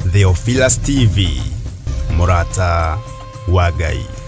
Theophilus TV, Murata wa Ngai.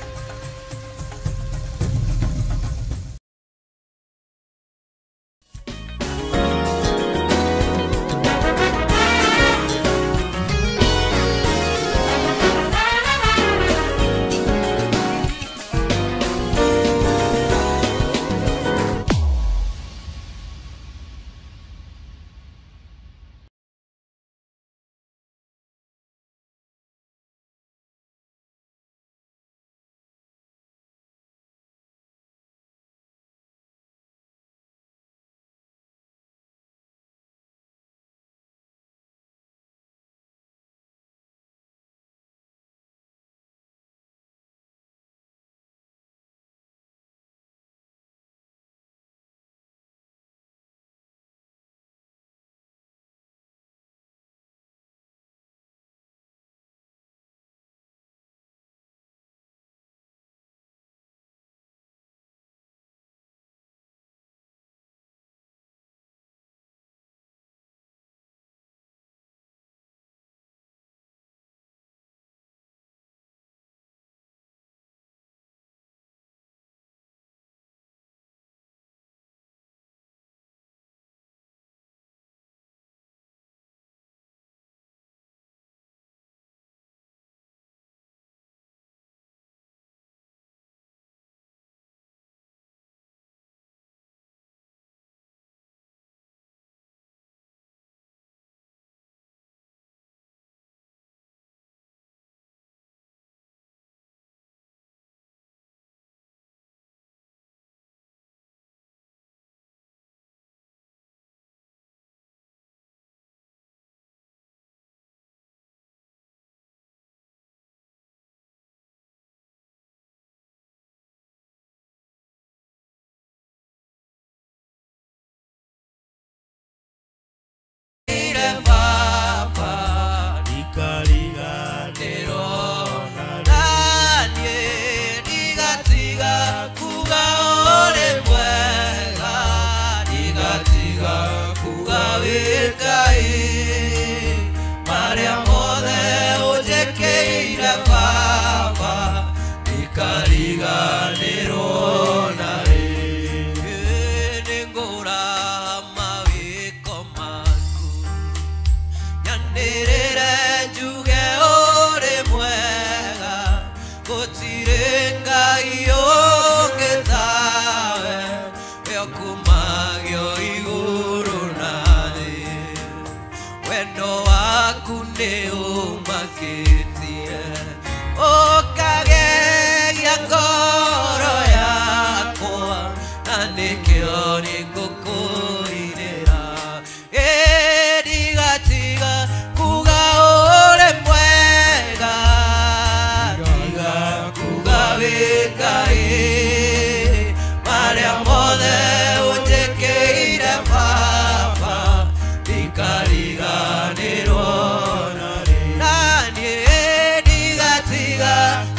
Diga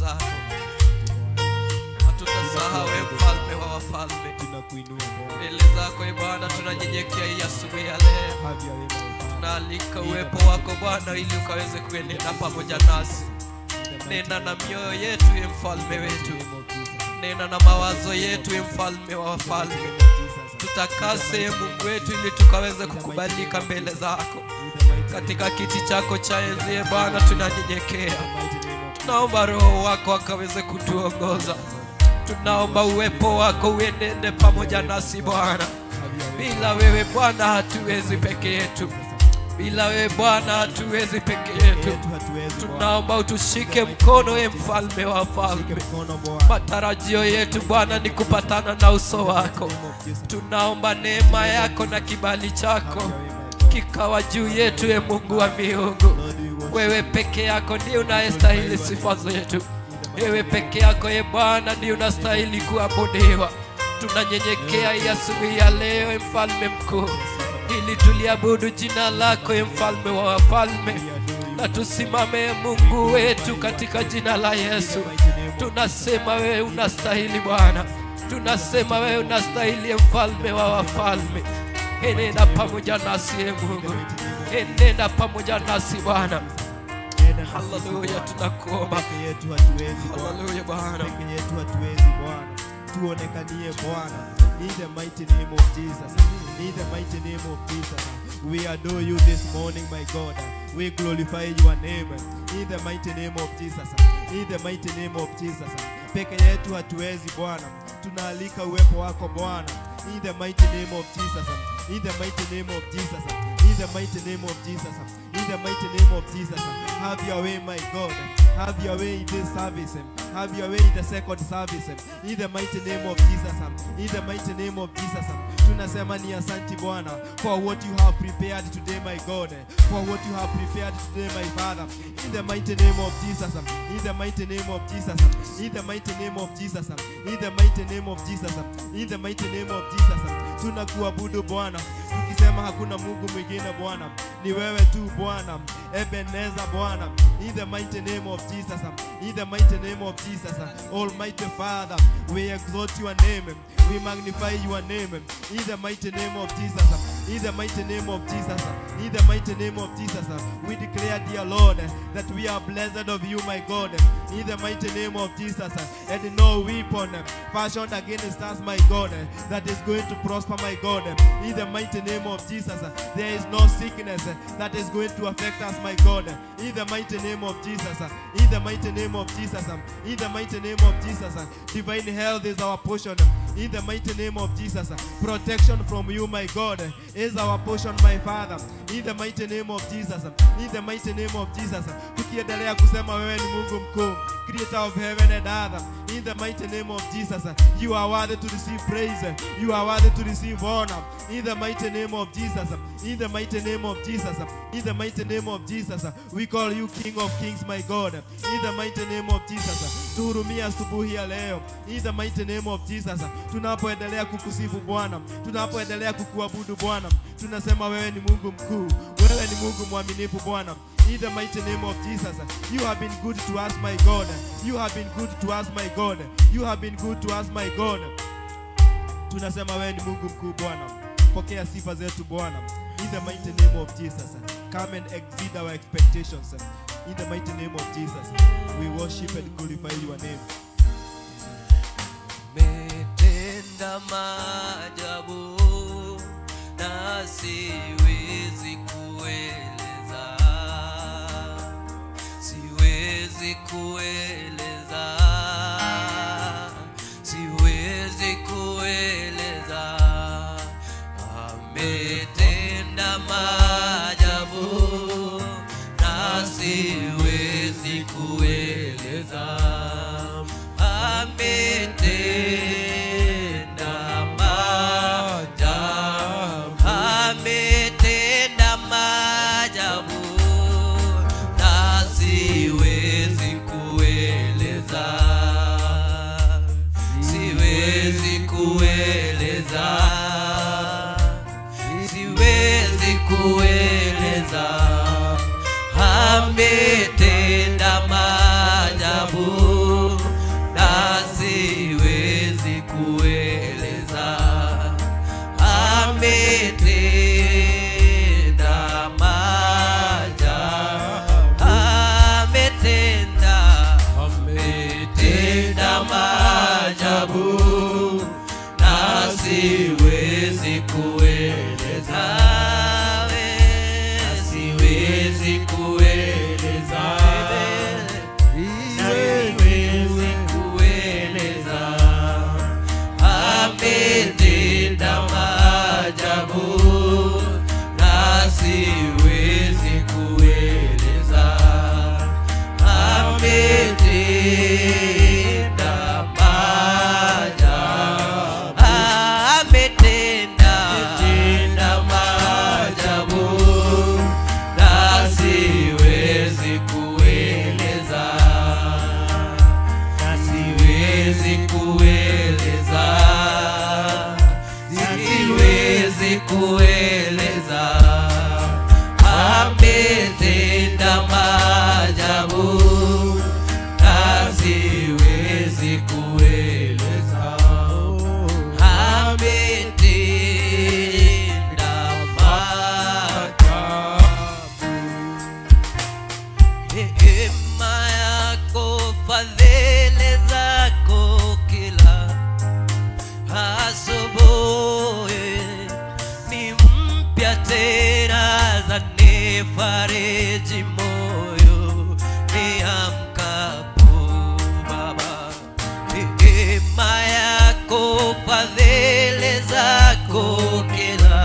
zako. Hatutasahau mfalme wa wafalme. Mbele zako Bwana tunanyenyekea hii asubuhi ya leo. Tunaalika uwepo wako Bwana ili ukaweze kuenenda pamoja nasi. Nena na mioyo yetu mfalme wetu. Nena na mawazo yetu mfalme wa wafalme. Tutakase Mungu wetu ili tukaweze kukubalika mbele zako. Katika kiti chako cha enzi Bwana tunanyenyekea. Tunaomba Roho wako akaweze kutuongoza. Tunaomba uwepo wako uenende pamoja nasi Bwana. Bila wewe Bwana hatuwezi peke yetu. Bila wewe Bwana hatuwezi peke yetu. Tunaomba utushike mkono mfalme wa wafalme. Matarajio yetu Bwana ni kupatana na uso wako. Tunaomba neema yako na kibali chako kikawa juu yetu Mungu wa miungu. Wewe peke yako ndiye unayestahili sifa zetu. Wewe peke yako Bwana ndiye unastahili kuabudiwa. Tunanyenyekea asubuhi ya leo mfalme mkuu ili tuliabudu jina lako mfalme wa wafalme. Na tusimame Mungu wetu katika jina la Yesu. Tunasema wewe unastahili Bwana. Tunasema wewe unastahili mfalme wa wafalme. Enenda pamoja nasi Mungu. Enenda pamoja nasi Bwana. Hallelujah, tunakuomba. Hallelujah Bwana. Tuonekanie Bwana. In the mighty name of Jesus. In the mighty name of Jesus. We adore you this morning, my God. We glorify your name. In the mighty name of Jesus. In the mighty name of Jesus. Peke yetu hatuwezi Bwana. Tunaalika uwepo wako Bwana. In the mighty name of Jesus. In the mighty name of Jesus. In the mighty name of Jesus. In the mighty name of Jesus. Have your way, my God. Have your way in this service. Have your way in the second service. In the mighty name of Jesus. In the mighty name of Jesus. Tunasema ni asante Bwana for what you have prepared today, my God. For what you have prepared today, my Father. In the mighty name of Jesus. In the mighty name of Jesus. In the mighty name of Jesus. In the mighty name of Jesus. In the mighty name of Jesus. Tunakuabudu Bwana. Tukisema hakuna Mungu mwingine Bwana. Ni wewe tu Bwana. Ebeneza Bwana. In the mighty name of Jesus. In the mighty name of Jesus. Almighty Father, we exalt your name. We magnify your name. In the mighty name of Jesus. In the mighty name of Jesus. In the mighty name of Jesus. We declare, dear Lord, that we are blessed of you, my God. In the mighty name of Jesus. And no weapon fashioned against us, my God, that is going to prosper, my God. In the mighty name of Jesus. There is no sickness that is going to affect us, my God. In the mighty name of Jesus. In the mighty name of Jesus. In the mighty name of Jesus. Divine health is our portion. In the mighty name of Jesus. Protection from you, my God, is our portion, my Father. In the mighty name of Jesus. In the mighty name of Jesus. Tukiendelea kusema wewe ni Mungu mkuu, creator of heaven and earth. In the mighty name of Jesus. You are worthy to receive praise. You are worthy to receive honor. In the mighty name of Jesus. In the mighty name of Jesus. In the mighty name of Jesus. We call you King of Kings, my God. In the mighty name of Jesus. Tuhurumia asubuhi ya leo. In the mighty name of Jesus. Tunapoendelea kukusifu Bwana, tunapoendelea kukuabudu Bwana, tunasema wewe ni Mungu mkuu, wewe ni Mungu mwaminifu Bwana. In the mighty name of Jesus. You have been good to us, my God. You have been good to us, my God. You have been good to us, my God. Tunasema wewe ni Mungu mkuu Bwana. Pokea sifa zetu Bwana. In the mighty name of Jesus. Come and exceed our expectations. In the mighty name of Jesus. We worship and glorify your name. Metenda maajabu na siwezi kueleza. Siwezi kueleza. Siwezi kueleza. Ametenda maajabu na siwezi kueleza. Ametenda maajabu na siwezi kueleza, siwezi kueleza, siwezi kueleza. Ametenda maajabu na siwezi kueleza. Ametenda maajabu, ametenda maajabu na siwezi kueleza, na siwezi kueleza, siwezi kueleza. Ametenda maajabu na siwezi kueleza. Ametenda maajabu. Neema yako, fadhili zako kila asubuhi ni mpya tena, zanifariji moyo niamkapo Baba. Neema yako, fadhili zako kila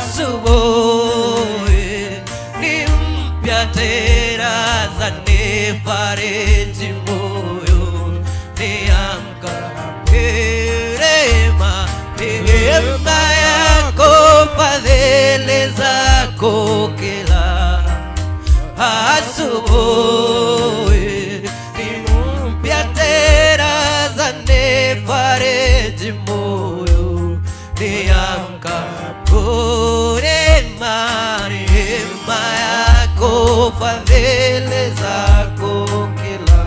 asubuhi ni mpya tena, zanifariji moyo niamkapo. Neema yako, fadhili zako kila asubuhi ni mpya tena, zanifariji moyo niamkapo. Neema yako, fadhili zako kila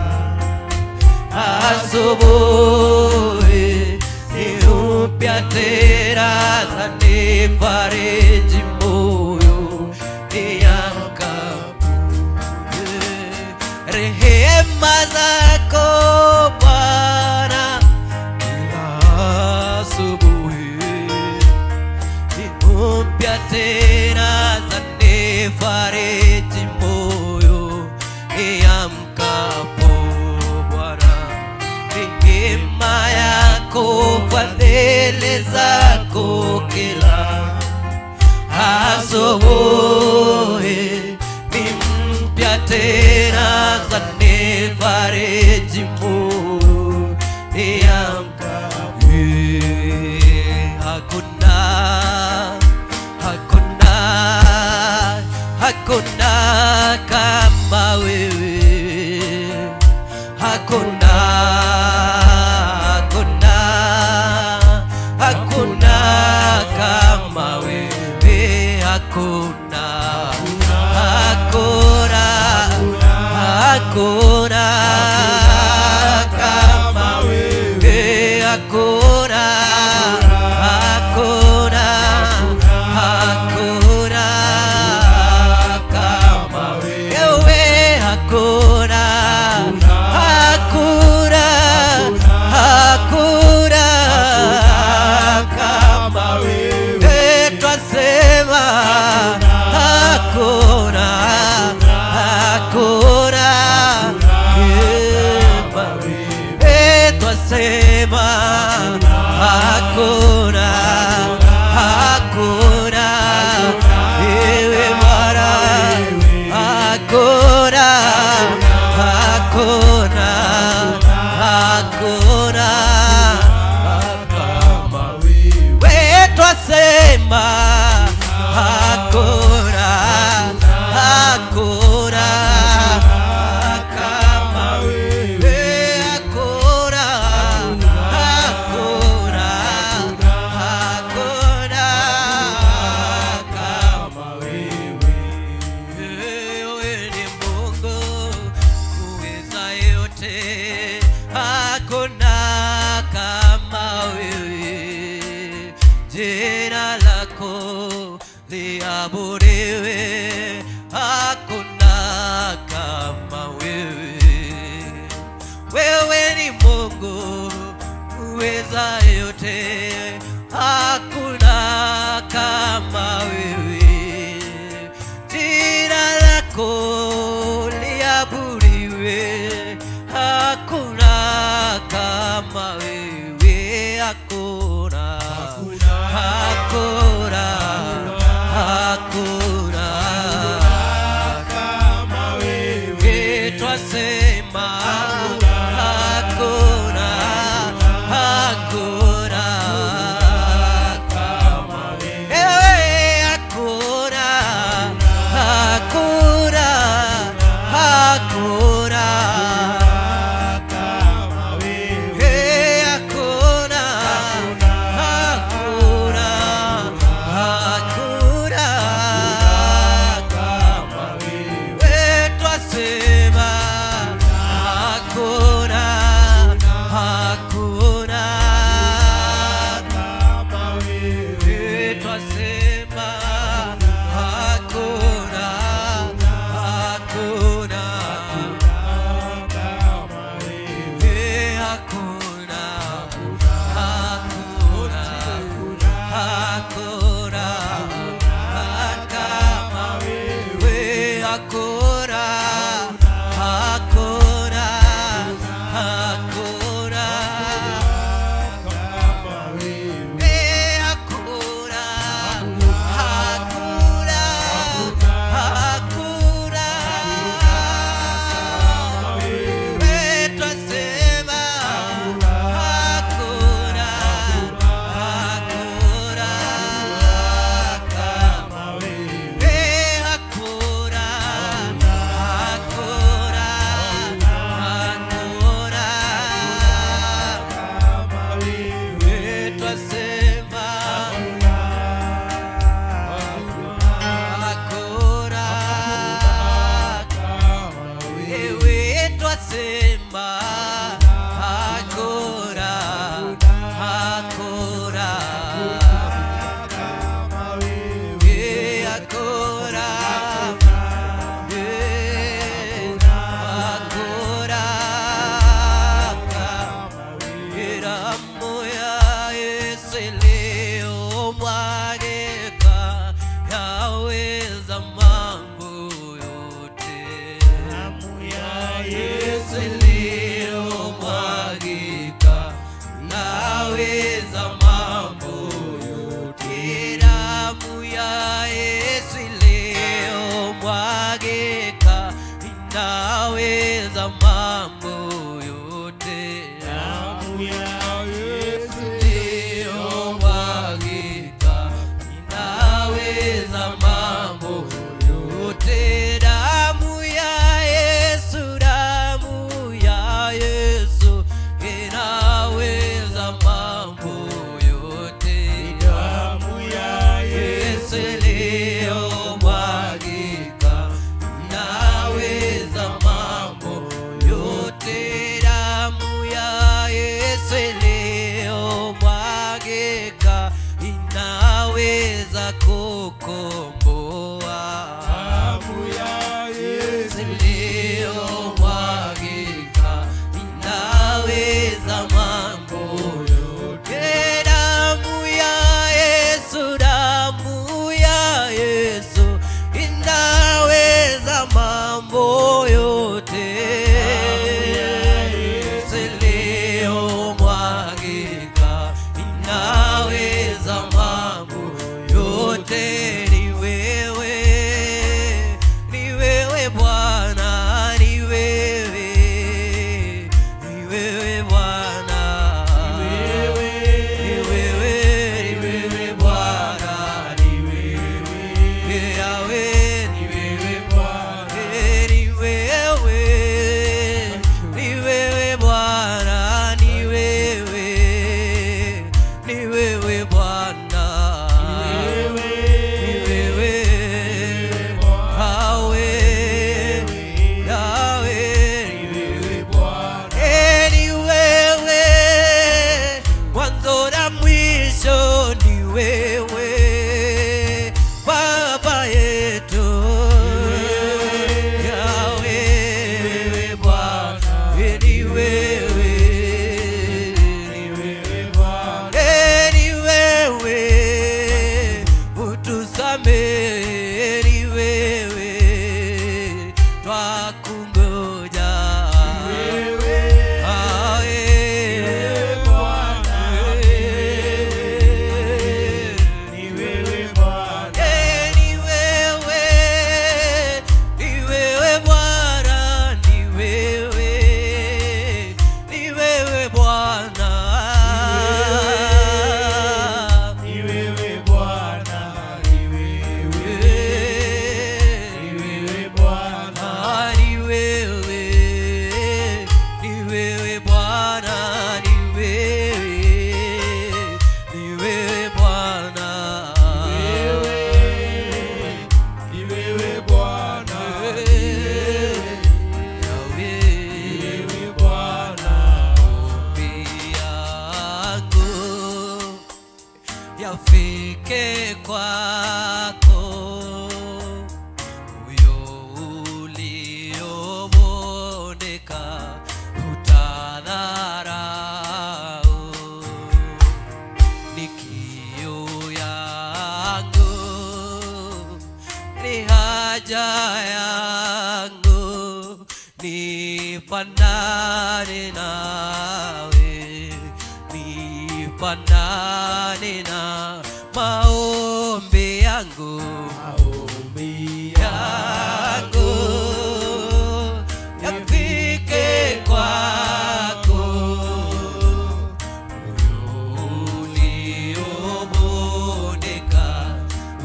asubuhi ni mpya tena, zanifariji moyo niamkapo. Rehema zako Bwana kila asubuhi ni mpya tena, zanifariji moyo niamkapo Bwana. Neema yako, fadhili zako kila asubuhi ni mpya tena, zanifariji moyo niamkapo. Hakuna, hakuna, hakuna kama wewe, hakuna, hakuna, hakuna kama wewe, hakuna, hakuna, hakuna kama wewe, hakuna, hakuna, hakuna kama wewe, hakuna, hakuna, hakuna kama wewe. Twasema hakuna, hakuna kama wewe. Twasema hakuna, hakuna wewe Bwana, hakuna, hakuna, hakuna kama wewe. Twasema hakuna, hakuna kama wewe, hakuna, hakuna, hakuna kama wewe. Wewe ni Mungu uweza yote, hakuna kama wewe. Jina lako liabudiwe, hakuna kama wewe. Wewe Mungu uweza yote, hakuna kama wewe. Jina lako liabudiwe, hakuna kama wewe, hakuna, hakuna, hakuna kama wewe. Twasema hakuna, hakuna kama wewe, hakuna, hakuna, hakuna kama wewe, hakuna, hakuna, hakuna kama wewe. Twasema hakuna, hakuna kama wewe. Twasema hakuna, hakuna kama wewe, hakuna, hakuna, hakuna kama wewe, hakuna, hakuna, hakuna kama wewe, hakuna, hakuna, hakuna kama wewe. Twasema hakuna, hakuna kama wewe, hakuna, hakuna, hakuna kama wewe. Twasema hakuna kama wewe. Twasema hakuna, hakuna kama wewe, hakuna, hakuna kama wewe. Damu ya Yesu iliyomwagika yaweza mambo yote. Damu ya Yesu iliyomwagika yaweza mambo yote. Damu ya Yesu iliyomwagika inaweza mambo yote. Damu ya Yesu iliyomwagika inaweza mambo yote. Damu ya Yesu, damu ya Yesu inaweza mambo yote. Damu ya Yesu iliyomwagika inaweza mambo yote. Damu ya Yesu iliyomwagika inaweza kukomboa. Damu ya Yesu iliyomwagika inaweza mambo yote. Damu ya Yesu, damu ya Yesu inaweza mambo yote. Yesu iliyomwagika inaweza mambo yote. Ni wewe, ni wewe Bwana, ni wewe, ni wewe Bwana, Bwana, ni wewe Bwana, Ni wewe Bwana, Yahweh, wewe Bwana, maombi yangu yafike kwako, huyo uliobondeka utadharau. Ni kiu yangu, ni haja yangu, nifanane nawe, nifanane na maombi yangu, maombi yangu yafike kwako, uliobondeka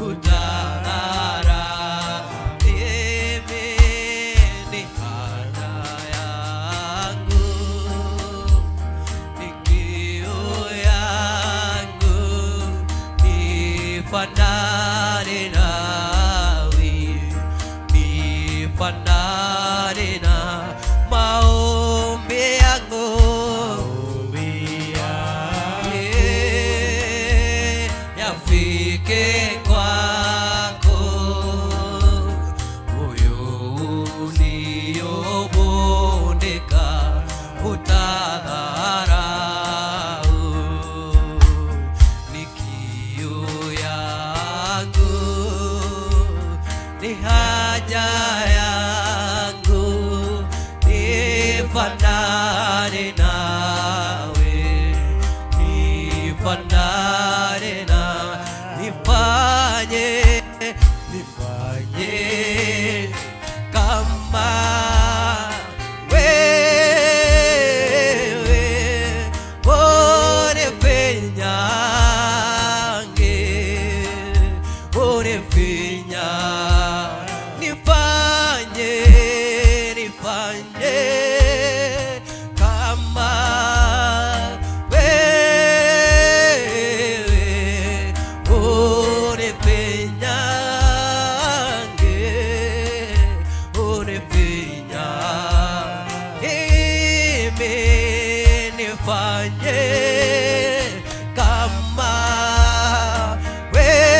utadharau. Mimi ni haja yangu, ni kiu yangu, nifanane nawe, nifanane na maombi yangu, yafike kwako, huyo uliobondeka utadharau. Ni kiu yangu, ni haja yangu, nifanane nawe, nifanane na nifanye kama wewe, unifinyange, unifinya, nifanye kama wewe, unifinyange, unifinya, imi nifanye kama wewe,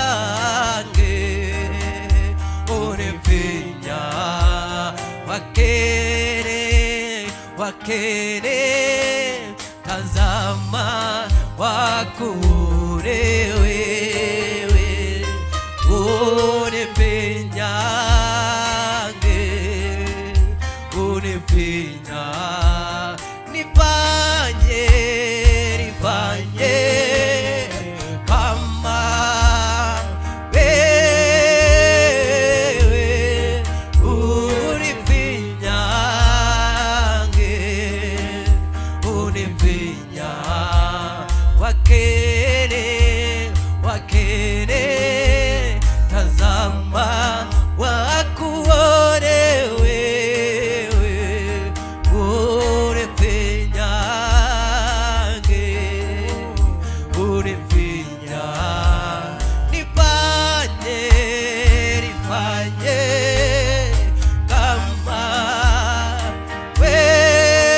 unifinyange, unifinya, wakene tazama wakuone wewe, unifinyange, unifinya, nifanye kama wewe, unifinyange, unifinya, wakene tazama wakuone wewe, unifinyange, unifinya, nifanye kama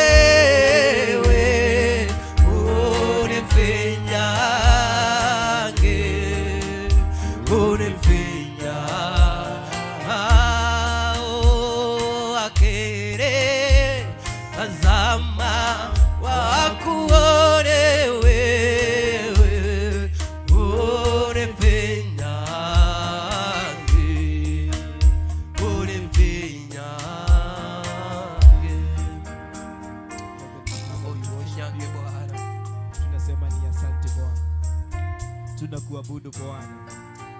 wewe, unifinyange, unifinya, akere tazama wakuone wewe, unifinyange, unifinyange. Unifinyange Bwana, tunasema ni asante Bwana, tunakuabudu Bwana,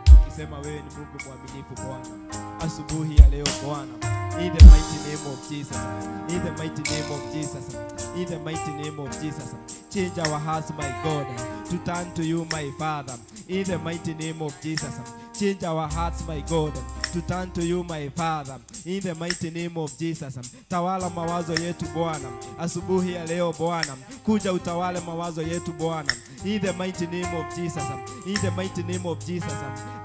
tukisema wewe ni Mungu mwaminifu Bwana. Asubuhi ya leo Bwana, in the mighty name of Jesus, in the mighty name of Jesus, in the mighty name of Jesus, change our hearts, my God, to turn to you, my Father. In the mighty name of Jesus, change our hearts, my God, to turn to you, my Father, in the mighty name of Jesus. Tawala mawazo yetu Bwana, asubuhi ya leo Bwana, kuja utawale mawazo yetu Bwana, in the mighty name of Jesus. In the mighty name of Jesus.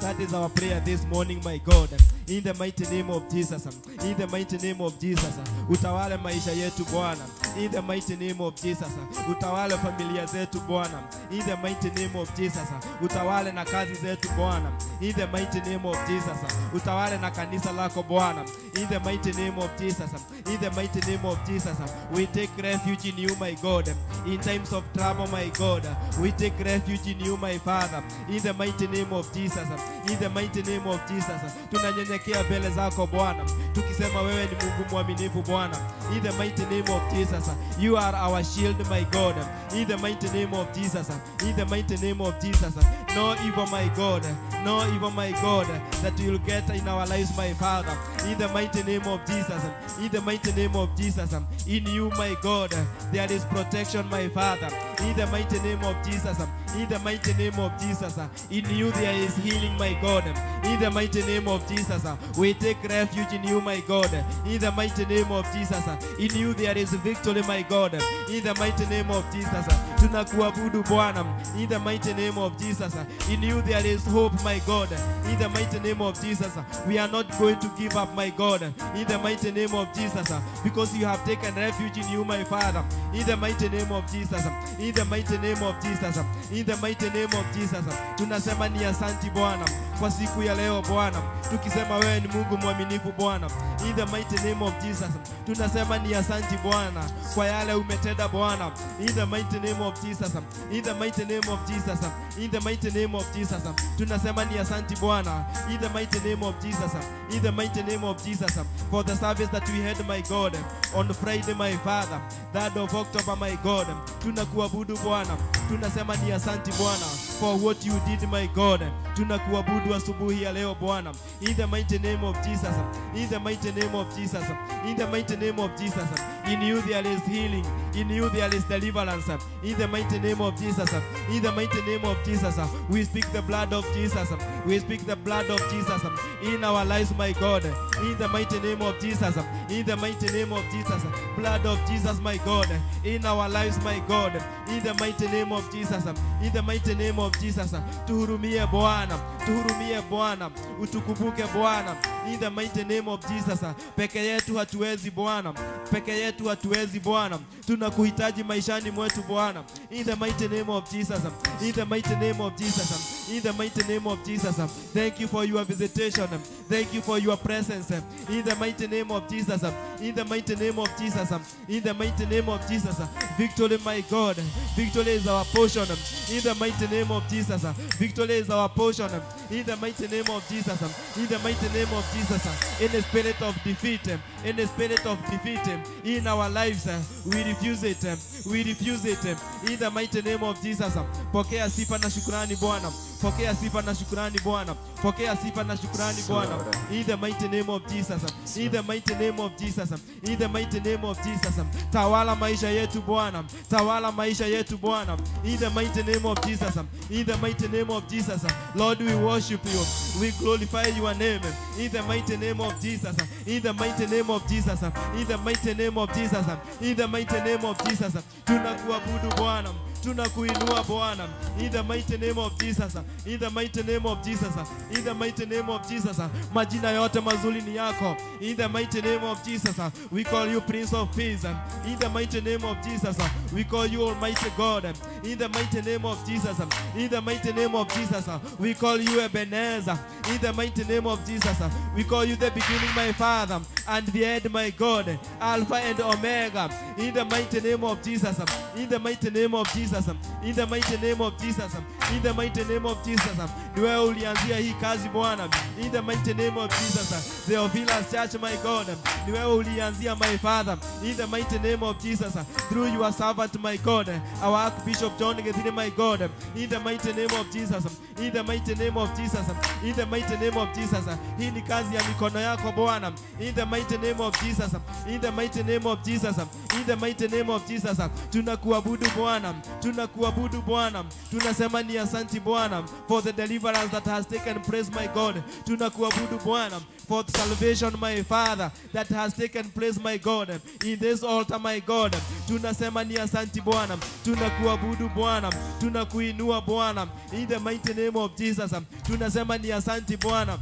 That is our prayer this morning, my God. In the mighty name of Jesus. In the mighty name of Jesus. Utawale maisha yetu Bwana. In the mighty name of Jesus. Utawale familia zetu Bwana. In the mighty name of Jesus. Utawale na kazi zetu Bwana. In the mighty name of Jesus. Utawale na kanisa lako Bwana. In the mighty name of Jesus. In the mighty name of Jesus. We take refuge in you, my God. In times of trouble, my God, we take refuge in you, my Father. In the mighty name of Jesus. In the mighty name of Jesus. Tunanyenyekea mbele zako Bwana, tukisema wewe ni Mungu mwaminifu Bwana. In the mighty name of Jesus. You are our shield, my God. In the mighty name of Jesus. In the mighty name of Jesus. No evil, my God. No evil, my God, that you will get in our lives, my Father. In the mighty name of Jesus. In the mighty name of Jesus. In you, my God, there is protection, my Father. In the mighty name of Jesus. In the mighty name of Jesus. In you there is healing, my God. In the mighty name of Jesus. We take refuge in you, my God. In the mighty name of Jesus. In you there is victory, my God. In the mighty name of Jesus. Tunakuabudu Bwana. In the mighty name of Jesus. In you there is hope, my God. In the mighty name of Jesus. We are not going to give up, my God. In the mighty name of Jesus. Because you have taken refuge in you, my Father. In the mighty name of Jesus. In the mighty name of Jesus. In the mighty name of Jesus. Tunasema ni asanti Bwana kwa siku ya leo Bwana, tukisema wewe ni Mungu mwaminifu Bwana. In the mighty name of Jesus. Tunasema ni asanti Bwana kwa yale umetenda Bwana. In the mighty name of Jesus. In the mighty name of Jesus. In the mighty name of Jesus. Tunasema ni asanti Bwana. In the mighty name of Jesus. In the mighty name of Jesus. For the service that we had, my God, on Friday, my Father, 3rd of October, my God. Tunakuabudu Bwana. Tunasema ni asanti Bwana for what you did, my God. Tunakuabudu asubuhi ya leo Bwana. In the mighty name of Jesus. In the mighty name of Jesus. In the mighty name of Jesus. In you there is healing. In you there is deliverance. In the mighty name of Jesus. In the mighty name of Jesus. We speak the blood of Jesus. We speak the blood of Jesus in our lives, my God. In the mighty name of Jesus. In the mighty name of Jesus. Blood of Jesus, my God. In our lives, my God. In the mighty name of Jesus. In the mighty name of Jesus. Tuhurumie Bwana. Tuhurumie Bwana. Utukumbuke Bwana. In the mighty name of Jesus. Peke yetu hatuwezi Bwana. Peke yetu hatuwezi Bwana. Tunakuhitaji maishani mwetu Bwana. In the mighty name of Jesus. In the mighty name of Jesus. In the mighty name of Jesus. Thank you for your visitation. Thank you for your presence. In the mighty name of Jesus. In the mighty name of Jesus. In the mighty name of Jesus. Victory, my God. Victory is our portion. In the mighty name of Jesus. Victory is our portion. In the mighty name of Jesus. In the mighty name of Jesus. In the spirit of defeat. In the spirit of defeat. In our lives. We refuse it. We refuse it. In the mighty name of Jesus. Pokea sifa na shukrani Bwana. Pokea sifa na shukrani Bwana. Pokea sifa na shukrani Bwana. In the mighty name of Jesus. In the mighty name of Jesus. In the mighty name of Jesus. Tawala maisha yetu Bwana. Tawala maisha yetu Bwana. In the mighty name of Jesus. In the mighty name of Jesus. Lord, we worship you. We glorify your name. In the mighty name of Jesus. In the mighty name of Jesus. In the mighty name of Jesus. In the mighty name of Jesus. Tunakuabudu Bwana. Tunakuinua Bwana. In the mighty name of Jesus. In the mighty name of Jesus. In the mighty name of Jesus. Majina yote mazuri ni yako. In the mighty name of Jesus. We call you Prince of Peace. In the mighty name of Jesus. We call you Almighty God. In the mighty name of Jesus. In the mighty name of Jesus. We call you Ebenezer. In the mighty name of Jesus. We call you the beginning, my Father, and the end, my God. Alpha and Omega. In the mighty name of Jesus. In the mighty name of Jesus. In the mighty name of Jesus. In the mighty name of Jesus. Ni wewe ulianzia hii kazi Bwana. In the mighty name of Jesus. The Ovilas Church, my God. Ni wewe ulianzia, my Father. In the mighty name of Jesus. Through your servant, my God. Our Archbishop John Gethine, my God. In the mighty name of Jesus. In the mighty name of Jesus. In the mighty name of Jesus. Hii ni kazi ya mikono yako Bwana. In the mighty mighty name of Jesus. In the mighty name of Jesus. In the mighty name of Jesus. Tunakuabudu Bwana. Tunakuabudu Bwana. Tunasema ni asante Bwana for the deliverance that has taken place, my God. Tunakuabudu Bwana for the salvation, my Father, that has taken place, my God, in this altar, my God. Tunasema ni asante Bwana. Tunakuabudu Bwana. Tunakuinua Bwana. In the mighty name of Jesus. Tunasema ni asante Bwana.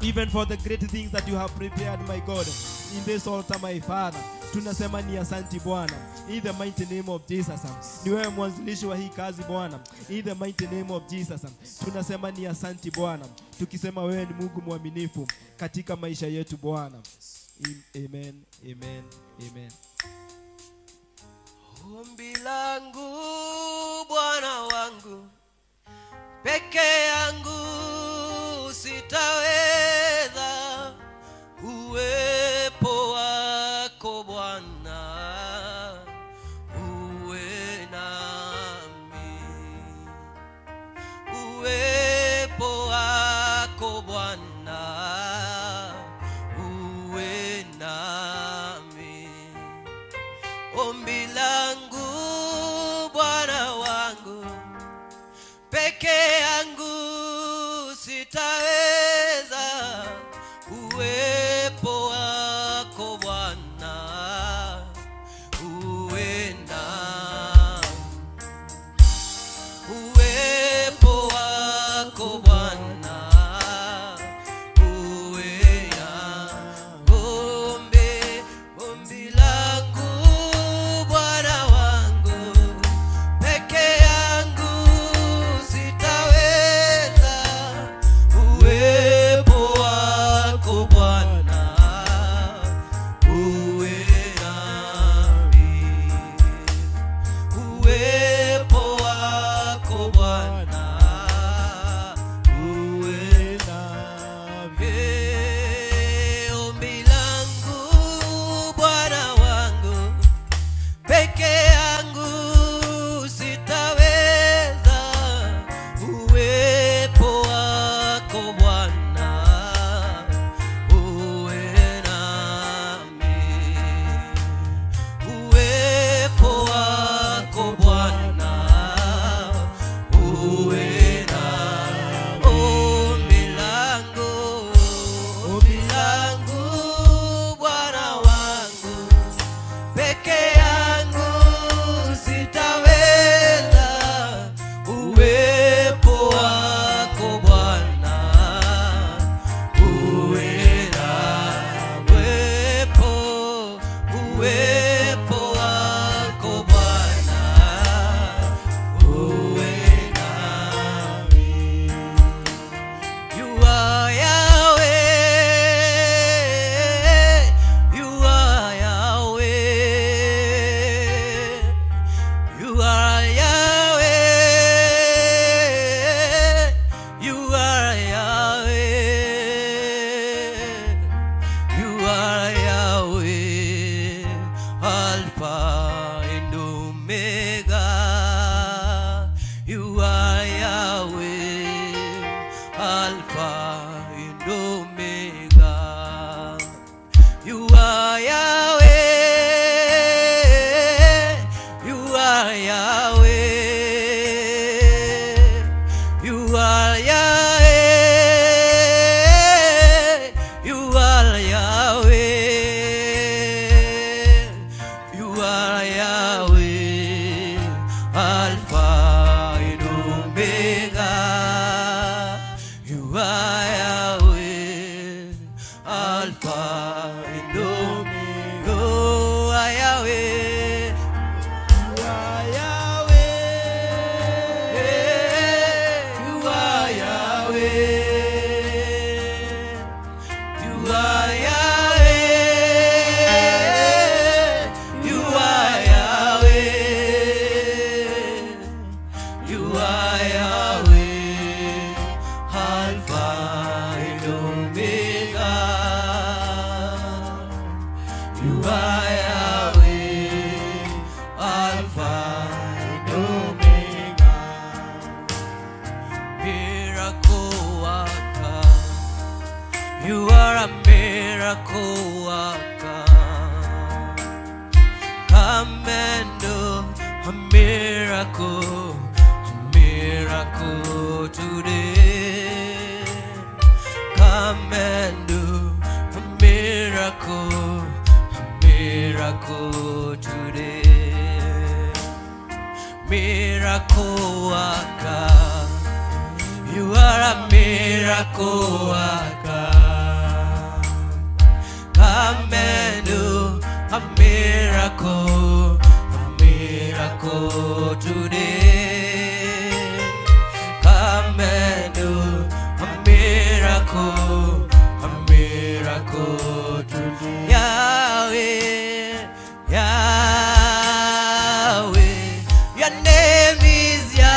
Even for the great things that you have prepared, my God, in this altar, my Father. Tunasema ni asante Bwana. In the mighty name of Jesus. Ni wewe mwanzilishi wa hii kazi Bwana. In the mighty name of Jesus. Tunasema ni asante Bwana. Tukisema wewe ni Mungu mwaminifu katika maisha yetu Bwana. Amen. Amen. Amen. Ombi langu Bwana wangu, peke yangu sitaweza, uwepo wako Bwana uwe nami, uwepo wako Bwana uwe nami. Ombi langu Bwana wangu, peke yangu sitaweza, uwepo wako Bwana uwe nami, uwepo wako Bwana uwe nami. Ombi langu Bwana wangu, peke yangu sitaweza, uwepo wako Bwana uwe nami, uwepo wako Bwana uwe nami. Ombi langu Bwana wangu, peke yangu sitaweza, uwepo wako Bwana uwe nami, uwepo wako Bwana uwe nami. Ombi langu Bwana wangu, peke yangu sitaweza, uwepo wako Bwana uwe nami, uwepo wako Bwana uwe nami. You are Yahweh, you are Yahweh, you are Yahweh, you are Yahweh, you are Yahweh, Alpha and Omega, you are Yahweh, Alpha and Omega, you are Yahweh, you are Yahweh, you are Yahweh, you are Yahweh, you are Yahweh, Alpha and Omega, you are Yahweh, Alpha and Omega, you are Yahweh, you are Yahweh, you are Yahweh, you are Yahweh, you are Yahweh, you are Yahweh, Alpha and Omega. miracle worker. Come and do a miracle today. Come and do a miracle today. Miracle worker, you are a miracle worker. Come and do a miracle today. Come and do a miracle today. Yahweh, Yahweh, your name is Yahweh.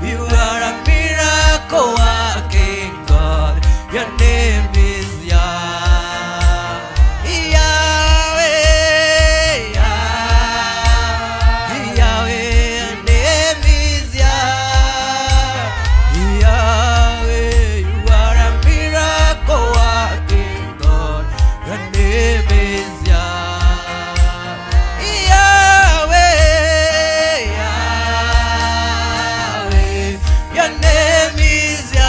You are a miracle working God. Your name is Yahweh, Yahweh, Yahweh. Your name is Yahweh, Yahweh. You are a miracle working God. Your name is Yahweh, Yahweh. Your name is Yahweh.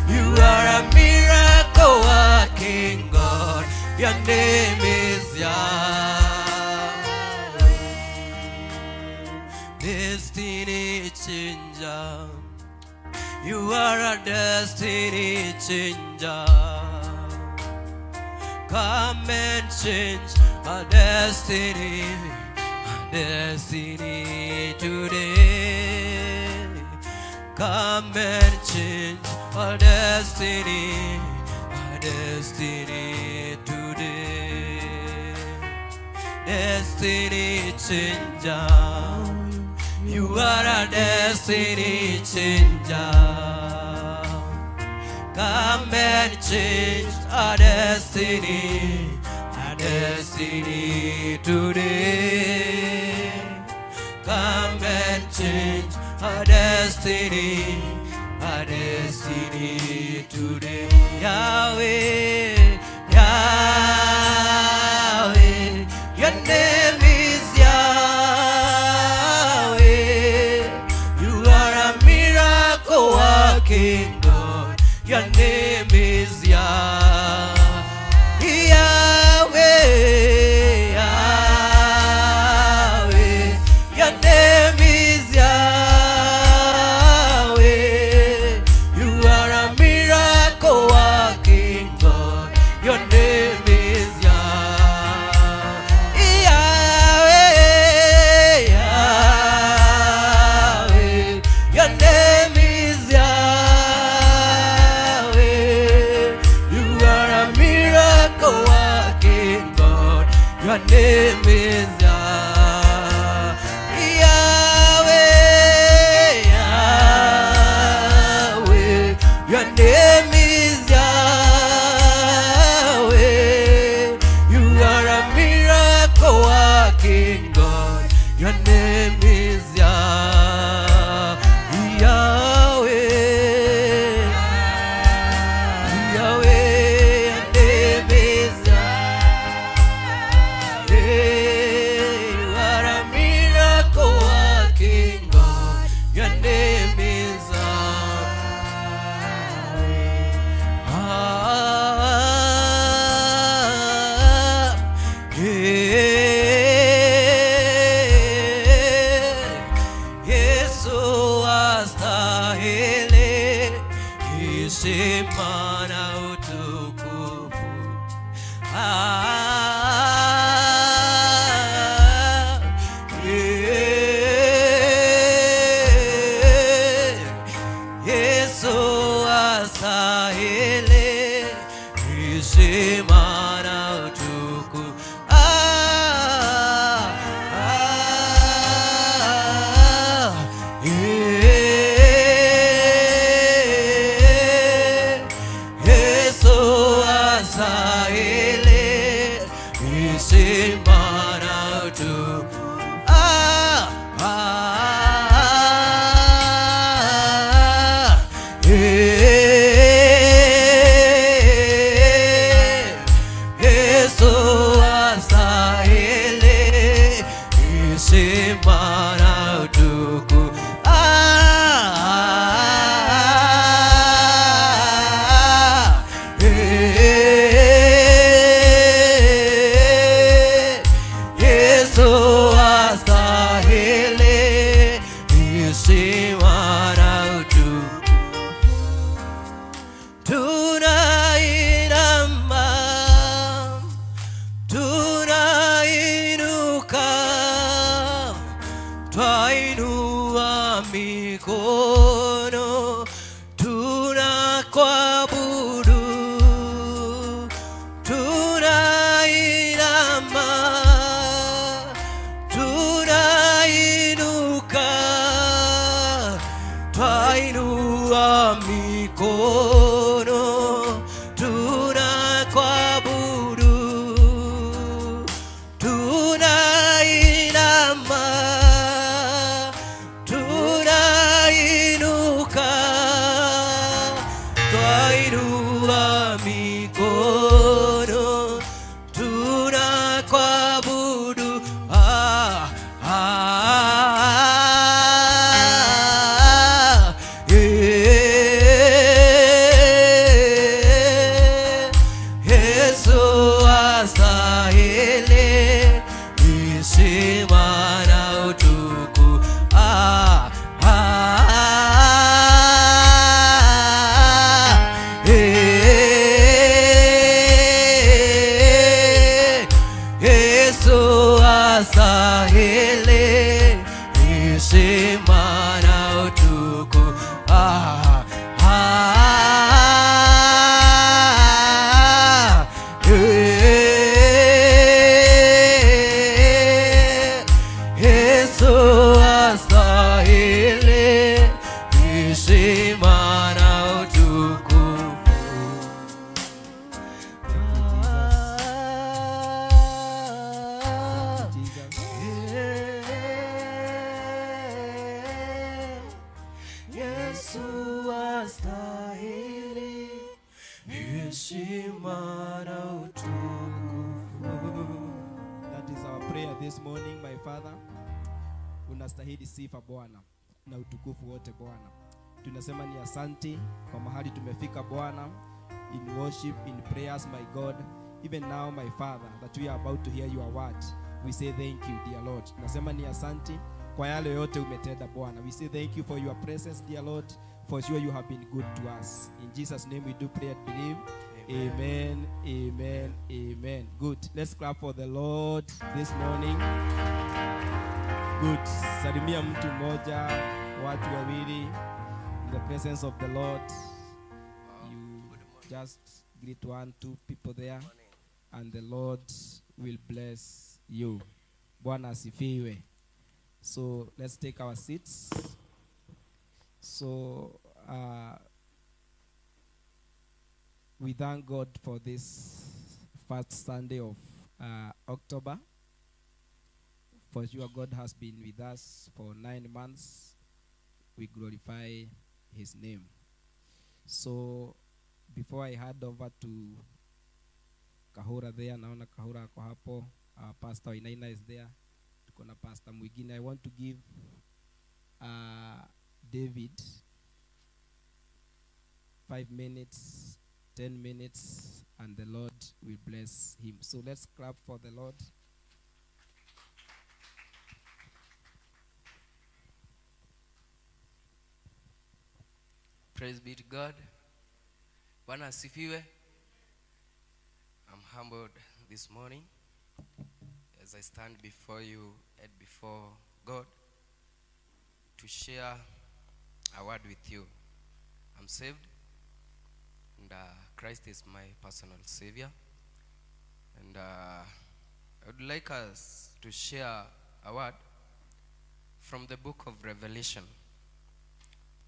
You are a miracle working God. Your name is Yahweh. Destiny changer. You are a destiny changer. Come and change our destiny today. Come and change our destiny today. Destiny changer. You are a destiny changer. Come and change our destiny today. Come and change our destiny today. Yahweh, Yahweh, your name is Yahweh. You are a miracle working God. Your name is Yahweh, Yahweh. Your name is Yahweh. You are a miracle working God. Your name is Yahweh, Yahweh. Your name is Yahweh. You are a miracle working God. Your name is Yahweh, Yahweh. Your name is Yahweh. You are a miracle working God. Your name is Yahweh, Yahweh. Your name is Yahweh. You are a miracle working God. Your name is Yesu astahili heshima na utukufu. Yesu astahili heshima na utukufu. Yesu astahili heshima na utukufu. Yesu astahili heshima na utukufu. Yesu astahili heshima na utukufu. Tunainama, tunainuka, twainua mikono, tunakuabudu. Tunainama, tunainuka, twainua mikono, tunakuabudu. Tunainama, tunainuka, twainua mikono, tunakuabudu. Yesu astahili heshima na utukufu. Yesu astahili heshima na utukufu. Yesu astahili heshima na utukufu. Yesu astahili heshima na utukufu. That is our prayer this morning, my Father. Unastahili sifa Bwana na utukufu wote Bwana. Tunasema ni asante kwa mahali tumefika Bwana, in worship, in prayers, my God. Even now, my Father, that we are about to hear your word, we say thank you, dear Lord. Tunasema ni asante kwa yale yote umetenda Bwana. We say thank you for your presence, dear Lord. For sure you have been good to us. In Jesus' name we do pray and believe. Amen, amen, amen. Good. Let's clap for the Lord this morning. Good. Salimia mtu mmoja, watu wawili. In the presence of the Lord, you just greet 1, 2 people there, and the Lord will bless you. Bwana asifiwe. So let's take our seats. So we thank God for this first Sunday of October. For sure God has been with us for 9 months. We glorify his name. So before I hand over to Kahura there, naona Kahura ako hapo, Pastor Inaina is there, tuko na Pastor mwingine. I want to give David 5 minutes, 10 minutes, and the Lord will bless him. So let's clap for the Lord. Praise be to God. Bwana asifiwe. I'm humbled this morning as I stand before you and before God to share a word with you. I'm saved, and Christ is my personal Savior. And I would like us to share a word from the book of Revelation.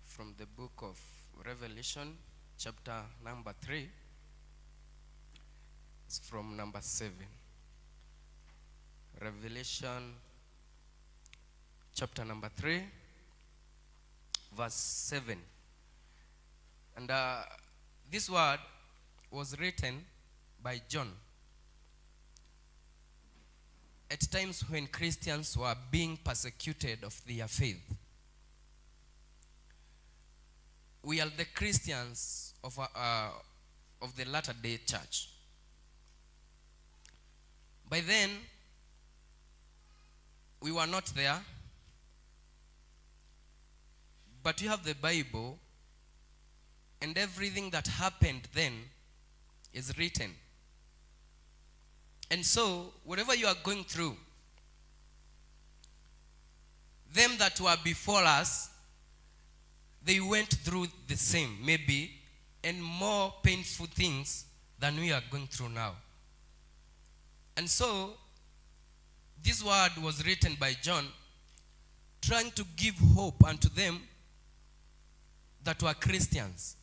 From the book of Revelation, chapter number 3. It's from number 7. Revelation, chapter number 3, verse 7. this word was written by John at times when Christians were being persecuted of their faith. We are the Christians of the Latter-day Church. By then, we were not there, but you have the Bible, and everything that happened then is written. And so, whatever you are going through, them that were before us, they went through the same, maybe, and more painful things than we are going through now. And so, this word was written by John, trying to give hope unto them that were Christians.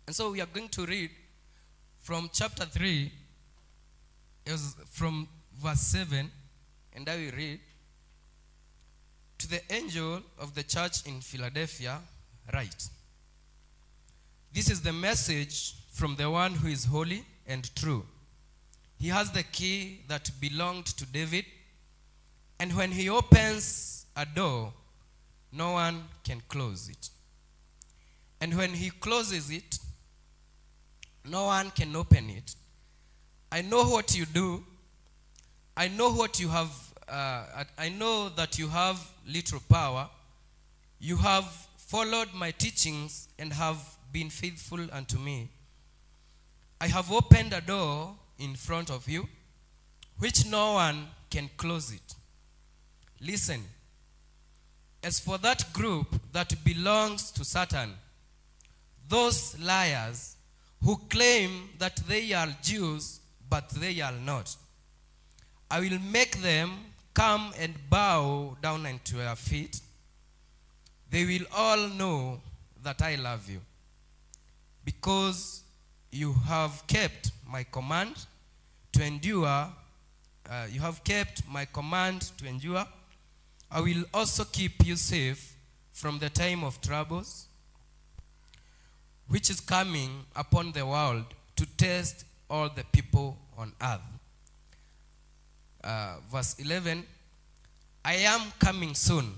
And so we are going to read from chapter 3, from verse 7, and I will read, "To the angel of the church in Philadelphia write, this is the message from the one who is holy and true. He has the key that belonged to David, and when he opens a door, no one can close it. And when he closes it, no one can open it. I know what you do. I know what you have. I know that you have little power. You have followed my teachings and have been faithful unto me. I have opened a door in front of you, which no one can close it. Listen, as for that group that belongs to Satan, those liars who claim that they are Jews, but they are not, I will make them come and bow down unto your feet. They will all know that I love you, because you have kept my command to endure. You have kept my command to endure. I will also keep you safe from the time of troubles, which is coming upon the world to test all the people on earth. Verse 11, I am coming soon.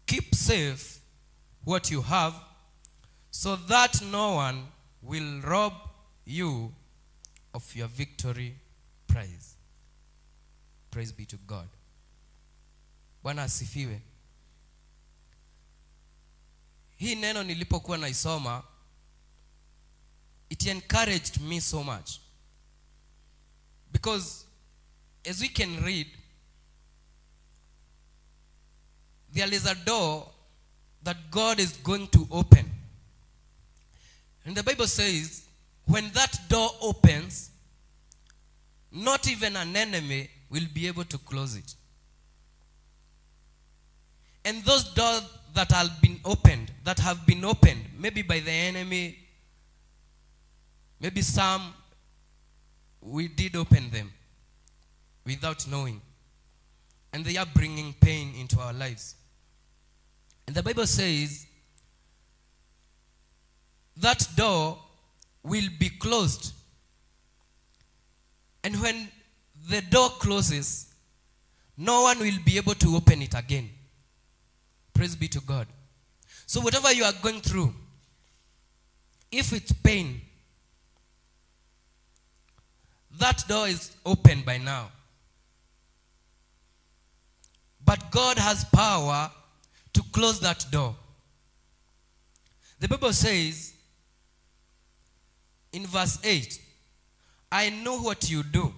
Keep safe what you have, so that no one will rob you of your victory prize. Praise be to God. Bwana asifiwe. Hii neno nilipokuwa naisoma, it encouraged me so much. Because as we can read, there is a door that God is going to open. And the Bible says, when that door opens, not even an enemy will be able to close it. And those doors that have been opened, maybe by the enemy, maybe some, we did open them without knowing. And they are bringing pain into our lives. And the Bible says, that door will be closed. And when the door closes, no one will be able to open it again. Praise be to God. So whatever you are going through, if it's pain, that door is open by now. But God has power to close that door. The Bible says in verse 8, I know what you do.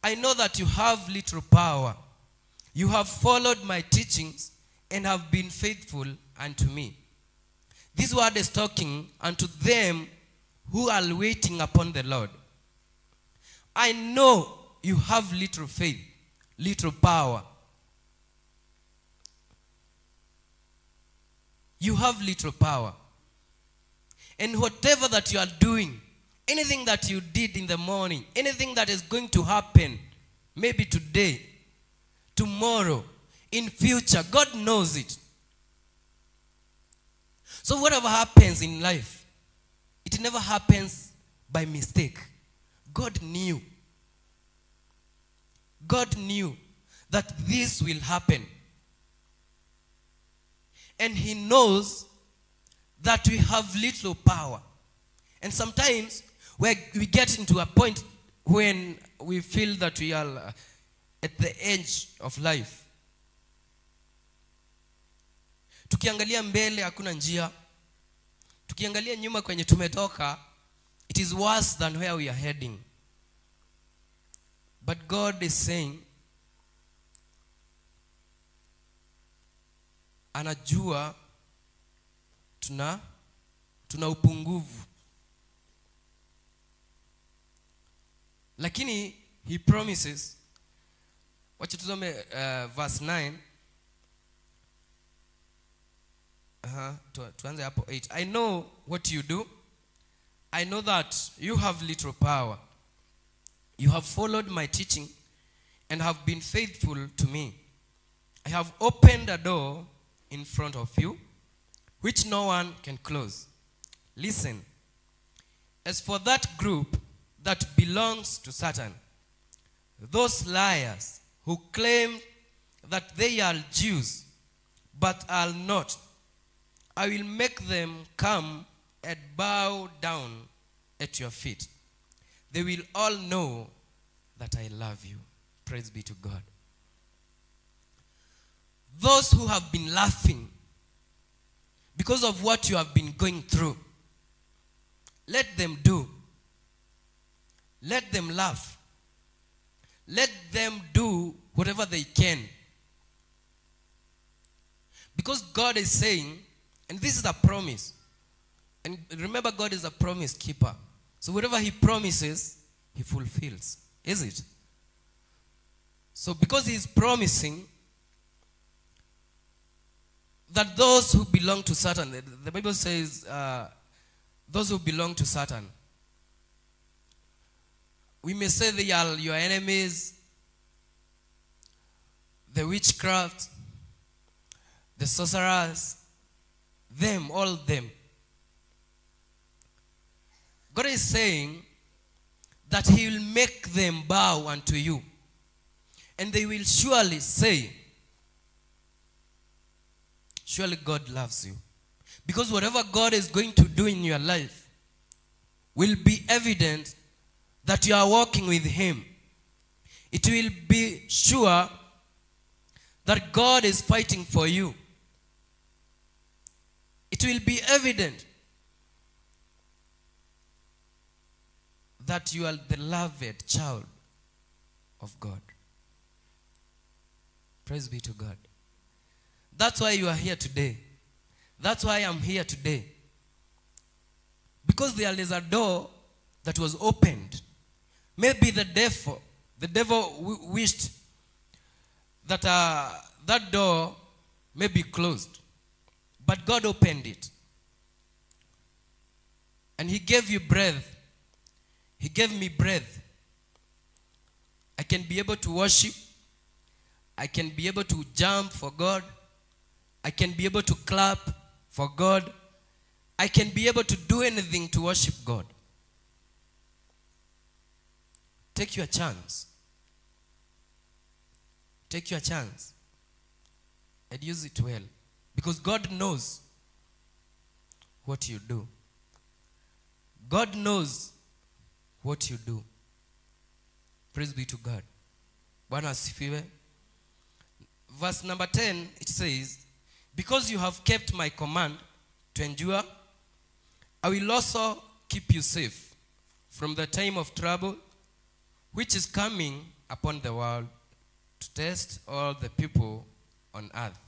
I know that you have little power. You have followed my teachings and have been faithful unto me. This word is talking unto them who are waiting upon the Lord. I know you have little faith, little power. You have little power. And whatever that you are doing, anything that you did in the morning, anything that is going to happen, maybe today, tomorrow, in future, God knows it. So whatever happens in life, it never happens by mistake. God knew. God knew that this will happen. And he knows that we have little power. And sometimes we get into a point when we feel that we are at the edge of life. Tukiangalia mbele hakuna njia. Tukiangalia nyuma kwenye tumetoka, it is worse than where we are heading. But God is saying, anajua tuna upungufu. Lakini he promises, wacha tusome verse 9. Tuanze hapo 8. I know what you do. I know that you have little power. You have followed my teaching and have been faithful to me. I have opened a door in front of you, which no one can close. Listen, as for that group that belongs to Satan, those liars who claim that they are Jews but are not, I will make them come and bow down at your feet. They will all know that I love you. Praise be to God. Those who have been laughing because of what you have been going through, let them do. Let them laugh. Let them do whatever they can. Because God is saying, and this is a promise. And remember, God is a promise keeper. So whatever he promises, he fulfills. Is it? So because he is promising that those who belong to Satan, the Bible says, those who belong to Satan, we may say they are your enemies, the witchcraft, the sorcerers, them, all them. God is saying that he will make them bow unto you. And they will surely say, surely God loves you. Because whatever God is going to do in your life will be evident that you are walking with him. It will be sure that God is fighting for you. It will be evident that you are the beloved child of God. Praise be to God. That's why you are here today. That's why I'm here today. Because there is a door that was opened. Maybe the devil wished that that door may be closed. But God opened it. And he gave you breath. He gave me breath. I can be able to worship. I can be able to jump for God. I can be able to clap for God. I can be able to do anything to worship God. Take your chance. Take your chance. And use it well. Because God knows what you do. God knows what you do. Praise be to God. Bwana asifiwe. Verse number 10, it says, because you have kept my command to endure, I will also keep you safe from the time of trouble, which is coming upon the world to test all the people on earth.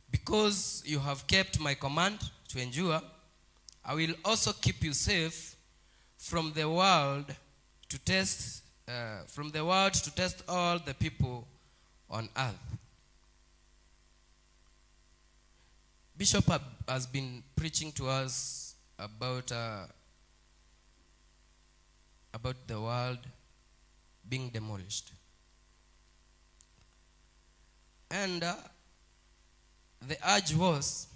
Because you have kept my command to endure, I will also keep you safe from the world to test all the people on earth. Bishop has been preaching to us about the world being demolished. And the urge was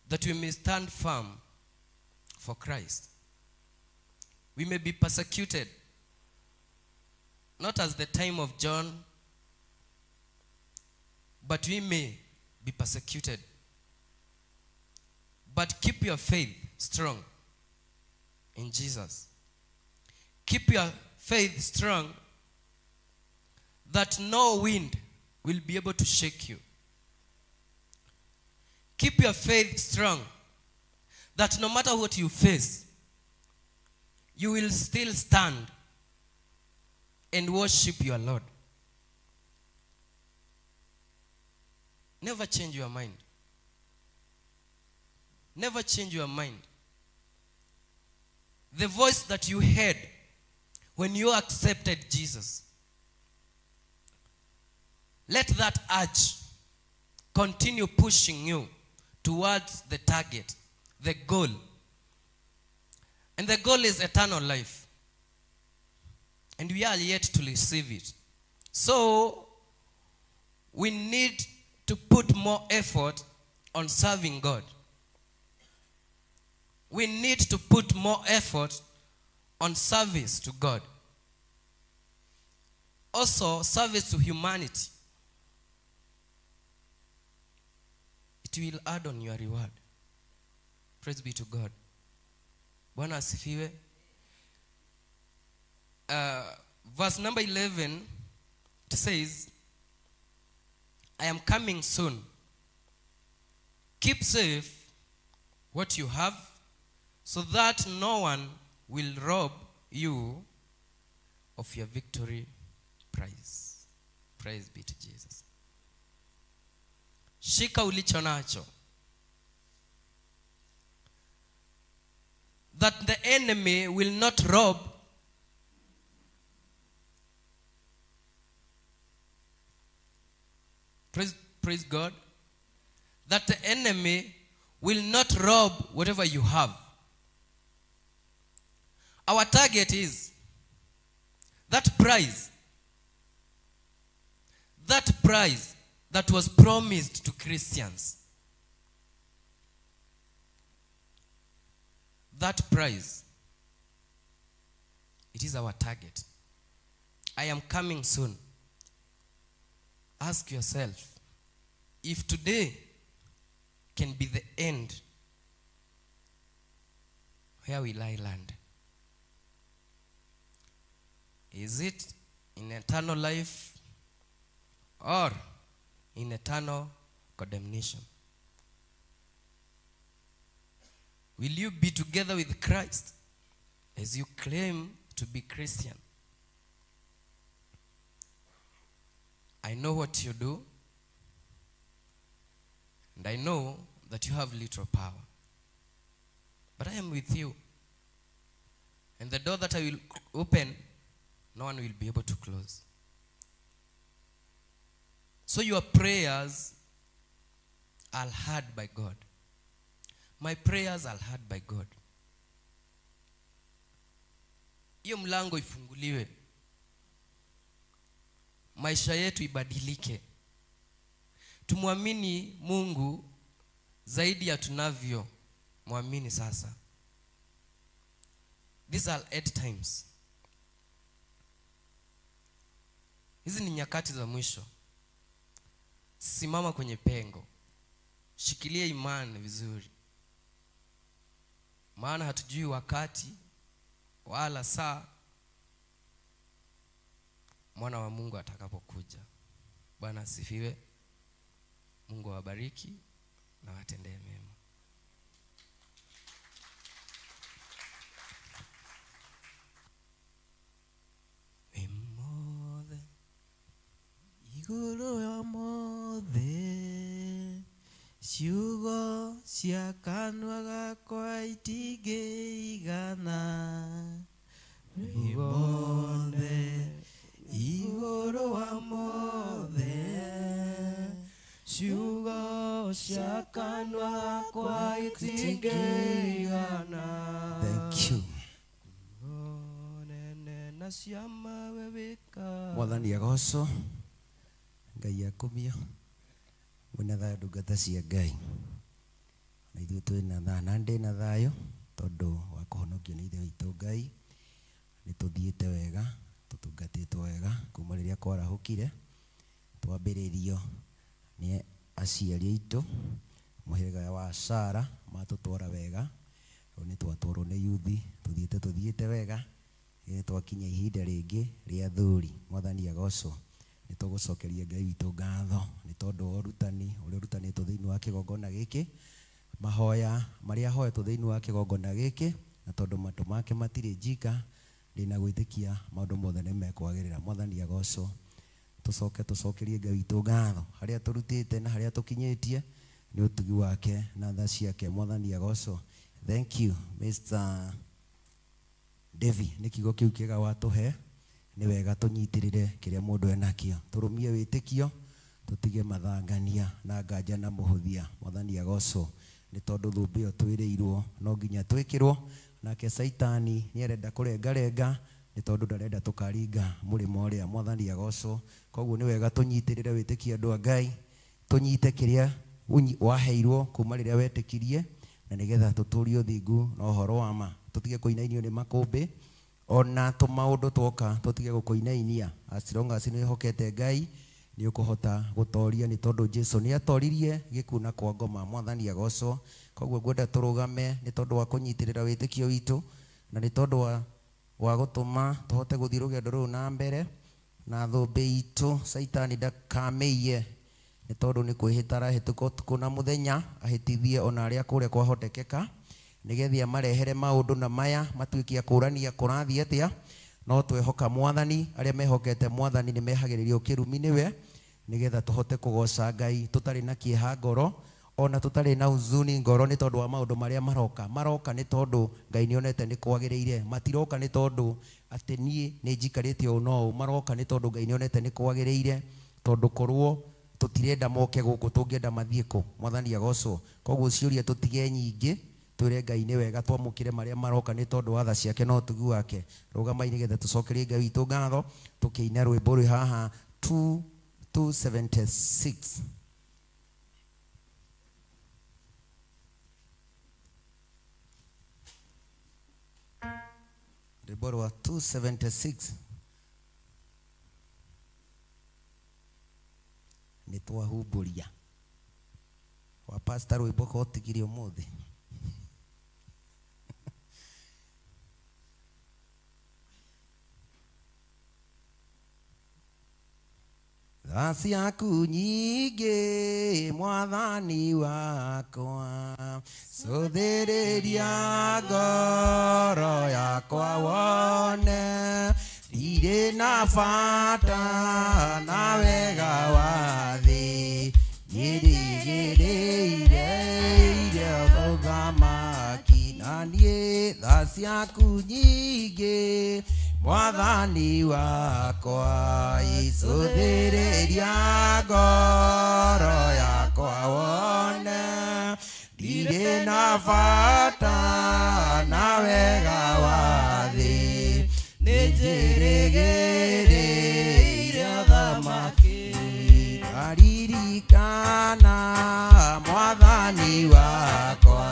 that we may stand firm for Christ. We may be persecuted, not as the time of John, but we may be persecuted. But keep your faith strong in Jesus. Keep your faith strong that no wind will be able to shake you. Keep your faith strong that no matter what you face, you will still stand and worship your Lord. Never change your mind. Never change your mind. The voice that you heard when you accepted Jesus, let that urge continue pushing you towards the target, the goal. And the goal is eternal life. And we are yet to receive it. So, we need to put more effort on serving God. We need to put more effort on service to God. Also, service to humanity. It will add on your reward. Praise be to God. Bwana asifiwe. Verse number 11, it says, I am coming soon. Keep safe what you have, so that no one will rob you of your victory prize. Praise be to Jesus. Shika ulicho nacho, that the enemy will not rob praise God, that the enemy will not rob whatever you have. Our target is that prize that was promised to Christians. That prize, it is our target. I am coming soon. Ask yourself, if today can be the end, where will I land? Is it in eternal life or in eternal condemnation? Will you be together with Christ as you claim to be Christian? I know what you do, and I know that you have little power. But I am with you. And the door that I will open, no one will be able to close. So your prayers are heard by God. My prayers are heard by God. Hiyo mlango ifunguliwe. Maisha yetu ibadilike. Tumwamini Mungu zaidi ya tunavyo muamini sasa. These are end times. Hizi ni nyakati za mwisho. Simama kwenye pengo. Shikilia imani vizuri. Maana hatujui wakati wala saa mwana wa Mungu atakapokuja. Bwana asifiwe. Mungu awabariki na watendee mema. Emothe iguru ya mothe ciugo cia kanua gakwa itingĩigana. Emothe iguru wa mothe ciugo cia kanua gakwa itingĩigana. Thank you. Mwathani agocwo, Ngai akumio, mwena tha ndungata cia Ngai. Na ithuĩ ithuĩ twĩna tha na ndĩna thayũ tondũ wa kũhonokio nĩ ithe witũ Ngai. Nĩ tũthiĩte wega, tũtungatĩtwo wega kuma rĩrĩa kwarahũkire. Twambĩrĩrio nĩ aciari aitũ mũhĩrĩga wa Sara matũtwara wega. Rĩu nĩ twatwarwo nĩ yuthi tũthiĩte wega. Twakinya ihinda rĩngĩ rĩa athuri. Mwathani agocwo. Nĩ tũgũcokeria Ngai witũ ngatho nĩ tondũ wa ũrutani ũrĩa ũrutanĩtwo thĩinĩ wa kĩgongona gĩkĩ, mahoya marĩa ahoetwo thĩinĩ wa kĩgongona gĩkĩ, na tondũ matũ make matirĩ njika, ndĩna gwĩtĩkia maũndũ mothe nĩ mekwagĩrĩra. Mwathani agocwo. Tũcokerie Ngai witũ ngatho harĩa tũrutĩte na harĩa tũkinyĩtie nĩ ũtugi wake na tha ciake. Mwathani agocwo. Thank you Mr. Devi, nĩ kiugo kĩu kĩega watũhe. Nĩ wega tũnyitĩrĩre kĩrĩa mũndũ enakĩo, tũrũmie wĩtĩkio, tũtige mathangania na nganja na mũhũthia. Mwathani agocwo. Nĩ tondũ thũmbĩ ĩyo twĩrĩirwo no nginya twĩkĩrwo, nake Saitani nĩ arenda kũrengarenga nĩ tondũ ndarenda tũkaringa mũrĩmo ũrĩa. Mwathani agocwo. Koguo nĩ wega tũnyitĩrĩre wĩtĩkio andũ a Ngai, tũnyite kĩrĩa waheirwo kuma rĩrĩa wetĩkirie, na nĩgetha tũtũrie ũthingu na ũhoro wa ma. Tũtige kũinainio nĩ makũmbĩ, ona tũmaũndũ twoka tũtige gũkũinainia. As long as nĩ hokete Ngai nĩ ũkũhota gũtoria, nĩ tondũ Jesũ nĩ atoririe gĩkuna kwa ngoma. Mwathani agocwo. Koguo ngwenda tũrũgame nĩ tondũ wa kũnyitĩrĩra wĩtĩkio witũ, na nĩ tondũ wa gũtũma tũhote gũthiĩ rũgendo rũu na mbere, na thũmbĩ itũ Saitani ndakamĩiye, nĩ tondũ nĩ kwĩhĩta arahĩtũka ũtukũ na mũthenya ahĩtithie ona arĩa kũrĩa kwahotekeka, nĩgetha marehere maũndũ na maya matuĩkie kũrania kũrathiĩ atĩa. No twĩhoka Mwathani, arĩa mehokete Mwathani nĩ mehagĩrĩrio kĩrumi nĩwe, nĩgetha tũhote kũgoca Ngai tũtarĩ na kĩeha ngoro, ona tũtarĩ na huzuni ngoro, nĩ tondũ wa maũndũ marĩa maroka nĩ tondũ Ngai nĩ onete nĩ kwagĩrĩire. Matiroka nĩ tondũ atĩ niĩ nĩ njikarĩte ũũ no ũũ, maroka nĩ tondũ Ngai nĩ onete nĩ kwagĩrĩire, tondũ korwo tũtirenda moke gũkũ tũngĩenda mathiĩ kũ. Mwathani agocwo. Koguo ciũria tũtige nyingĩ, twĩre Ngai nĩ wega twamũkĩre marĩa maroka nĩ tondũ wa tha ciake na ũtugi wake. Rũgamai nĩgetha tũcokerie Ngai witũ ngatho tũkĩina rwĩmbo rwĩ haha 276. Rwĩmbo rwa 276 nĩ twahumbũria wa pastor rwĩmbo ko tigire ũmũthĩ. Tha ciaku nyingĩ Mwathani wakwa, cũthĩrĩria ngoro yakwa wone, ndirĩ na bata na wega wa thĩ, nyĩrĩgĩrĩire irio ũthamaki. Na niĩ tha ciaku nyingĩ Mwathani wakwa, icũthĩrĩria ngoro yakwa wone, ndirĩ na bata na wega wa thĩ, nĩnjĩrĩgĩrĩire ũthamaki. Ngaririkana Mwathani wakwa,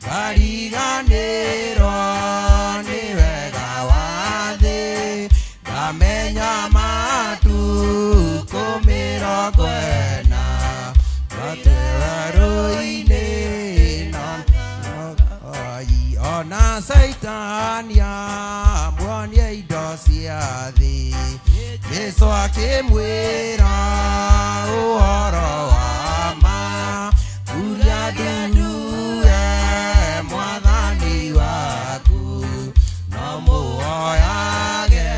ngariganĩrwo nĩ wega wa thĩ, ngamenya matukũ 40 matwe werũ-inĩ ona Saitani amuonia indo cia thĩ, Jesũ akĩmwĩra ũhoro wa ma, uria nduue Mwathani waku no mũoyage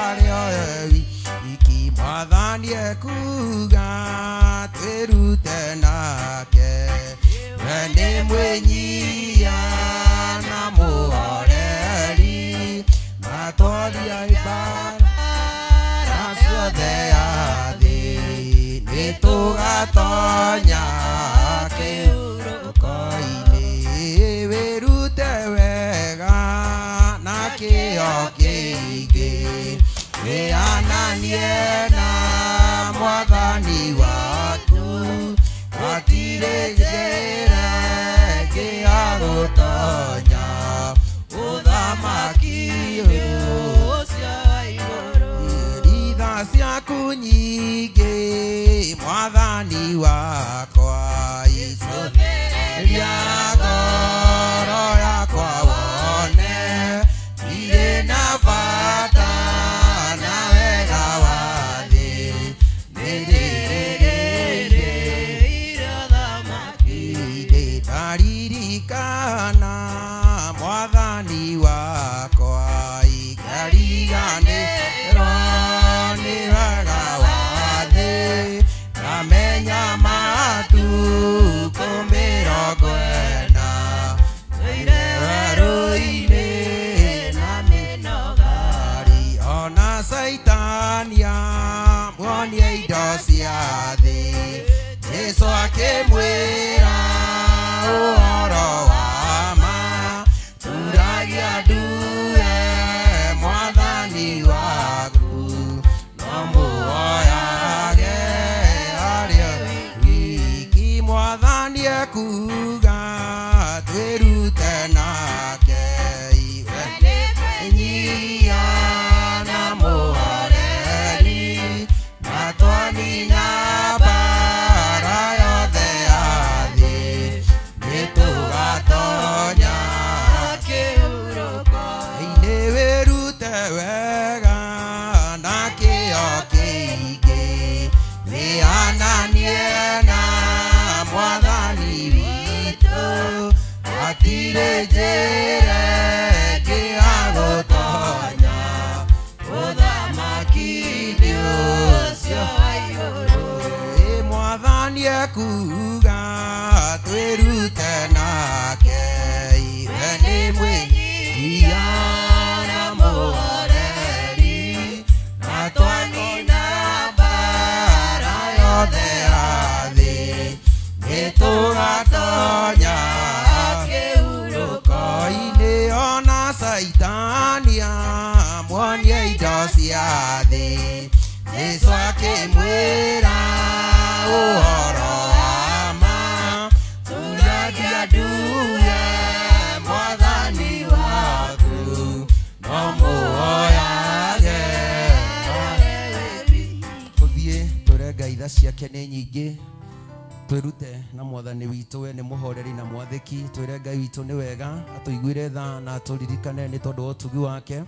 arĩ o wiki. Mwathani ekuga twĩrute nake, we nĩ mwĩnyia na mũhoreri, na twaria ibara ciothe ya thĩ, nĩ tũgatonya kĩhurũko-inĩ. Wĩrute wega na kĩo kĩingĩ, wĩananie na Mwathani waku, atirĩ njĩra gutonya uthamaki ucio wa iguru ritha ciaku nyingi mwathani wakwa icutheria ngoro yakwa wone irĩ na bata na wega wa thĩ nĩ rĩrĩ thamaki ndaririkana mwathani wakwa ikariganĩrwo nĩ wega wa thĩ ngamenya matukũ mĩrongo ĩna thĩinĩ werũ-inĩ na mĩnogari ona Saitania muonie indo cia thĩ Jesũ akĩmwĩra ũhoro wa ma turagia nduwe mwathani waku no muoyage arĩ wiki mwathani ekuga twĩrute nake iwe nyia na mũhoreri na twanina bara yothe ya thĩ nĩtũgatonya kĩhurũko-inĩ wĩrute wega na kĩo kĩingĩ wĩananie na mwathani witũ hatirĩ njĩra ĩngĩ ya gũtonya ũthamaki-inĩ ũcio wa igũrũ mwathani ekuga twĩrute nake iwe nĩ mwĩnyia na mũhoreri na twanina bara yothe ya thĩ nĩtũgatonya kĩhurũko-inĩ ona Saitania muonie indo cia thĩ Jesũ akĩmwĩra ũhoro wa ma turagia nduwe mwathani waku no muoyage tũthiĩ tũrenga itha ciake nĩ nyingĩ twĩrute na mwathani witũ we nĩ mũhoreri na mwathĩki twĩre Ngai witũ nĩ wega atũiguĩre tha na atũririkane nĩ tondũ wa ũtugi wake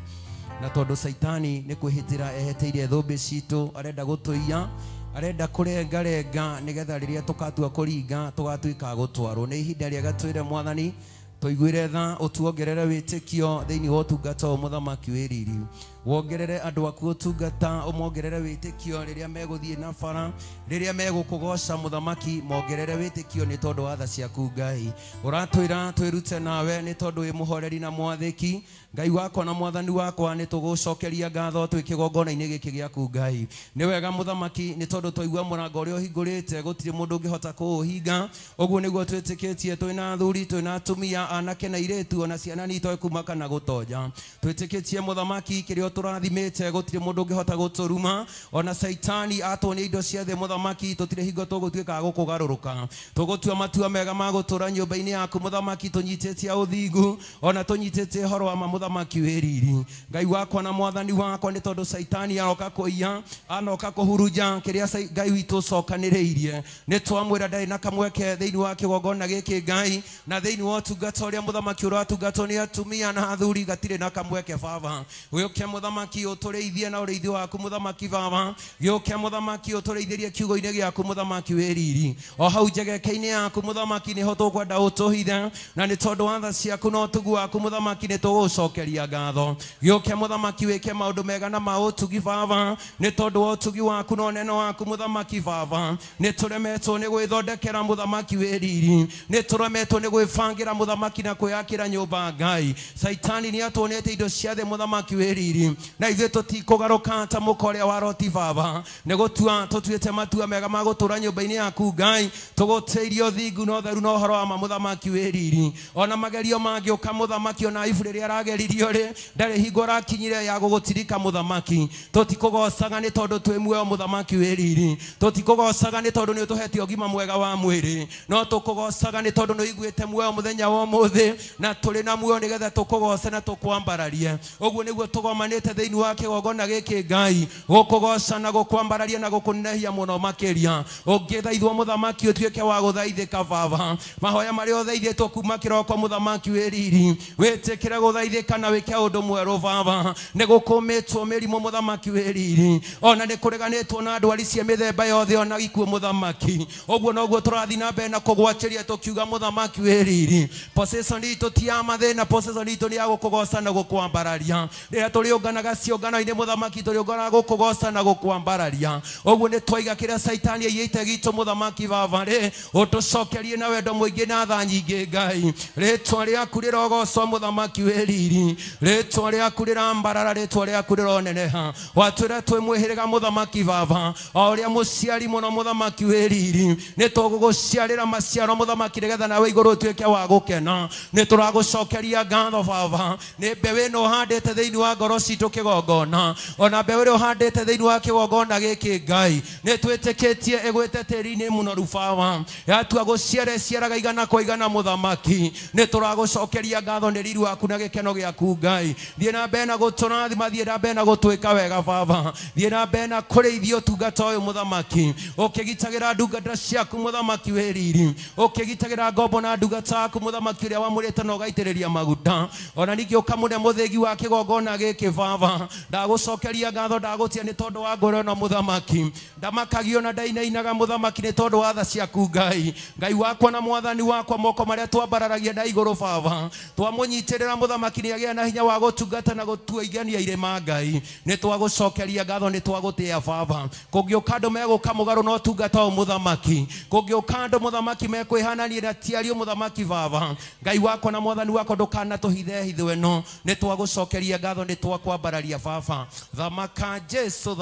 na tondũ Saitani nĩ kwĩhĩtĩra eheteirie thũmbĩ citũ arenda gũtũiya arenda kũrengarenga nĩgetha rĩrĩa tũkatua kũringa tũgatuĩka gũtwarwo nĩ ihinda rĩega twĩre mwathani tũiguĩre tha ũtuongerere wĩtĩkio thĩinĩ wa ũtungata wa mũthamaki wĩ riri wongerere andũ aku ũtungata ũmongerere wĩtĩkio rĩrĩa megũthiĩ na bara rĩrĩa megũkũgoca mũthamaki mongerere wĩtĩkio nĩ tondũ wa tha ciaku Ngai ũratwĩra twĩrute nawe nĩ tondũ wĩ mũhoreri na mwathĩki Ngai wakwa na mwathani wakwa nĩ tũgũcokeria ngatho twĩ kĩgongona-inĩ gĩkĩ gĩaku Ngai nĩ wega mũthamaki nĩ tondũ twaigua mũrango ũrĩa ũhingũrĩte gũtirĩ mũndũ ũngĩhota kũũhinga ũguo nĩguo twĩtĩkĩtie twĩna athuri twĩna atumia anake na airĩtu ona ciana nitoĩ kuma kana gũtonja twĩtĩkĩtie mũthamaki kĩrĩa tũrathimĩte gũtirĩ mũndũ ũngĩhota gũtũruma ona Saitani atuonia indo ciothe mũthamaki tũtirĩ hingo tũgũtuĩka gũkũgarũrũka tũgũtua matua mega ma gũtũra nyũmba-inĩ yaku mũthamaki tũnyitĩtie ũthingu ona tũnyitĩtie ũhoro wa mũthamaki wĩ riri Ngai wakwa na mwathani wakwa nĩ tondũ Saitani aroka kũiya anoka kũhuruja kĩrĩa Ngai witũ cokanĩrĩirie nĩ twamwĩra ndarĩ na kamweke thĩinĩ wa kĩgongona gĩkĩ Ngai na thĩinĩ wa ũtungata ũrĩa mũthamaki ũratungatwo nĩ atumia na athuri gatirĩ na kamweke baba gĩũke mũthamaki ũtũrĩithie na ũrĩithio waku mũthamaki baba gĩũke mũthamaki ũtũrĩithĩrie kiugo-inĩ gĩaku mũthamaki wĩ riri o hau njegeke-inĩ yaku mũthamaki nĩho tũkwenda ũtũhithe na nĩ tondũ wa tha ciaku na ũtugi waku mũthamaki nĩ tũgũcokeria ngatho gĩũke mũthamaki wĩke maũndũ mega na ma ũtugi baba nĩ tondũ wa ũtugi waku na ũnene waku mũthamaki baba nĩ tũremetwo nĩ gwĩthondekera mũthamaki wĩ riri nĩ tũremetwo nĩ gwĩbangĩra mũthamaki na kwĩyakĩra nyũmba Ngai Saitani nĩ atuonete indo ciothe mũthamaki wĩ riri Ngai na ithuĩ tũtikũgarũka ta mũka ũrĩa wa Loti baba nĩ gũtua tũtuĩte matua mega ma gũtũũra nyũmba-inĩ yaku Ngai tũgũtĩirie ũthingu na ũtheru na ũhoro wa mũthamaki wĩ riri ona magerio mangĩũka mũthamaki ona Ayubu rĩrĩa arageririo rĩ ndarĩ hingo arakinyire ya gũgũtirika mũthamaki tũtikũgocaga nĩ tondũ twĩ muoyo mũthamaki wĩ riri tũtikũgocaga nĩ tondũ nĩ ũtũhete ũgima mwega wa mwĩrĩ no tũkũgocaga nĩ tondũ nĩ ũiguĩte muoyo mũthenya wa ũmũthĩ na tũrĩ na muoyo nĩgetha tũkũgoce na tũkwambararie ũguo nĩguo tũgomanĩte thĩinĩ wa kĩgongona gĩkĩ Ngai gũkũgoca na gũkwambararia na gũkũnenehia mũno makĩria ũngĩthaithwo mũthamaki ũtuĩke wa gũthaithĩka baba mahoya marĩa ũthaithĩtwo kuma kĩroko mũthamaki wĩ riri wĩtĩkĩre gũthaithĩka na wĩke ũndũ mwerũ baba nĩ gũkũmĩtwo mĩrimũ mũthamaki wĩ riri ona nĩ kũreganĩtwo na ndwari cia mĩthemba yothe ona ikuũ mũthamaki ũguo noguo tũrathiĩ na mbere na kũgwatĩria tũkiuga mũthamaki wĩ riri possession itũ ti ya mathĩna possession itũ nĩ ya gũkũgoca na gũkwambararia rĩrĩa tũrĩũnganaga ciũngano-inĩ mũthamaki tũrĩũnganaga gũkũgoca na gũkwambararia ũguo nĩ twaiga kĩrĩa Saitani aiyĩte gitũ mũthamaki baba rĩ ũtũcokerie na wendo mũingĩ na tha nyingĩ Ngai rĩtwa rĩaku rĩrogocwo mũthamaki wĩ riri rĩtwa rĩaku rĩrambarara rĩtwa rĩaku rĩroneneha watwĩra twĩ mwĩhĩrĩga mũthamaki baba o ũrĩa mũciari mũno mũthamaki wĩ riri nĩ tũgũgũciarĩra maciaro mũthamaki nĩgetha nawe igũrũ ũtuĩke wa gũkena nĩ tũragũcokeria ngatho baba nĩ mbeũ ĩno ũhandĩte thĩinĩ wa ngoro citũ kĩgongona ona mbeũ ĩrĩa ũhandĩte thĩinĩ wa kĩgongona gĩkĩ Ngai nĩ twĩtĩkĩtie ĩgwĩte tĩri-inĩ mũnoru baba yatua gũciara ciaraga igana kwa igana mũthamaki nĩ tũragũcokeria ngatho nĩ riri waku na gĩkeno gĩaku Ngai thiĩ na mbere na gũtũrathima thiĩ na mbere na gũtwĩka wega baba thiĩ na mbere na kũrĩithia ũtungata ũyũ mũthamaki ũkĩgitagĩra ndungata ciaku mũthamaki wĩ riri ũkĩgitagĩra ngombo na ndungata yaku mũthamaki ũrĩa wamũrĩte na ũgaitĩrĩria maguta ona ningĩ ũkamũne mũthĩgi wa kĩgongona gĩkĩ baba ndagũcokeria ngatho ndagũtia nĩ tondũ wa ngoro na mũthamaki ndamakagio na ndainainaga mũthamaki nĩ tondũ wa tha ciaku Ngai Ngai wakwa na mwathani wakwa moko marĩa twambararagia na igũrũ baba twamũnyitĩrĩra mũthamaki nĩ agĩa na hinya wa gũtungata na gũtuaigania irĩma Ngai nĩ twagũcokeria ngatho nĩ twagũtĩĩa baba kũngĩũka andũ megũka mũgarũ na ũtungata ũyũ mũthamaki kũngĩũka andũ mũthamaki mekwĩhanania na tiario mũthamaki baba Ngai wakwa na mwathani wakwa ndũkanatũhithe hitho ĩno nĩ twagũcokeria ngatho nĩ twakwambararia baba thamaka Jesu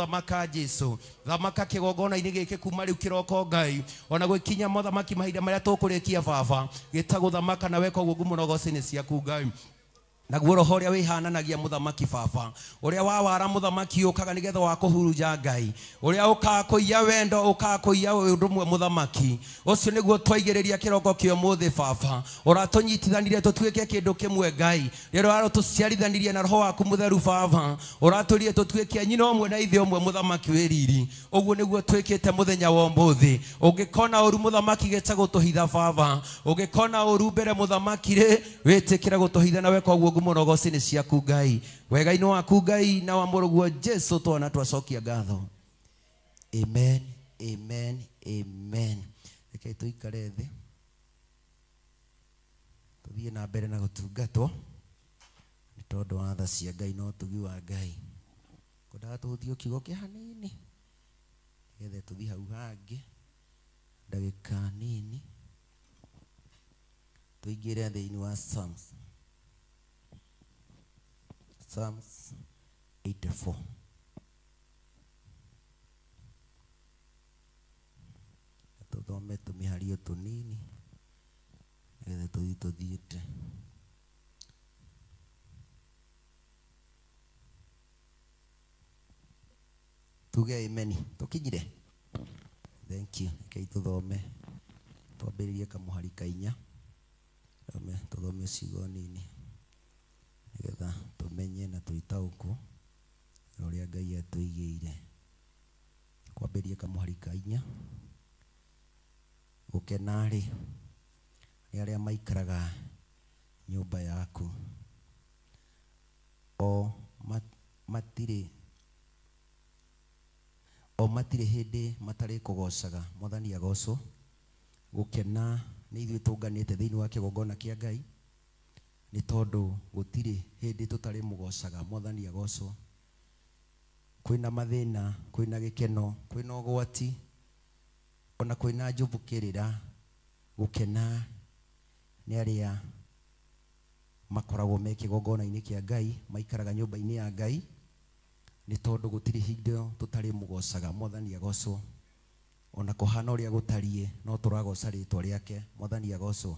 thamaka kĩgongona-inĩ gĩkĩ kuma rĩu kĩroko Ngai ona gwĩkinya mũthamaki mahinda marĩa tũkũrĩkia baba gĩtagũthamaka na weka ũguo mũnogoci-inĩ ciaku Ngai naguo roho ũrĩa wĩhananagia mũthamaki baba ũrĩa wawara mũthamaki ũkaga nĩgetha wa kũhurunja Ngai ũrĩa ũkaga kũiya wendo ũkaga kũiya ũndũ ũmwe mũthamaki ũcio nĩguo twaigĩrĩria kĩroko kĩa ũmũthĩ baba ũratũnyitithanirie tũtuĩke kĩndũ kĩmwe Ngai rĩrĩa ũratũciarithanirie na roho waku mũtheru baba ũratũrire tũtuĩke nyina ũmwe na ithe ũmwe mũthamaki wĩ riri ũguo nĩguo twĩkĩte mũthenya wa ũmũthĩ ũngĩkona ũru mũthamaki gĩtagũtũhitha baba ũngĩkona ũru mbere mũthamaki rĩ wĩtĩkĩre gũtũhitha na weka ũguo mũnogoci-inĩ ciaku Ngai wega-inĩ waku Ngai na wa mũrũguo Jesu twana twacokia ngatho amen amen amen reke tũikare thĩ tũthiĩ na mbere na gũtungatwo nĩ tondũ wa tha cia Ngai na ũtugi wa Ngai kũndaga tũhutie kiugo kĩa hanini nĩgetha tũthiĩ hau hangĩ ndagĩka nini tũingĩre thĩinĩ wa Psalms 84 tũthome tũmĩhario tũnini nĩgetha tũthiĩ tũthiĩte tuge amen tũkinyire thank you rekei tũthome twambĩrĩrie kamũhari kainya tũthome ciugo nini nĩgetha tũmenye na tũitaũkwo ũrĩa Ngai atũigĩire kwambĩrĩria kamũhari kainya gũkena rĩ nĩ arĩa maikaraga nyũmba yaku o matirĩ hĩndĩ matarĩ kũgocaga mwathani agocwo gũkena nĩ ithuĩ tũnganĩte thĩinĩ wa kĩgongona kĩa Ngai nĩ tondũ gũtirĩ hĩndĩ tũtarĩ mũgocaga mwathani agocwo kwĩna mathĩna kwĩna gĩkeno kwĩna ũgwati ona kwĩna njũmbũkĩrĩra gũkena nĩ arĩa makoragwo me kĩgongona-inĩ kĩa Ngai maikaraga nyũmba-inĩ ya Ngai nĩ tondũ gũtirĩ hingo tũtarĩ mũgocaga. Mwathani agocwo. Ona kũhana ũrĩa gũtariĩ no tũragoca rĩtwa rĩake. Mwathani agocwo.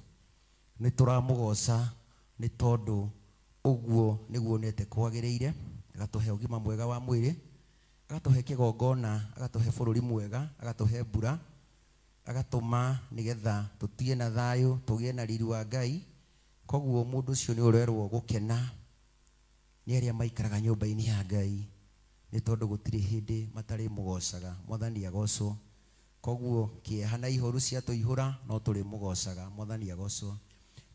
Nĩ tũramũgoca nĩ tondũ ũguo nĩguo nete kwagĩrĩire, agatũhe ũgima mwega wa mwĩrĩ, agatũhe kĩgongona, agatũhe bũrũri mwega, agatũhe mbura, agatũma nĩgetha tũtige na thayũ, tũgĩe na riri wa Ngai. Koguo mũndũ ũcio nĩ ũrerwo gũkena nĩ arĩa maikaraga nyũmba-inĩ ya Ngai, nĩ tondũ gũtirĩ hĩndĩ matarĩ mũgocaga. Mwathani agocwo. Koguo kĩeha na ihoru ciatũihũra no tũrĩ mũgocaga. Mwathani agocwo.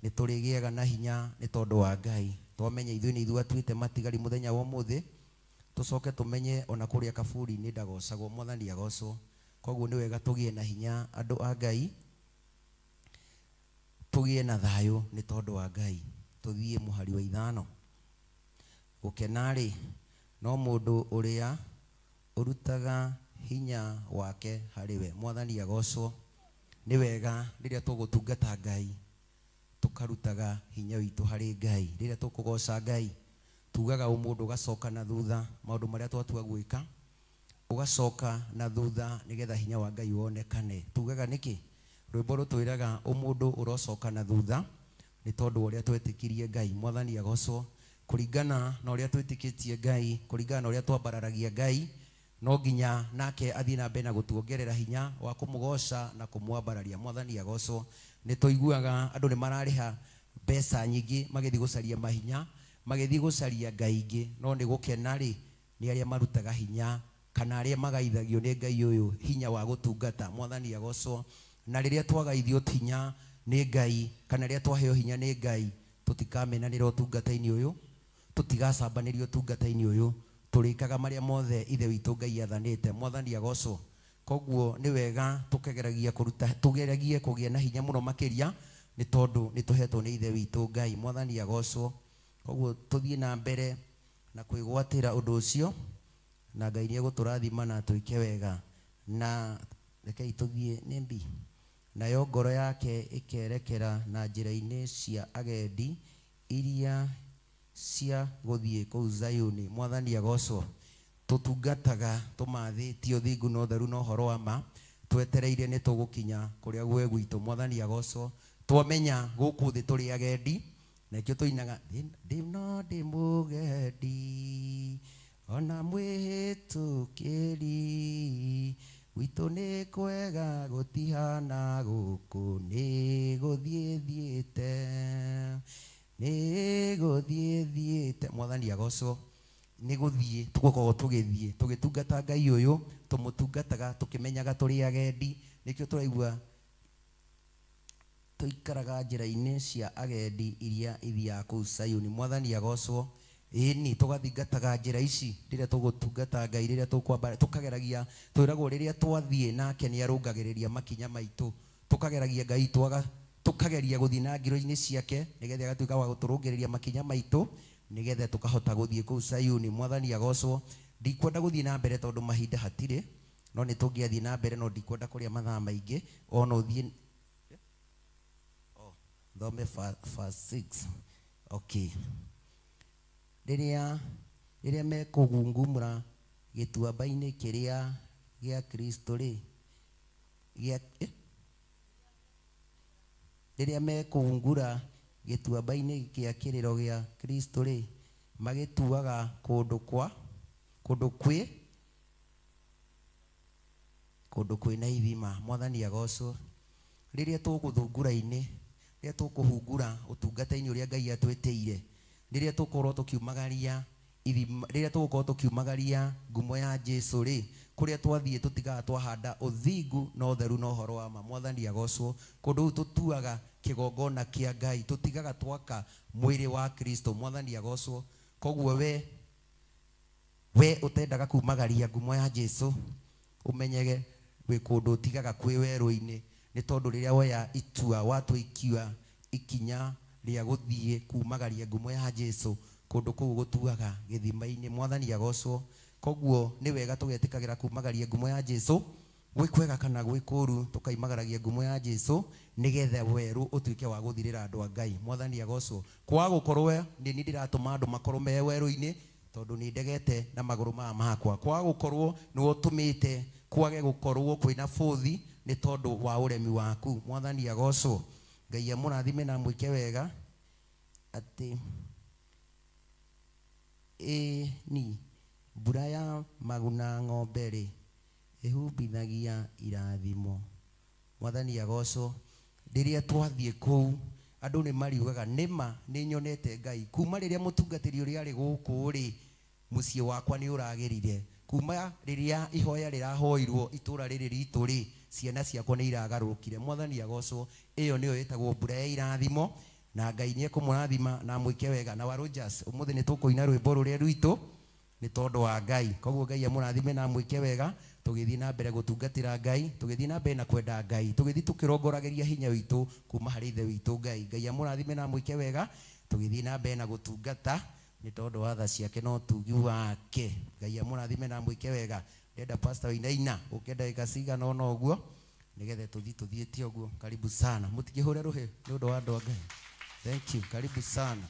Nĩ tũrĩgĩaga na hinya nĩ tondũ wa Ngai. Twamenya ithuĩ nĩ ithuĩ atuĩte matigari mũthenya wa ũmũthĩ, tũcoke tũmenye ona kũrĩa kaburi-inĩ ndagocagwo. Mwathani agocwo. Koguo nĩ wega tũgĩe na hinya andũ a Ngai, tũgĩe na thayũ nĩ tondũ wa Ngai. Tũthiĩ mũhari wa 5. Gũkena rĩ no mũndũ ũrĩa ũrutaga hinya wake harĩ we. Mwathani agocwo. Nĩ wega rĩrĩa tũgũtungata Ngai tũkarutaga hinya witũ harĩ Ngai. Rĩrĩa tũkũgoca Ngai tugaga mũndũ ũgacoka na thutha maũndũ marĩa twatua gwĩka, ũgacoka na thutha nĩgetha hinya wa Ngai wonekane. Tugaga nĩkĩ? Rwĩmbo rũtwĩraga mũndũ ũrocoka na thutha nĩ tondũ ũrĩa twetĩkirie Ngai. Mwathani agocwo. Kũringana na ũrĩa twĩtĩkĩtie Ngai, kũringana na ũrĩa twambararagia Ngai, no nginya nake athiĩ na mbere na gũtuongerera hinya wa kũmũgoca na kũmwambararia. Mwathani agocwo. Nĩ tũiguaga andũ nĩ mararĩha mbeca nyingĩ magĩthiĩ gũcaria mahinya, magĩthiĩ gũcaria Ngai ingĩ, no nĩ gũkena rĩ nĩ arĩa marutaga hinya kana arĩa magaithagio nĩ Ngai ũyũ hinya wa gũtungata. Mwathani agocwo. Na rĩrĩa twagaithio hinya nĩ Ngai kana rĩrĩa twaheo hinya nĩ Ngai, tũtikamenanĩra ũtungata-inĩ ũyũ, tũtigacambanĩrio ũtungata-inĩ ũyũ, tũrĩkaga marĩa mothe ithe witũ Ngai athanĩte. Mwathani agocwo. Koguo nĩ wega tũkageragia kũgĩa na hinya mũno makĩria nĩ tondũ nĩ tũhetwo nĩ ithe witũ Ngai. Mwathani agocwo. Koguo tũthiĩ na mbere na kwĩgwatĩra ũndũ ũcio, na Ngai nĩ egũtũrathima na twĩke wega. Na rekei tũthiĩ nĩmbi. Nayo ngoro yake ĩkerekera na njĩra-inĩ cia agendi iria cia gũthiĩ kũu Zayuni. Mwathani agocwo. Tũtungataga tũmathĩtio thingu na ũtheru na ũhoro wa ma, twetereire nĩ tũgũkinya kũrĩa gwe gwitũ. Mwathani agocwo. Twamenya gũkũ thĩ tũrĩ agendi, na ikĩo tũinaga ndĩno ndĩ mũgendi ona mwĩhĩtũkĩri, gwitũ nĩ kwega gũtihana gũkũ, nĩ gũthiĩ. Mwathani agocwo. Nĩ gũthiĩ tũgũkorwo tũgĩthiĩ tũgĩtungata Ngai ũyũ, tũmũtungataga tũkĩmenyaga tũrĩ agendi. Nĩkĩo tũraigua tũikaraga njĩra-inĩ cia agendi iria ithiaga kũu Zayuni. Mwathani agocwo. Ĩni tũgathingataga njĩra ici rĩrĩa tũgũtungata Ngai, rĩrĩa tũkwambara tũkageragia, twĩragwo rĩrĩa twathiĩ nake nĩ arũngagĩrĩria makinya maitũ, tũkageragia Ngai tũkageria gũthiĩ na ngiro-inĩ ciake nĩgetha agatuĩka wa gũtũrũngĩrĩria makinya maitũ nĩgetha tũkahota gũthiĩ kũu Zayuni. Mwathani agocwo. Ndikwenda gũthiĩ na mbere tondũ mahinda hatirĩ, no nĩ tũngĩathiĩ na mbere, no ndikwenda kũrĩa mathaa maingĩ. Ona ũthiĩ thome verse 6. Okay. Rĩrĩa mekũgungumũra gĩtuamba-inĩ kĩrĩa gĩa Kristo rĩ, rĩrĩa mekũgungura gĩtuamba-inĩ gĩa kĩrĩro gĩa Kristo rĩ, magĩtuaga kũndũ kwĩ na ithima. Mwathani agocwo. Rĩrĩa tũgũthungura-inĩ, rĩrĩa tũkũhungura ũtungata-inĩ ũrĩa Ngai atwĩtĩire, rĩrĩa tũkorwo tũkiumagaria ngumo ya Jesũ rĩ, kũrĩa twathiĩ tũtigaga twahanda ũthingu na ũtheru na ũhoro wa ma. Mwathani agocwo. Kũndũ kũu tũtuaga kĩgongona kĩa Ngai, tũtigaga twaka mwĩrĩ wa Kristo. Mwathani agocwo. Koguo we ũtendaga kumagaria ngumo ya Jesũ, ũmenyege gwĩ kũndũ ũtigaga kwĩ werũ-inĩ, nĩ tondũ rĩrĩa woya itua watũikia ikinya rĩa gũthiĩ kumagaria ngumo ya Jesũ, kũndũ kũu gũtuaga gĩthima-inĩ. Mwathani agocwo. Koguo nĩ wega tũgetĩkagĩra kumagaria ngumo ya Jesũ, gwĩ kwega kana gwĩ kũru tũkaimagaragia ngumo ya Jesũ nĩgetha werũ ũtuĩke wa gũthirĩra andũ a Ngai. Mwathani agocwo. Kwaga gũkorwo nĩ niĩ ndĩratũma andũ makorwo me werũ-inĩ, tondu ni ndegete na maguru makwa kwa gukorwo ni utumite kwage gukorwo kwina bothi ni tondu wa uremi waku. Mwathani agocwo. Ngai amurathime na mwike wega ati ni mbura ya maguna ng'ombe ri ihumbithagia irathimo. Mwathani agocwo. Riria twathie kuu andu ni mariugaga nima ni nyonete Ngai kuma riria mutungatiri uri ari guku ri mucie wakwa ni uragirire kuma riria ihoya rirahoirwo itura riri ritu ri ciana ciakwa ni iragarukire. Mwathani agocwo. Iyo niyo yetagwo mbura ya irathimo na Ngai ni ekumurathima na mwike wega. Na wa Rogers umuthi ni tukuina rwimbo ruria rwitu ni tondu wa Ngai. Koguo Ngai amurathime na mwike wega tugithii na mbere gutungatira Ngai, tugithii na mbere na kwenda Ngai, tugithii tukirongorageria hinya witu kuma hari ithe witu Ngai. Ngai amurathime na mwike wega tugithii na mbere na gutungata ni tondu wa tha ciake no tugi wake. Ngai amurathime na mwike wega. Ndenda pastor Wainaina ukenda ikasiga no uguo nigethe tuthiete uguo. Karibu sana. Mutikihure ruhe ni undu wa andu a Ngai. Thank you. Karibu sana.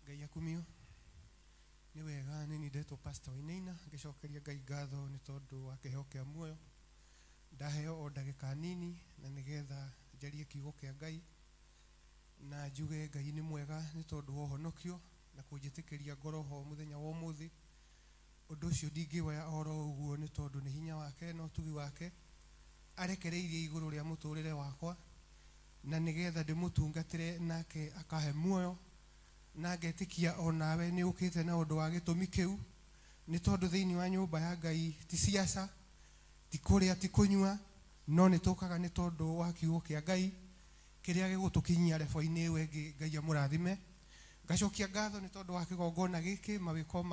Ngai akumio ni wega ni ndetwo pastor Wainaina ngicokeria Ngai ngatho ni tondu wa kiheo kia muoyo ndaheo o ndagika nini na nigetha njarie kiugo kia Ngai na njuge Ngai ni mwega ni tondu wa honokio na kunjitikiria ngoro ho muthenya wa umuthi. Undu ucio ndingiwaya oro uguo ni tondu ni hinya wake no tugi wake arekereirie iguru ria muturire wakwa na nigetha ndimutungatire nake akahe muoyo na ngetikia onawe ni ukite na undu wa gitumi kiu ni tondu thiini wa nyumba ya Ngai ti siasa ti kuria ti kunyua no ni tukaga ni tondu wa kiugo kia Ngai kiria gigutukinyia lebo-ini wengi. Ngai amurathime. Ngacokia ngatho ni tondu wa kigongona giki mawiko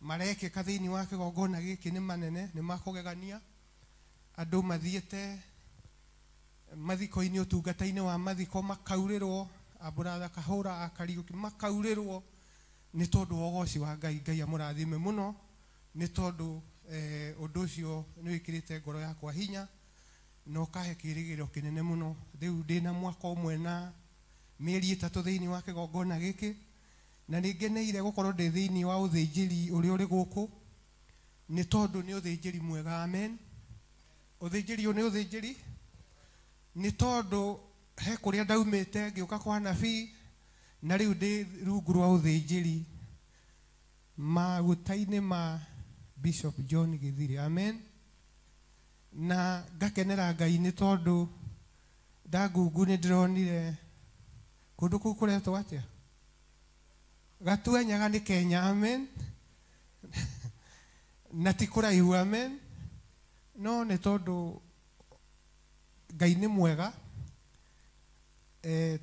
marekeka thiini wa kigongona giki ni manene ni makugegania. Andu mathiete mathiko-ini utungata-ini wa mathiko makaurirwo aburatha kahura akariuki makaurirwo ni tondu wa ugoci wa Ngai. Ngai amurathime muno ni tondu undu ucio ni wikirite ngoro yakwa hinya no kahe kirigiro kinene muno. Riu ndina mwaka umwe na mieri 3 thiini wa kigongona giki na ningeneire gukorwo ndi thiini wa uthinjiri uri uri guku ni tondu ni uthinjiri mwega. Amen. Uthinjiri ni uthinjiri ni tondu he kuria ndaumite ngiuka kwa nabii na riu ndi rungu rwa uthinjiri maguta-ini ma Bishop John Githiri. Amen. Na ngakenera Ngai ni tondu ndagungu ni ndironire kundu kuu kuretwo atia Gatuenyaga ni Kenya. Amen. Na ti kuraihu. Amen. No ni tondu Ngai ni mwega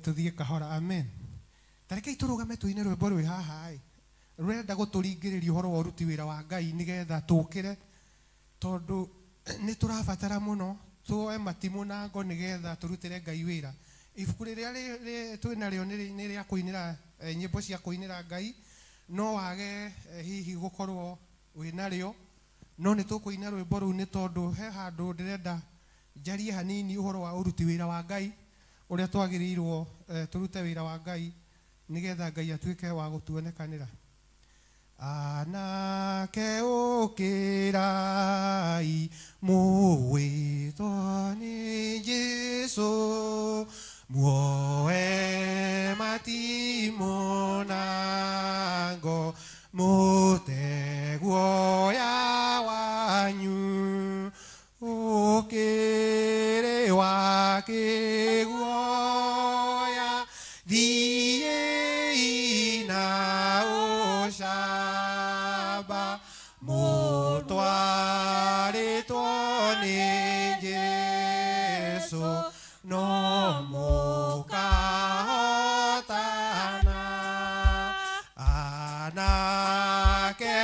tuthie kahora. Amen. Tarekei turugame tuine rwimbo rwi haha rurenda guturingiriria uhoro wa uruti wira wa Ngai nigetha tukire tondu ni turabatara muno tuoe matimu na ngo nigetha turutire Ngai wira. Ibuku riria twina rio ni ria kuinira nyimbo cia kuinira Ngai no wage hihi gukorwo wina rio no ni tukuina rwimbo ru ni tondu he handu ndirenda njarie hanini uhoro wa uruti wira wa Ngai uria twagirirwo turute wira wa Ngai nigetha Ngai atuike wa gutuonekanira. Anake ukirai muwitwo ni Jesu muoe matimu nango mute guoya wanyu ukiri wakiguoya thie ina ushaba mutwaritwo ni Jesu no mukahotana. Anake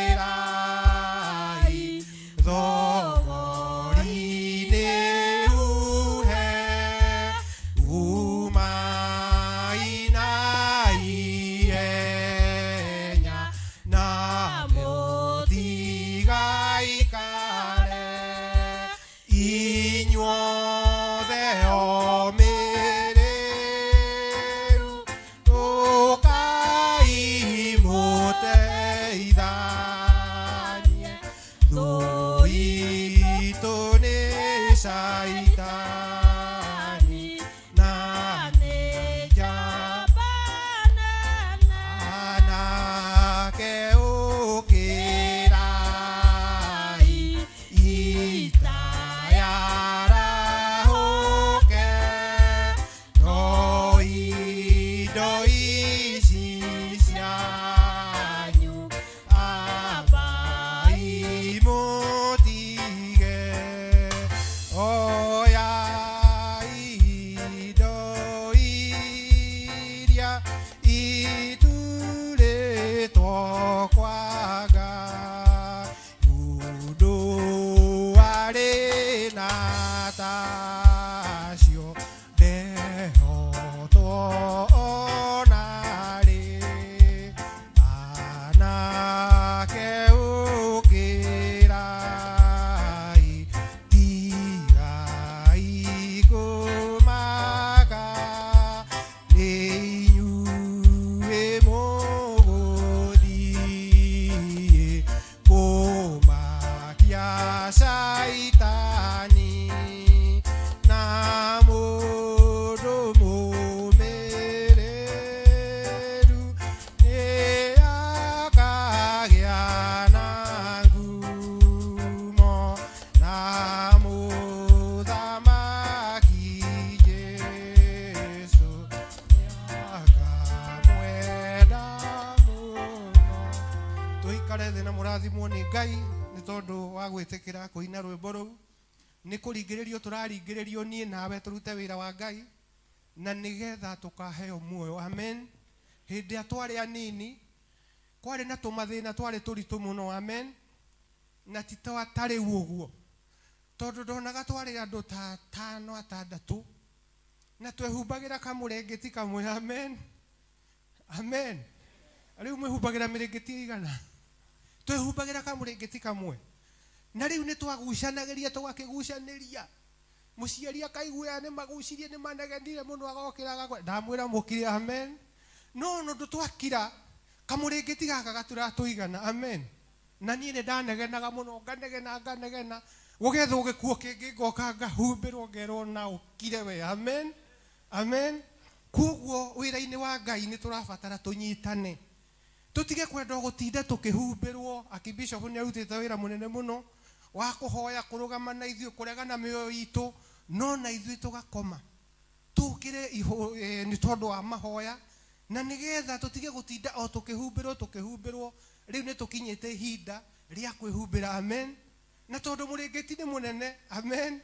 ukirai thogori-ini uhe umaina ihenya na muti kurathimwo ni Ngai ni tondu wa gwitikira kuina rwimbo ruu ni kuringiririo turaringiririo nie nawe turute wira wa Ngai na nigetha tukaheo muoyo amen hindi atwari anini kwari na tumathina twari turitu muno amen na titawa tari uguo tondu ndonaga twari andu ta 5 6 na twehumbagira kamurengeti kamwe amen amen riu mwehumbagira mirengeti igana twehumbagira kamurengeti kamwe na riu ni twagucanagiria tugakigucaniria muciari akaigua ni magucirie ni manegenire muno agokiraga ndamwira mukire amen no ndu twakira kamurengeti gaka gaturatuigana amen na nie ni ndanegenaga muno nganegena gugetha ugikuo kingi ngoka ngahumbirwo ngerwo na ukire we amen amen kuguo wira-ini wa Ngai ni turabatara tunyitane tutige kwenda gutinda tukihumbirwo akibishop ni arutite wira munene muno wa kuhoya kurugama na ithuĩ kuregana mĩoyo itu no na ithuĩ tugakoma tukire ni tondu wa mahoya na nigetha tutige gutinda o tukihumbirwo riu ni tukinyite ihinda ria kwihumbira amen na tondu murengeti ni munene amen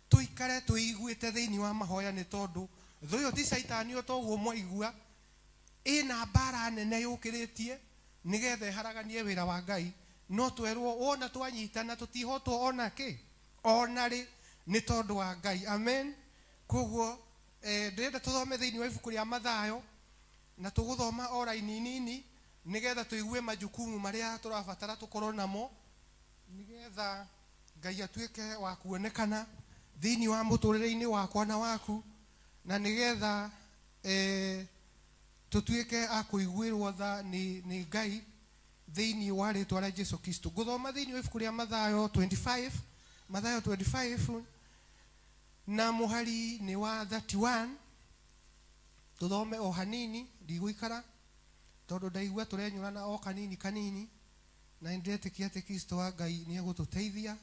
tuikare tuiguite thiini wa mahoya ni tondu thuyo ti saitani otoguo mwaigua ina bara nene yukiritie nigetha haraganie wira wa Ngai no twerwo wona twanyitana tutihotwo ona ki ona ri ni tondu wa Ngai amen kuguo ndenda tuthome thiini wa ibuku ria Mathayo na tuguthoma oraini nini nigetha tuigue majukumu maria turabatara tukorwo namo nigetha Ngai atuike wa kuonekana thiini wa muturire-ini wakwa na waku na nigetha tutuike akuiguirwo tha ni Ngai thiini wa ritwa ria Jesu Kristo guthoma thiini wa ibuku ria Mathayo 25 na muhari ni wa 31 tuthome o hanini ndigũikara tondu ndaigua turenyurana o kanini na ndetikia ati Kristo wa Ngai ni egututeithia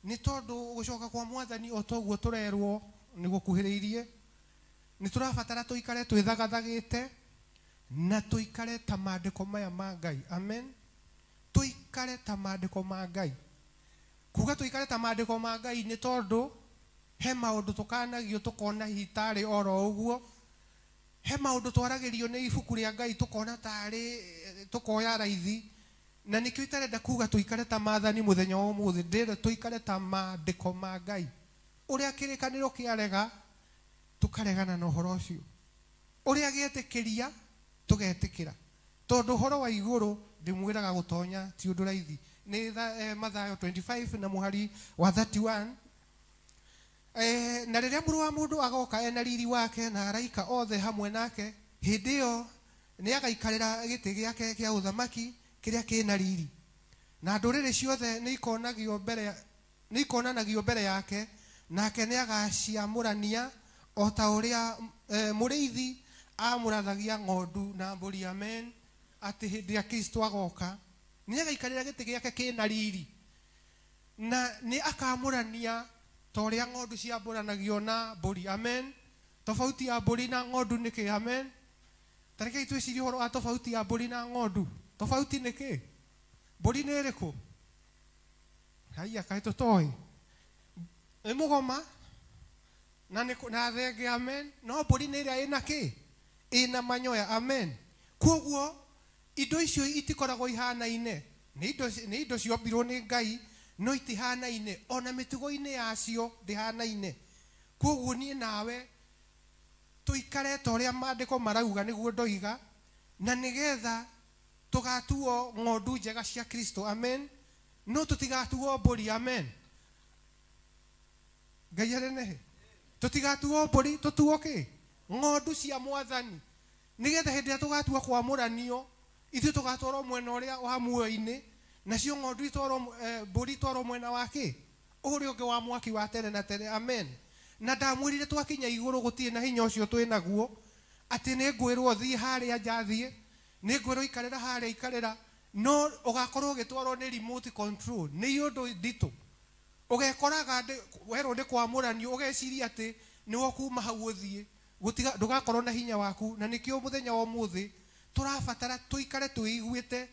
ni tondu gucoka kwa mwathani o toguo turerwo ni gukuhiriirie ni turabatara tuikare twithagathagite na tuikare ta maandiko maya ma Ngai amen tuikare ta maandiko ma Ngai kuga tuikare ta maandiko ma Ngai ni tondu he maundu tukanagio tukona hitari oro uguo he maundu twaragirio ni ibuku ria Ngai tukona tari tukoya raithi na nikio itarenda kuga tuikare ta maathani muthenya wa umuthi ndira tuikare ta maandiko ma Ngai uria kirikaniro kiarega tukaregana na uhoro ucio uria gietikiria tugetikira tondu uhoro wa iguru ndimwiraga gutonya ti undu raithi ni Mathayo 25 na muhari wa 31 na riria muru wa mundu agoka ena riri wake na araika othe hamwe nake hindi iyo ni agaikarira giti giake kia uthamaki kiria kina riri na ndurire ciothe ni ikonanagio mbere yake nake ni agaciamurania o ta uria muriithi amurathagia ng'ondu na mburi amen ati hindi ya Kristo agoka ni agaikarira giti giake kina riri na ni akamurania ta uria ng'ondu ciamburanagio na mburi amen tofauti ya mburi na ng'ondu niki amen tareke twicirie horo wa tofauti ya mburi na ng'ondu tofauti niki mburi ni iriku haya kai tutoi emugoma na thenge amen no mburi ni iria ina ki ina manyoya amen kuguo indo icio itikoragwo ihanaine ni indo ciombirwo ni Ngai no itihanaine ona mitugo-ini yacio ndihanaine kuguo nie nawe tuikare ta uria maandiko marauga niguo ndoiga na nigetha tugatuo ng'ondu njega cia Kristo amen no tutigatuo mburi amen Ngai arenehe tutigatuo mburi tutuo ki ng'ondu cia mwathani nigetha hindi tugatua kwamuranio ithu tugatwarwo mwena uria wa muoyo-ini nacio ng'ondu itwarwo mburi itwarwo mwena wake uria ungi wa mwaki wa tene na tene amen na ndamwirire twakinya iguru gutie na hinya ucio twinaguo ati ni ngwirwo thii haria njathie ni ngwirwo ikarira haria ikarira no ugakorwo gitwarwo ni remote control ni undu nditu ugekoraga werwo ni kwamuranio ugeciria ati ni wokuma hau uthie gutiga ndugakorwo na hinya waku na nikio muthenya wa muthi turabatara tuikare tuiguite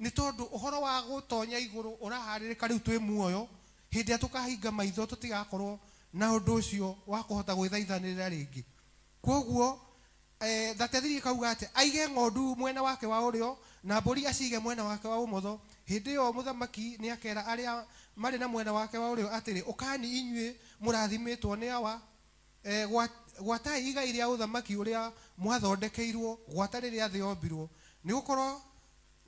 nĩ tondũ ũhoro wa gũtonya igũrũ ũraharĩrĩka rĩu twĩ muoyo hĩndĩ ĩrĩa tũkahinga maitho tũtigakorwo na ũndũ ũcio wa kũhota gwĩthaithanĩrĩra rĩngĩ. Koguo Thatethiri kauga atĩ aige ng'ondu mwena wake wa ũrĩo na mbũri acige mwena wake wa ũmotho. Hĩndĩ ĩyo mũthamaki nĩ akera arĩa marĩ na mwena wake wa ũrĩo atĩrĩ, ũkani inyuĩ mũrathimĩtwo nĩ awa, gwatai igai rĩa ũthamaki ũrĩa mwathondekeirwo gwata rĩrĩa thĩ yombirwo, nĩ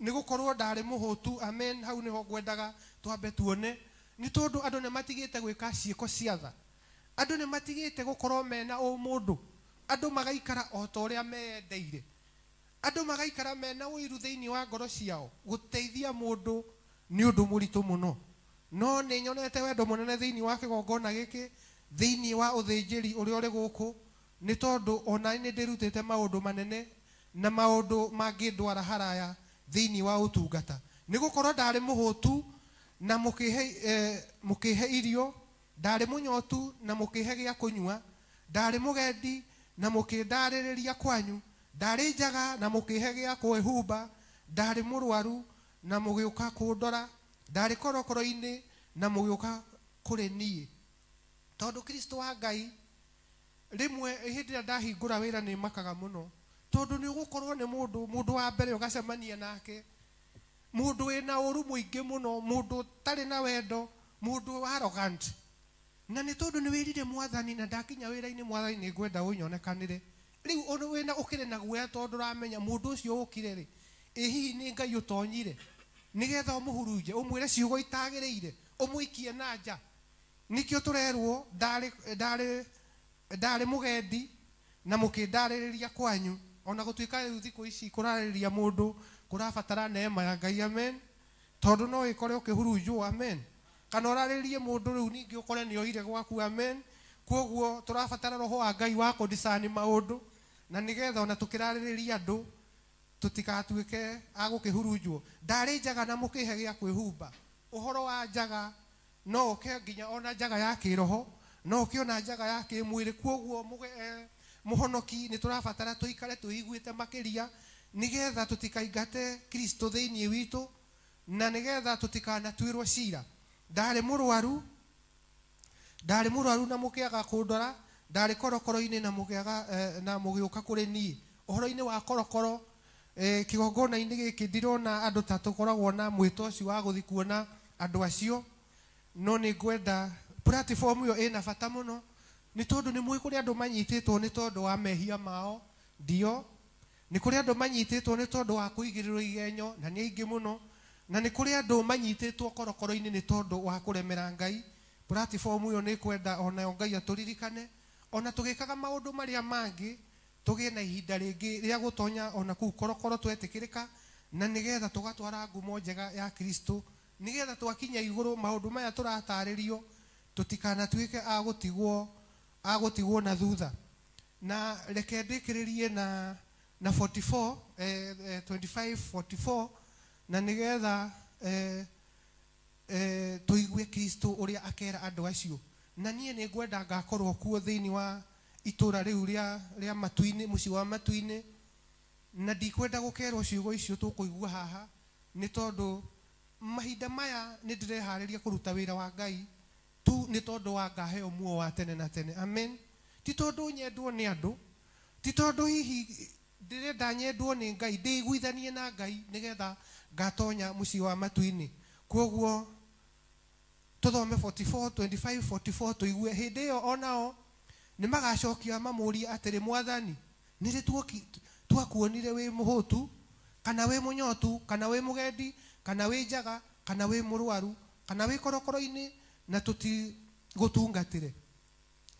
gũkorwo ndarĩ mũhũtu. Amen. Hau nĩho ngwendaga twambe tuone, nĩ tondũ andũ nĩ matigĩte gwĩka ciĩko cia tha, andũ nĩ matigĩte gũkorwo mena ũmũndũ, andũ magaikara o ta ũrĩa meyendeire, andũ magaikara mena ũiru thĩinĩ wa ngoro ciao. Gũteithia mũndũ nĩ ũndũ mũritũ mũno, no nĩ nyonete wendo mũnene thĩinĩ wa kĩgongona gĩkĩ, thĩinĩ wa ũthĩnjĩri ũrĩa ũrĩ gũkũ, nĩ tondũ ona nĩ ndĩrutĩte maũndũ manene na maũndũ mangĩndwara haraya thĩinĩ wa ũtungata. Nĩ gũkorwo ndarĩ mũhũtu na mũkĩhe irio, ndarĩ mũnyotu na mũkĩhe gĩa kũnyua, ndarĩ mũgendi na mũkĩndarĩrĩria kwanyu, ndarĩ njaga na mũkĩhe gĩa kwĩhumba, ndarĩ mũrwaru na mũgĩũka kũndora, ndarĩ korokoro-inĩ na mũgĩũka kũrĩ niĩ. Tondũ Kristo wa Ngai rĩmwe hĩndĩ ĩrĩa ndahingũra wĩra nĩ makaga mũno, tondũ nĩ ũgũkorwo nĩ mũndũ wa mbere ũgacemania nake, mũndũ wĩna ũru mũingĩ mũno, mũndũ tarĩ na wendo, mũndũ arrogant. Na nĩ tondũ nĩ wĩrire Mwathani na ndakinya wĩra-inĩ Mwathani nĩ ngwenda ũnyonekanĩre. Rĩu wĩna ũkĩrĩ na guoya tondũ ũramenya mũndũ ũcio ũkire rĩ, ĩ hihi nĩ Ngai ũtonyire nĩgetha ũmũhurunje, ũmwĩre ciugo itagĩrĩire, ũmũikie na nja. Nĩkĩo tũrerwo ndarĩ mũgendi na mũkĩndarĩrĩria kwanyu. Ona gũtuĩka rĩu thikũ ici kũrarĩrĩria mũndũ kũrabatara neema ya Ngai. Amen. Tondũ no ĩkore ũkĩhurunjwo. Amen. Kana ũrarĩrĩrie mũndũ rĩu ningĩ ũkore nĩ oire gwaku. Amen. Koguo tũrabatara roho wa Ngai wa kũdisani maũndũ, na nĩgetha ona tũkĩrarĩrĩria andũ tũtigatuĩke a gũkĩhurunjwo. Ndarĩ njaga na mũkĩhe gĩa kwĩhumba. Ũhoro wa njaga no ũke nginya ona njaga ya kĩroho, no ũke ona njaga ya kĩmwĩrĩ. Koguo mũhonoki nĩ tũrabatara tũikare twĩiguĩte makĩria, nĩgetha tũtikaingate Kristo thĩinĩ witũ, na nĩgetha tũtikanatuĩrwo cira. Ndarĩ mũrwaru na mũkĩaga kũndora, ndarĩ korokoro-inĩ na mũgĩũka kũrĩ niĩ. Ũhoro-inĩ wa korokoro, kĩgongona-inĩ gĩkĩ ndirona andũ ta tũkoragwo na mwĩto ũcio wa gũthiĩ kuona andũ acio, no nĩ ngwenda platform ĩyo ĩna bata mũno, nĩ tondũ nĩ mũĩ kũrĩ andũ manyitĩtwo nĩ tondũ wa mehia mao. Ndio, nĩ kũrĩ andũ manyitĩtwo nĩ tondũ wa kũigĩrĩrwo igenyo, na nĩ aingĩ mũno, na nĩ kũrĩ andũ manyitĩtwo korokoro-inĩ nĩ tondũ wa kũremera Ngai. Platform ĩyo nĩ kwenda onayo Ngai atũririkane, ona tũgĩkaga maũndũ marĩa mangĩ tũgĩe na ihinda rĩngĩ rĩa gũtonya ona kũu korokoro twetĩkĩrĩka, na nĩgetha tũgatwara ngumo njega ya Kristo, nĩgetha twakinya igũrũ maũndũ maya tũratarĩrio tũtikanatuĩke a gũtigwo na thutha. Na reke ndĩkĩrĩrie na 44 25:44, na nĩgetha tũigue Kristo ũrĩa akera andũ acio. Na niĩ nĩ ngwenda ngakorwo kuo thĩinĩ wa itũra rĩu rĩa matu-inĩ, mũciĩ wa matu-inĩ, na ndikwenda gũkerwo ciugo icio tũkũigua haha, nĩ tondũ mahinda maya nĩ ndĩreharĩria kũruta wĩra wa Ngai tu nĩ tondũ wa ngaheo muoyo wa tene na tene. Amen. Ti tondũ nyendwo nĩ andũ, ti tondũ hihi ndĩrenda nyendwo nĩ Ngai, ndĩiguithanie na Ngai nĩgetha ngatonya mũciĩ wa matu-inĩ. Koguo tũthome 44:25-44 tũigue. Hĩndĩ ĩyo onao nĩ magacokia mamũrie atĩrĩ, Mwathani, nĩ rĩ twakuonire wĩ mũhũtu, kana wĩ mũnyotu, kana wĩ mũgendi, kana wĩ njaga, kana wĩ mũrwaru, kana wĩ korokoro-inĩ na tũtigũtungatĩre?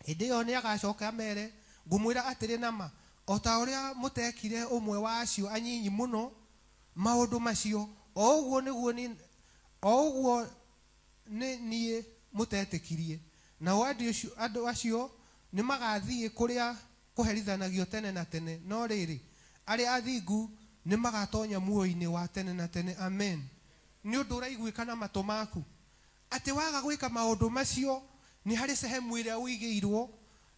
Hĩndĩ ĩyo nĩ agacoka mere, ngũmwĩra atĩrĩ nama, o ta ũrĩa mũtekire ũmwe wa acio anyinyi mũno maũndũ macio, o ũguo nĩ niĩ mũtetĩkirie. Nao andũ acio nĩ magathiĩ kũrĩa kũherithanagio tene na tene, no rĩrĩ arĩa athingu nĩ magatonya muoyo-inĩ wa tene na tene. Amen. Nĩ ũndũ ũraiguĩka na matũ maku atĩ waga gwĩka maũndũ macio nĩ harĩ sehemu ĩrĩa ũigĩirwo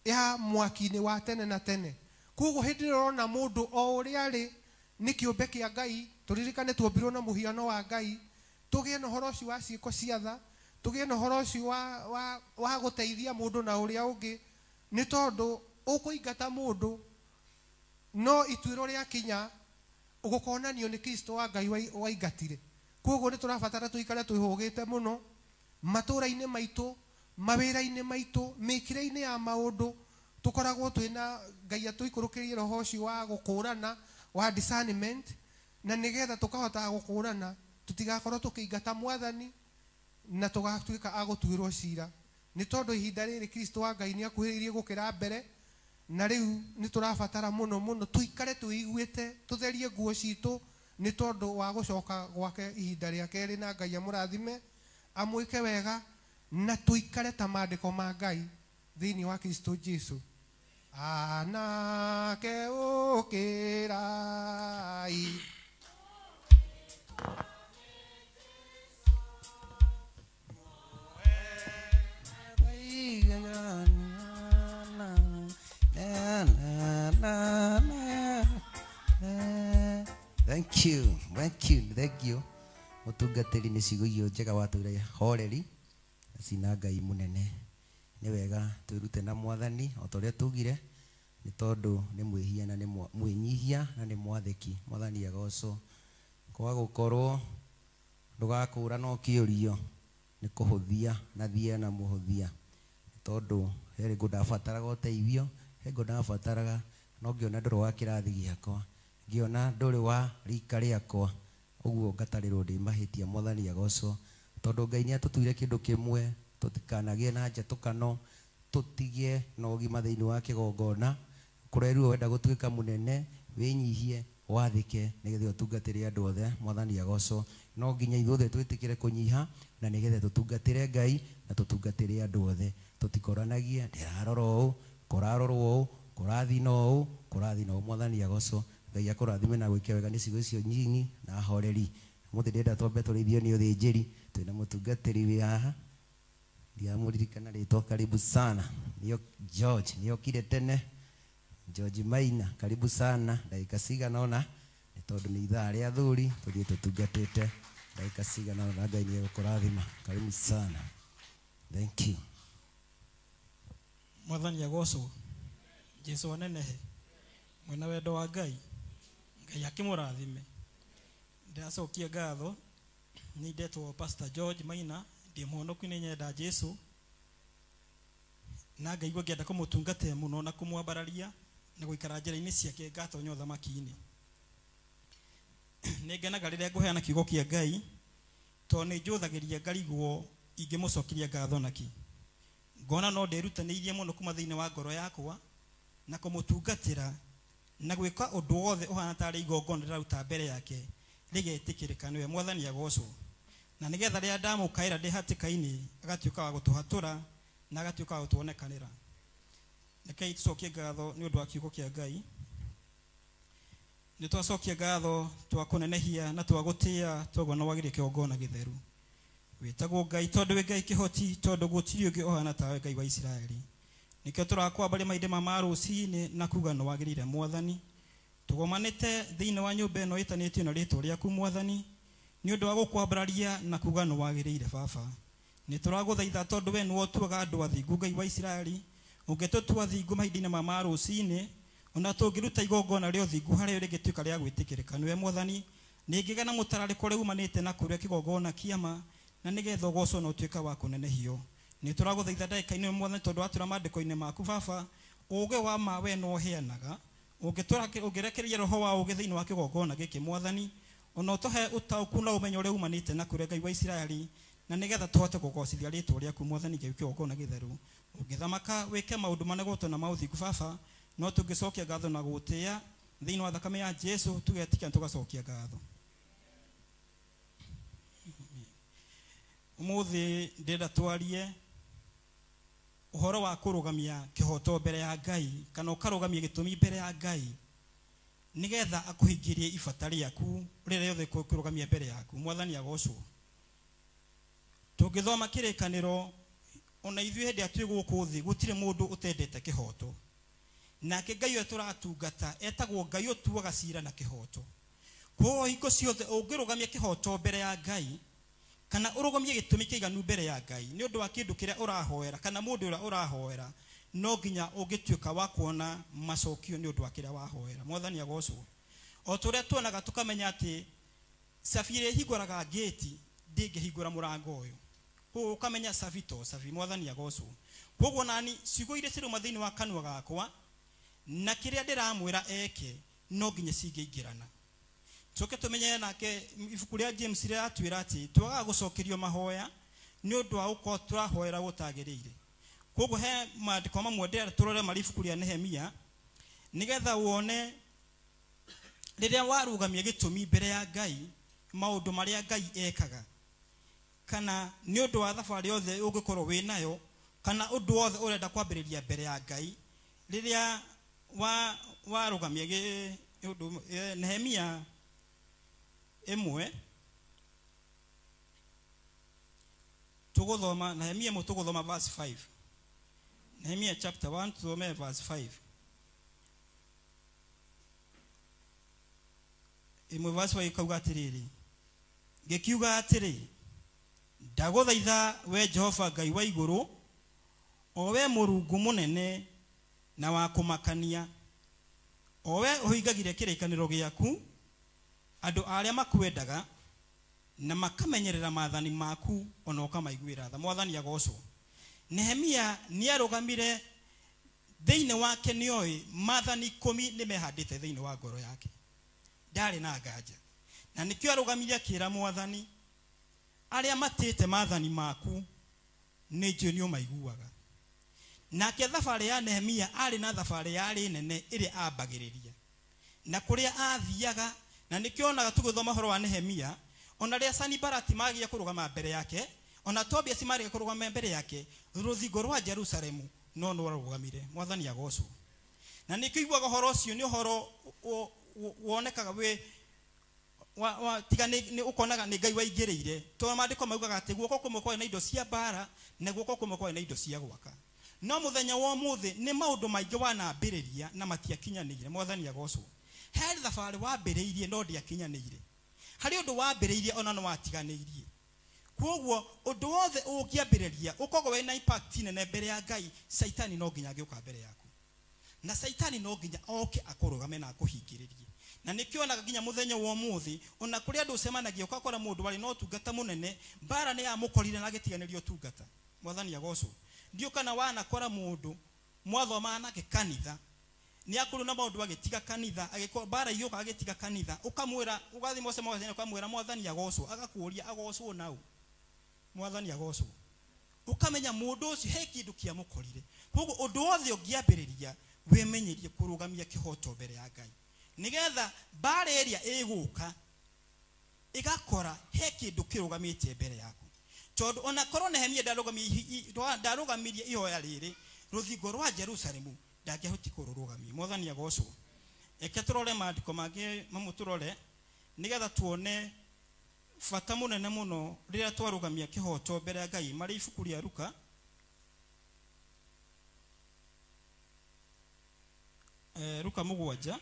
ya mwaki-inĩ wa tene na tene. Koguo hĩndĩ ĩrĩa ũrona mũndũ o ũrĩa arĩ nĩ kĩũmbe kĩa Ngai, turirikane tuombirwo na muhiano wa Ngai, tugie na horo ucio wa ciiko cia tha, tugie na horo ucio wa guteithia mundu na uria ungi, ni tondu ukuingata mundu no ituiro ria kinya ugukonanio ni Kristo wa Ngai waingatire. Koguo ni turabatara tuikare twihugite muno matura-ini maitu, mawira-ini maitu, mikire-ini ya maundu, tukoragwo twina Ngai atuikurukirie roho ucio wa gukurana wa discernment, na nigetha tukahota gukurana tutigakorwo tukiingata Mwathani na tugatuika agutuirwo cira. Ni tondu ihinda riri Kristo wa Ngai ni akuhiririe gukira mbere, na riu ni turabatara muno tuikare tuiguite, tutherie nguo citu ni tondu wa gucoka gwake ihinda ria keri, na Ngai amurathime amwike wega, na tuikare ta maandiko ma Ngai thiini wa Kristo Jesu. Anake ukirai Thank you mutungatiri ni cigo iyo njega wature horeri cina Ngai munene. Ni wega twirute na Mwathani o toria tugire, ni tondu ni mwihia na ni mwinyihia na ni mwatheki. Mwathani agoco kwa gukorwo ndugakura no kiurio ni kuhuthia na thia na muhuthia, tondu heri ngudabataraga uteithio, heri ngudabataraga no ngiona nduru wa kirathi giakwa, ngiona nduri wa rika riakwa, uguo ngatarirwo ndi mahitia. Mwathani agoco tondu Ngai ni atutuire kindu kimwe, tutikanagie na njatukano, tutigie na ugima thiini wa kigongona. Kureruo wenda gutuika munene, winyihie wathike nigetha utungatire andu othe. Mwathani agoco no nginya ithuothe twitikire kunyiha na nigetha tutungatire Ngai na tutungatire andu othe, tutikoranagie ndirarora uu kurarorwo uu kurathina uu kurathina uu. Mwathani agoco Ngai akurathime na gwike wega ni cigo icio nyinyi na horeri. Muthi ndenda twambe turithio ni uthinjiri, twina mutungatiri wi haha ndiamuririkana ritwa. Karibu sana nio George, nio kire tene George Maina, karibu sana. Ndagika cigana ona ni tondu ni ithaa ria thuri tuthie tutungatite ndagika cigana ona. Ngai ni egukurathima, karibu sana. Thank you. Mwathani agoco Jesu wanenehe mwena wendo wa Ngai, Ngai akimurathime. Ndacokia ngatho ni ndetwo Pastor George Maina, ndi muhonoku ni nyenda Jesu, na Ngai ngenda kumutungatira muno na kumwambararia na guikara njira-ini ciake ngatonya uthamaki-ini. Ningenaga riria nguheana kiugo kia Ngai to ni njuthagiria ngarigwo ingimucokiria ngatho naki. Ngona no ndirutaniirie muno kuma thiini wa ngoro yakwa na kumutungatira na gwika undu wothe uhana tari igongona ndiraruta mbere yake rigetikirika niwe. Mwathani agoco na nigetha ria ndamukaira ndi hatikaini agatuika wa gutuhatura na agatuika wa gutuonekanira. Nikei tucokie ngatho ni undu wa kiugo kia Ngai. Ni twacokia ngatho twakunenehia na twagutia twago na wagire kigongona githeru. Witagwo Ngai tondu wi Ngai kihoti, tondu gutiri ungi ohana tawe Ngai wa Israeli. Nikio turakwambari mainde ma marucini na kuga no wagirire Mwathani. Tugomanite thiini wa nyumba ino itanitio na ritwa riaku Mwathani, ni undu wa gukwambararia na kuga no wagirire Baba. Ni turaguthaitha tondu we ni wotuaga andu athingu Ngai wa Israeli, ungetutua thingu mainde ma marucini ona tungiruta igongona rio thingu haria rigituika ria gwitikirika niwe Mwathani. Ningigana mutarariko riu manite na kuria kigongona kiama na nigetha ugoco no tuika wa kunenehio. Ni turaguthaitha ndagika-ini Mwathani tondu watura maandiko-ini maku Baba, uge wa mawe no heanaga, ungirekeria roho wa uge thiini wa kigongona giki Mwathani, ona utohe utauku na umenyo ria umanite na kuria Ngai wa Israeli, na nigetha tuhote kugocithia ritwa riaku Mwathani Ngai kigongona githeru. Ungithamaka wike maundu manegotwo na mauthiku Baba, no tungicokia ngatho na gutia thiini wa thakame ya Jesu tugetikia tugacokia ngatho. Umuthi ndenda twarie uhoro wa kurugamia kihoto mbere ya Ngai, kana ukarugamia gitumi mbere ya Ngai nigetha akuhingirie ibata riaku riria yothe kurugamia mbere yaku. Mwathani agocwo. Tungithoma kirikaniro ona ithuĩ hĩndĩ atwĩ gũkũ thĩ gũtirĩ mũndũ ũtendete kĩhoto. Nake Ngai ũyũ tũratungata etagwo Ngai ũtuaga cira na kĩhoto. ko hiko ciothe ungirugamia kihoto mbere ya Ngai kana urugamie gitumi kiganu mbere ya Ngai ni undu wa kindu kiria urahoera kana mundu ura urahoera no nginya ungituika wa kuona macokio ni undu wa kiria wahoera. Mwathani agocwo. O turia tuonaga tukamenya ati safire higuraga gate ndingihingura murango uyu ko ukamenya savito savi. Mwathani agocwo. Koguo nani ciugo ire ciri mathini wa kanwa gakwa na kiria ndiramwira eke no nginya cingeingirana. Tuke tumenye nake ibuku ria James ria atwira ati twaga gucokerio mahoya ni undu wa uko turahoera gutagirire. Koguo he maandiko mamwe ndera turore maribuku ria Nehemia nigetha wone riria warugamia gitumi mbere ya Ngai maundu maria Ngai ekaga kana ni undu wa thabari yothe ungikorwo wi nayo kana undu wothe urenda kwambiriria mbere ya Ngai riria warugamia undu Nehemia emwe tuguthoma Nehemia mo tuguthoma verse 5. Nehemia chapter 1 tuthome verse 5. Emwe verse 5 kauga atiriri ngikiuga atiri ndaguthaitha we Jehova Ngai wa iguru o we Murungu munene na wa kumakania o we uhingagira kirikaniro giaku andu aria makwendaga na makamenyerera maathani maku ona ukamaiguira tha. Mwathani agocwo. Nehemia ni arugamire thiine wake nioi maathani 10 ni mehandite thiine wa ngoro yake ndari na nganja na nikio arugamire akira Mwathani aria matite maathani maku ni njonio maiguaga. Nake thabari ya Nehemia ari na thabari yari nene iri ambagiriria na kuria athiaga na nikionaga tuguthoma horo wa Nehemia ona ria Sanibarati magia kurugama mbere yake ona Tobia simari kurugama mbere yake ruthingo rwa Jerusalemu no no rugamire. Mwathani agocwo. Na nikiguaga horo ucio ni horo wonekaga we wa tiga ni ukonaga ni Ngai waingirire to maandiko maugaga ati guoko kumwe kwa na indo cia bara na guoko kumwe kwa na indo cia gwaka. No muthenya wa muthi ni maundu maingi wanambiriria na matiakinyanire. Mwathani agocwo. Hari thabari wambiriirie no ndiakinyanire. Hari undu wambiriirie ona no watiganirie. Koguo undu wothe ungiambiriria ukogo we na impact nene mbere ya Ngai Saitani no nginya agioka mbere yaku. Na Saitani no nginya oke akurugame na akuhingiririe. Na nikionaga nginya muthenya wa muthi ona kuri andu semanagia ukakora mundu wali no tungata munene bara ni ya mukorire na gitiganirio tungata. Mwathani agocwo. Ndio kana wana kora mundu mwathoma nake kanitha ni akuru na maundu agitiga kanitha agikora bara iyo agitiga kanitha ukamwira ugathi mose mose ukamwira Mwathani agocwo agakuria agocwo nau. Mwathani agocwo. Ukamenya mundu ucio he kindu kia mukorire. Koguo undu wothe ungiambiriria wimenyerie kurugamia kihoto mbere ya Ngai nigetha bara area iguka igakora he kindu kirugamite mbere yaku. Tondu ona korwo Nehemia ndarugamirie ihoya riri ruthingo rwa Jerusalemu ndakihuti kurugamia. Mwathani agocwo. Eke turore maandiko mangĩ mamuturore nigetha tuone bata munene muno riria twarugamia kihoto mbere ya Ngai. Mari ibuku ria Luka Luka 7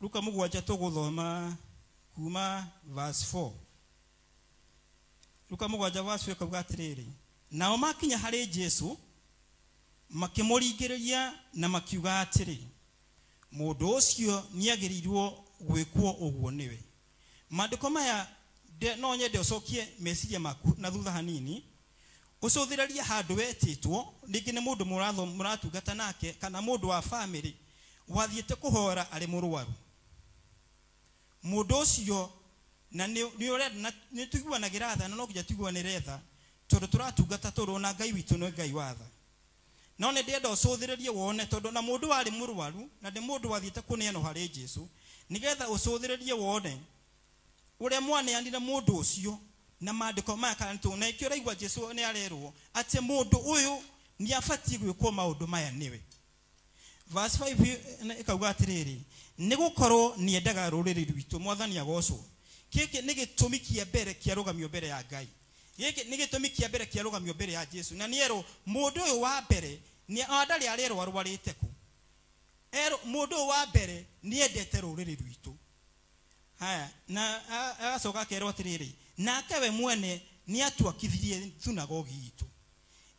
Luka 7 tuguthoma kuma verse 4. Luka 7 verse 4 kauga atiriri nao makinya hari Jesu makimuringiriria na makiuga atiri mundu ucio niagirirwo gwikwo uguo niwe. Maandiko maya no nyende ucokie meciria maku na thutha hanini ucuthiraria handu wetitwo ringi ni mundu muratungata nake kana mundu wa family wathiete kuhora ari murwaru. Mundu ucio na ni tuiguanagira tha na no nginya tuiguanire tha tondu turatungata turona Ngai witu no Ngai watha. No ne ndenda ucuthiririe wone tondu na mundu ari murwaru na ndi mundu wathiete kuneano hari Jesu nigetha ucuthiririe wone uria mwane andira mundu ucio na maandiko maya kana tuna ikio raigwa Jesu ni arerwo ati mundu uyu ni afati gwikwo maundu maya niwe. Verse 5 ikauga atiriri nigukorwo ni endaga ruriri rwitu. Mwathani agocwo. Kiki ni gitumi kia mbere kia rugamio mbere ya Ngai. Giki ni gitumi kia mbere kia rugamio mbere ya Jesu. Na niero mundu uyu wa mbere ni andari arerwo arwarite ku mundu wa mbere ni endete ruriri rwitu haya na agacoka akerwo atiriri nake we mwene ni atwakithirie thunagogi itu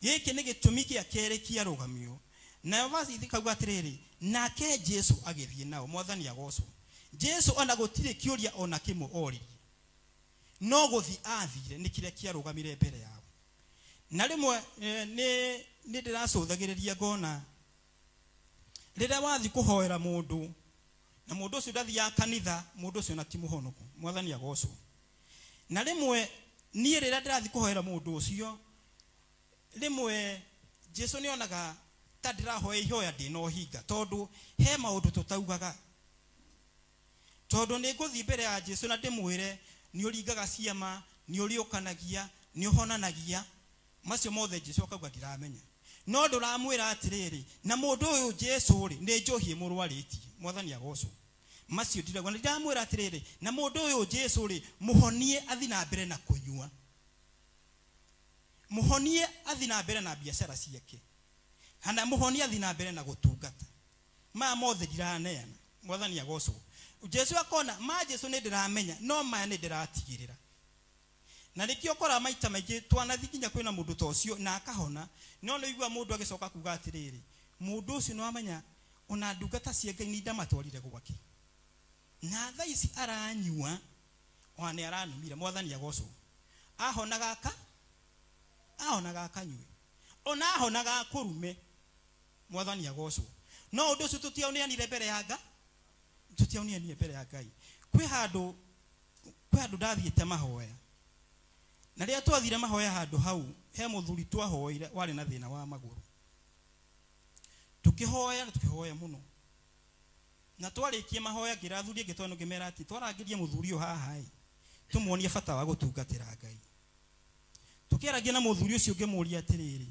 giki ni gitumi kia keri kia rugamio na vasi ikauga atiriri nake Jesu agithie nao mwathani agocwo Jesu ona gutire kiuria ona kimwe ori no guthi athire ni kire kia rugamire mbere yao na rimwe ni ndiracũthagĩrĩria ngona rĩrĩa wathi kuhoera mundu na mundu ucio ndathia kanitha mundu ucio na ti muhonoku mwathani agocwo na rimwe nie rĩrĩa ndĩrathi kuhoera mundu ucio rimwe Jesu nionaga ta ndĩrahoya ihoya ndĩna ũhinga tondu he maundu tutaugaga tondu nĩ ngũthi mbere ya Jesu na ndĩmwĩre ni ũringaga ciama ni ũriũkanagia ni ũhonanagia macio mothe Jesu akauga ndiramenya no nduramwĩra atirĩrĩ na mũndũ ũyũ Jesu rĩ nĩ njohie mũrwarĩtie mwathani agocwo macio ndiragwa ndiramwĩra atirĩrĩ na mũndũ ũyũ Jesu rĩ muhonie athi na mbere na kũnyua muhonie athi na mbere na biashara ciake hana muhonie athi na mbere na gũtungata ma mothe ndiraneana mwathani agocwo Jesu akona ma Jesu nĩ ndiramenya no maya nĩ ndiratigĩrĩra na rĩkĩo kora maita maingĩ twanathi nginya kwĩna mũndũ ta ũcio na akahona no nĩ igua mũndũ agĩcoka kuga atirĩrĩ mũndũ ũcio no amenya ona ndungata cia Ngai nĩ ndamatwarire gwake na thaa ici aranyua ona nĩ aranumire mwathani agocwo ahonaga akanyue ona ahonaga akũrume mwathani agocwo no ũndũ ũcio tũtiaũneanire mbere ya Ngai tũtiaũneanire mbere ya Ngai kwĩ handũ ndathiĩte mahoya na rĩrĩa twathire mahoya handũ hau he mũthuri twahoire warĩ na thĩna wa magũrũ tukihoya muno na twarĩkie mahoya ngĩrathuria ngĩtwano ngĩmera ati twarangĩrie mũthuri ũyũ haha tumuonie bata wa gũtungatĩra Ngai tukĩaragia na mũthuri ũcio ngĩmũria atirĩrĩ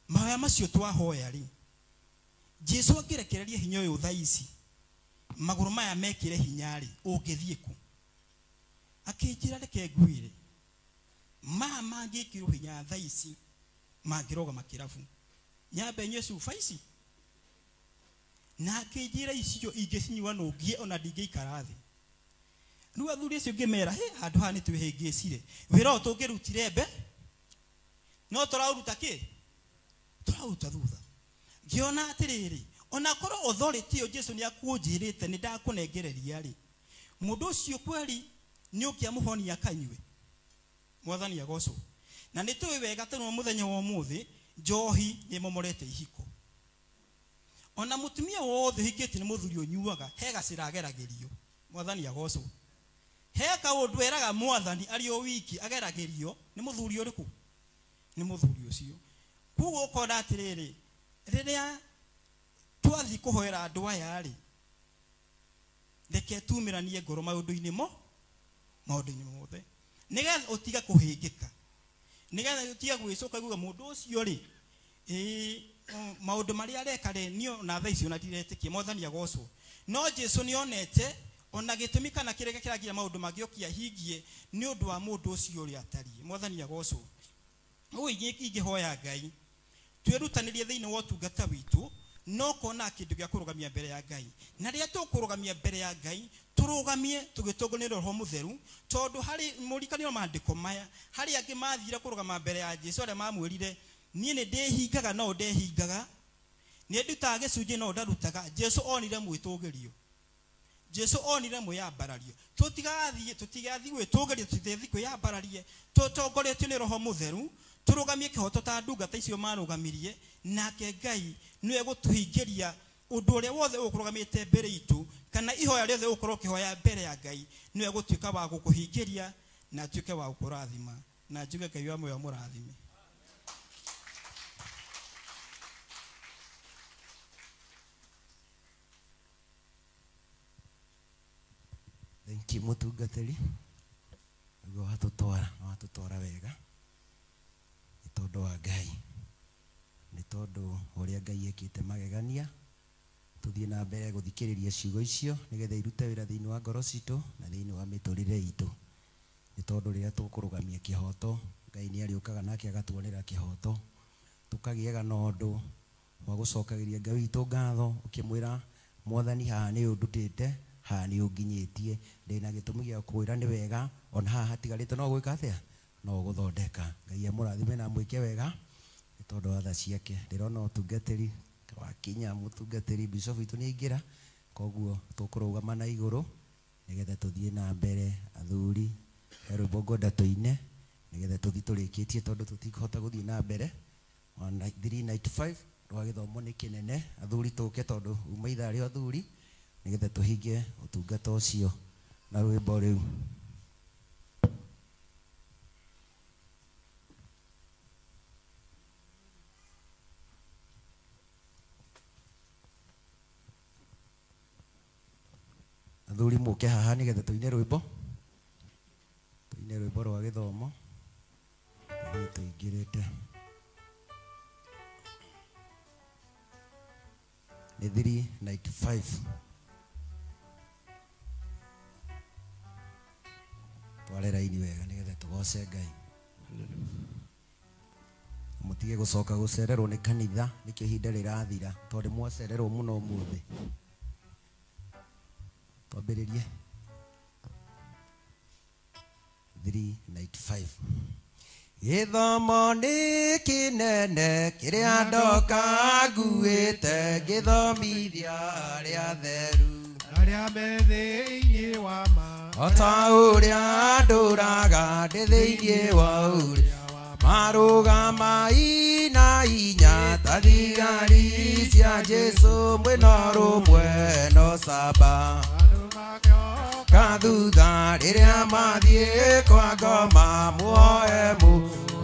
mahoya macio twahoya rĩ Jesu angĩrekereria hinya ũyũ thaa ici magũrũ maya mekĩre hinya rĩ ũngĩthiĩ kũ akĩnjĩra reke ngwĩre mama ngĩkĩrwo hinya thaa ici mangĩroga makĩrabu nyambe nyue cuba ici na akĩnjĩra icio ingĩcinyua nũngie ona ndingĩikara thĩ rĩu athuri acio ngĩmera handũ haha nĩ twĩhĩngĩcire wĩra ũyũ tũngĩrutire no tũraũruta kĩ tũraũruta thutha ngĩona atĩrĩrĩ ona korwo authority ĩyo Jesu nĩ akũnjĩrĩte nĩ ndakũnengereria rĩ mũndũ ũcio kweri nĩ ũkĩamũhonia akanyue mwathani agocwo na nĩ tũĩ wega teno mũthenya wa ũmũthĩ njohi nĩ momorete ihiko ona mutumia wothe hikĩtie nĩ mũthuri ũnyuaga he gacĩra ageragĩrio mwathani agocwo he kaũndũ eraga mwathani arĩ o wiki ageragĩrio nĩ mũthuri ũrĩkũ nĩ mũthuri ũcio kuoguo ũkona atĩrĩrĩ rĩrĩa twathi kũhoera andũ aya rĩ reke tumĩranie ngoro maũndũ-inĩ mothe nigetha utiga kuhingika nigetha utiga gwicoka guga mundu ucio ri maundu maria areka ri nio na thaa icio na diretikie mwathani agocwo no Jesu nionete ona gitumi kana kirege kiragira maundu magiokia hingie ni undu wa mundu ucio ri atari mwathani agocwo ingĩhoya Ngai twirutanirie thiini wa ũtungata witu no kona kindu gya kurugamia mbere ya Ngai na rĩrĩa tũkũrugamia mbere ya Ngai turugamie tugĩtongoria Roho Mũtheru tondu hari mũrikanio maandĩko maya hari angĩ mathire kurugama mbere ya Jesu arĩa mamwĩrire niĩ nĩ ndĩhingaga no ndehingaga nĩ ndutaga gĩcunjĩ no ndarutaga Jesu onire mwĩtũgĩrio Jesu onire mwĩyambarario tutigathiĩ gwĩtũgĩria tũtigathi kwĩyambararie tũtongoretio nĩ Roho Mũtheru turugamie kĩhoto ta ndungata icio marugamirie nake Ngai nĩwe gũtũhingĩria undu ũrĩa wothe ũkũrugamĩte mbere itu kana ihoya rĩothe ũkorwo kĩhoya mbere ya Ngai nĩwe gũtuĩka wa gũkũhingĩria na atuĩke wa gũkũrathima na njuge Ngai wa muoyo mũrathime. Thank you mutungatĩri nĩguo watũtwara wega nĩ tondũ wa Ngai nĩ tondũ ũrĩa Ngai ekĩte magegania tuthiĩ na mbere gũthikĩrĩria ciugo icio nĩgetha irute wĩra thĩinĩ wa ngoro citũ na thĩinĩ wa mĩtũrĩre itũ nĩ tondũ rĩrĩa tũkũrũgamia kĩhoto Ngai nĩ arĩũkaga nake agatuonera kĩhoto tukagĩaga na ũndũ wa gucokagiria Ngai witũ ngatho ukimwira mwathani haha ni undutite haha ni unginyitie ndina gitumi gia kwira ni wega ona haha hatigarite no gwika atia no guthondeka Ngai amurathime na mwike wega tondu wa tha ciake ndirona utungatiri wa kinya mutungatiri bishop witũ ni ingira koguo tukurugama na iguru nigetha tuthie na mbere athuri hero bogoda toine nigetha tuthi turikitie tondu tutikuhota guthie na mbere 395 rwa githomo ni kinene athuri tuke tondu uma ithaa ria athuri nigetha tuhingie utungata ucio na rwimbo riu athuri muke haha nigetha tuine rwimbo rwa githomo tuingirite ni 395 tware raini wega nigetha tugoce Ngai mutige gucoka gucererwo ni kanitha nikio ihinda rirathira tondu mwacererwo muno umuthi twambiririe 395 githomo ni kinene kiria ndoka nguite githomithia aria theru aria methiini wa ma ota uria nduraga ndi thiini wa uria marugama ina inya ta thigari cia Jesu mwena rumwe no saba kathutha riria mathie kwa ngoma muoe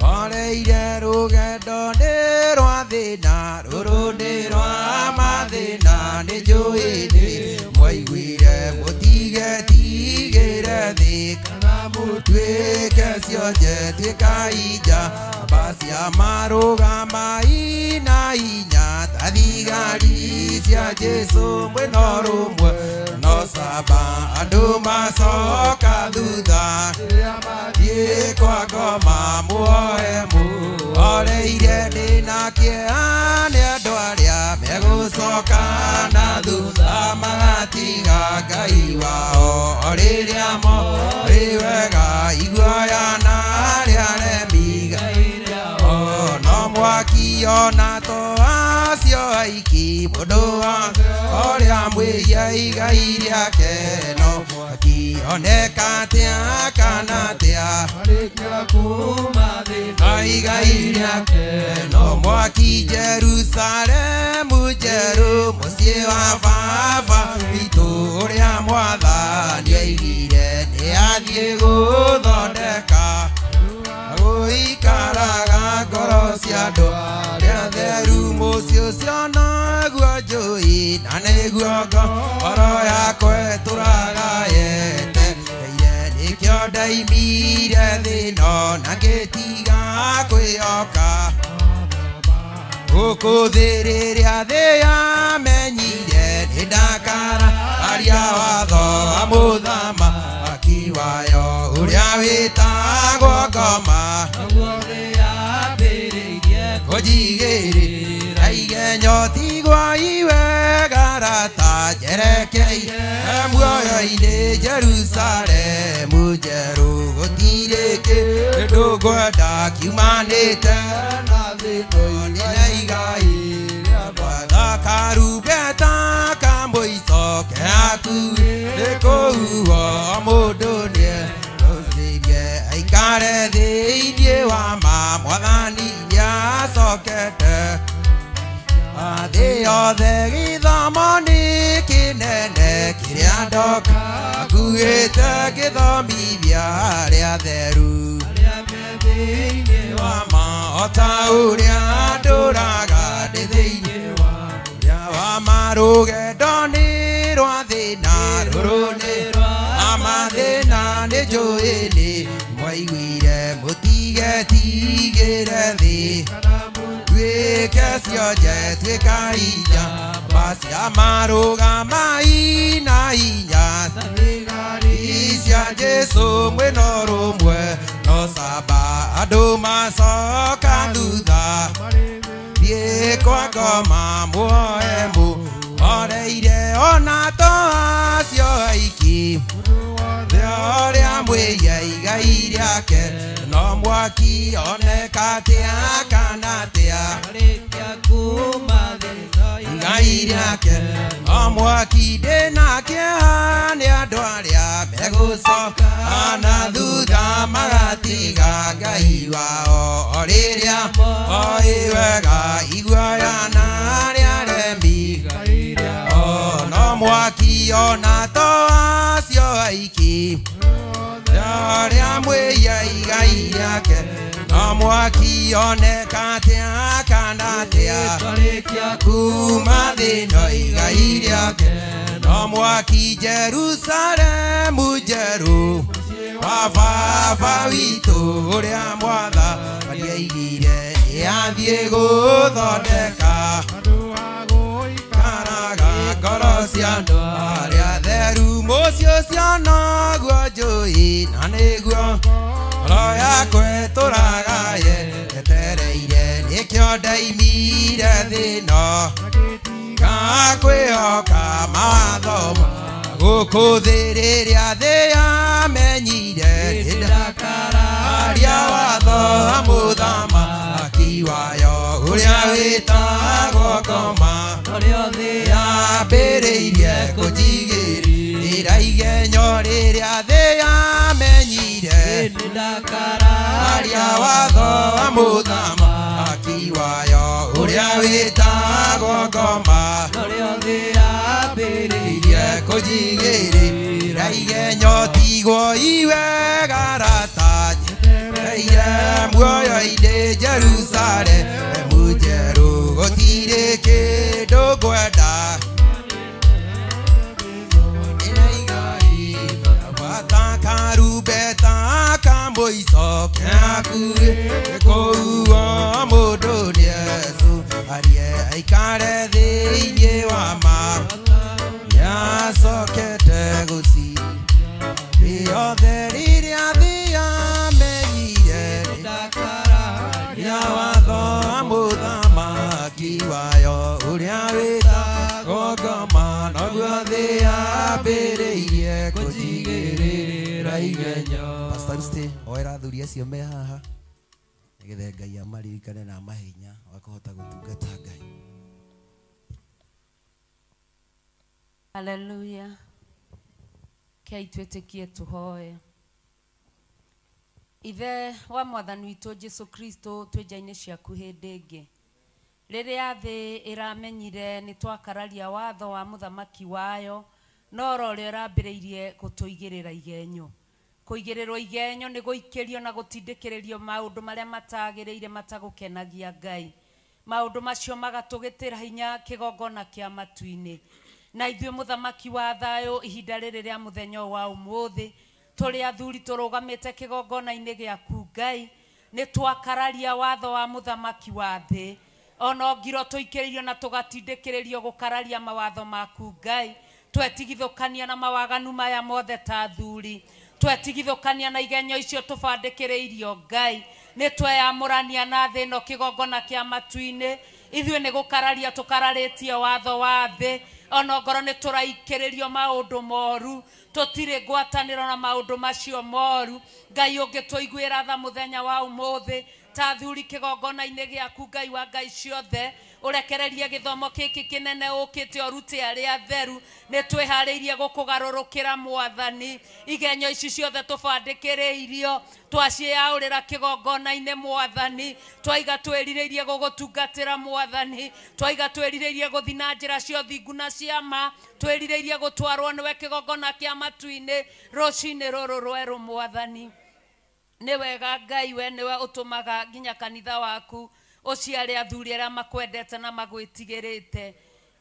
oreire rugendo ni rwa thina ruru ni rwa mathina ni njui ni mwaiguire mutige tigire thi kana mutwike cionje twika ija bacia marugama ina inya ta thigari cia Jesu mwena rumwe no saba andu macoka thutha mathie kwa ngoma muoe oreire ndina kĩeha nĩ andũ arĩa megũcoka na thutha magatiga Ngai wao o rĩrĩa morĩ wega iguoya na arĩa aremi Ngai rĩao no mwaki ona to acio aiki mũndũ ũrĩa mwĩhia Igai rĩake no mwaki oneka atĩa kana atĩa arĩkia kuma thĩna Igai rĩake no mwaki Jerusalemu njerũ mũciĩ wa baba witũ ũrĩa mwathani oigire nĩ athiĩ gũthondeka gũikaraga ngoro cia andũ arĩa theru mũciĩ ũcio naguo njũĩ na nĩguo ngoro yakwa tũragayete nĩkĩo ndaimire thĩno na ngĩtiga kwĩhoka gũkũ thĩ rĩrĩa thĩ yamenyire nĩ ndakara aria watho wa mũthamaki wayo ũrĩa wĩtagwo ngoma naguo thĩ yambĩrĩirie kũnjigĩrĩra igenyo tigwa iwega rata njerekeire muoyo-inĩ Jerusalemu njerũ gũtirĩ kĩndũ ngwenda kiumanĩte na thĩno nĩ Igai rĩakwa karumbeta kamũico kehakuhĩ kũhuhwo mũndũ nĩerũcĩrie aikare thĩinĩ wa mwathani nĩacokete thĩ yothe gĩthomo nĩ kĩnene kĩrĩa ndoka nguĩte gĩthomithia arĩa theru thĩinĩ wa ota ũrĩa ndũraga ndĩ thĩinĩ wa marũgendo nĩ rwa thĩna rũrũ nĩ rwa mathĩna nĩ njũĩ nĩ mwaiguire mũtige tigĩre thĩ twĩke cionje twĩka inya bacia marũgama ina inya thigari cia Jesu mwena ũrũmwe no saba andũ macoka thutha thiĩ Ore kwa ngoma muoe mu oreire ona toacio aiki Theoria mwiya igai riake no mwaki oneka tia kana tia igai riake o mwaki ndina kĩeha nĩ andũ arĩa megũcoka na thutha magatiga Ngai wao o rĩrĩa oĩ wega iguoya na arĩa aremi no mwaki ona toacio aiki Arĩa mwĩya igai rĩake no mwaki oneka atĩa kana atĩa kuma thĩno igai rĩake no mwaki Jerusalemu njerũ wa baba witũ ũrĩa mwatha nĩaigire nĩathiĩ gũthondeka karaga ngoro cia andũ arĩa atheru mũciĩ ũcio noguo njũĩ na nĩguo ngoro yakwa ĩtũraga yetereire nĩkĩo ndaimire thĩ ĩno ngakwĩhoka mawatho gũkũ thĩ rĩrĩa thĩ yamenyire nĩndakararia watho wa mũthamaki wayo ũrĩa wĩtagwo ngoma yambĩrĩirie kũnjigĩrĩra igenyo rĩrĩa thĩ yamenyire nĩndakararia watho wa mũthamaki wayo ũrĩa wĩtagwo ngoma yambĩrĩirie kũnjigĩrĩra igenyo tigwo iwega njetereire muoyo-inĩ Jerusalemu njerũ gũtirĩ kĩndũ ngwenda karumbeta kamũico kĩakuĩ kũu o mũndũ nĩecu arie aikare thĩinĩ wa ma nĩacokete gũciri rĩothe rĩrĩa thĩ yamenyire nĩndakararia watho wa mũthamaki wayo ũrĩa wĩtagwo ngoma noguo thĩ yambĩrĩirie kũnjigĩrĩra igenyo. Pastor Ruste oera athuri acio me haha nĩgetha Ngai amaririkane na amahinya wa kũhota gũtungata Ngai. Hallelujah. Kei twĩtĩkie tũhoe. Ithe wa mwathani witũ Jesu Kristo twĩnja-inĩ ciaku hĩndĩ ĩngĩ rĩrĩa thĩ ĩramenyire nĩ twakararia watho wa mũthamaki wayo no ro ũrĩa ũrambĩrĩirie gũtũigĩrĩra igenyo. Kũigĩrĩrwo igenyo nĩ gũikĩrio na gũtindĩkĩrĩrio maũndũ marĩa matagĩrĩire matagũkenagia Ngai. Maũndũ macio magatũgĩtĩra hinya kĩgongona kĩa matu-inĩ. Na ithuĩ mũthamaki wa thayũ ihinda rĩrĩ rĩa mũthenya wa ũmũthĩ tũrĩ athuri tũrũgamĩte kĩgongona-inĩ gĩaku Ngai nĩ twakararia watho wa mũthamaki wa thĩ ona ngiro tũikĩrĩirio na tũgatindĩkĩrĩrio gũkararia mawatho maku Ngai twetigithũkania na mawaganu maya mothe ta athuri twetigithũkania na igenyo icio tũbandĩkĩrĩirio Ngai nĩ tweyamũrania na thĩ ĩno kĩgongona kĩa matu-inĩ ithuĩ nĩ gũkararia tũkararĩtie watho wa thĩ ona ngoro nĩ tũraikĩrĩrio maũndũ moru tũtirĩ ngwatanĩro na maũndũ macio moru Ngai ũngĩtũiguĩra tha mũthenya wa ũmũthĩ ta athuri kĩgongona-inĩ gĩaku Ngai wa ngai ciothe ũrekererie gĩthomo gĩkĩ kĩnene ũkĩte ũrute arĩa atheru nĩ twĩharĩirie gũkũgarũrũkĩra mwathani igenyo ici ciothe tũbandĩkĩrĩirio twaciaũrĩra kĩgongona-inĩ mwathani twaiga twĩrirĩirie gũgũtungatĩra mwathani twaiga twĩrirĩirie gũthiĩ na njĩra cia ũthingu na cia ma twĩrirĩirie gũtwarwo nĩwe kĩgongona kĩa matu-inĩ rũcinĩ rũrũ rwerũ mwathani. Nĩ wega Ngai we nĩwe ũtũmaga nginya kanitha waku ũciare athuri arĩa makwendete na magwĩtigĩrĩte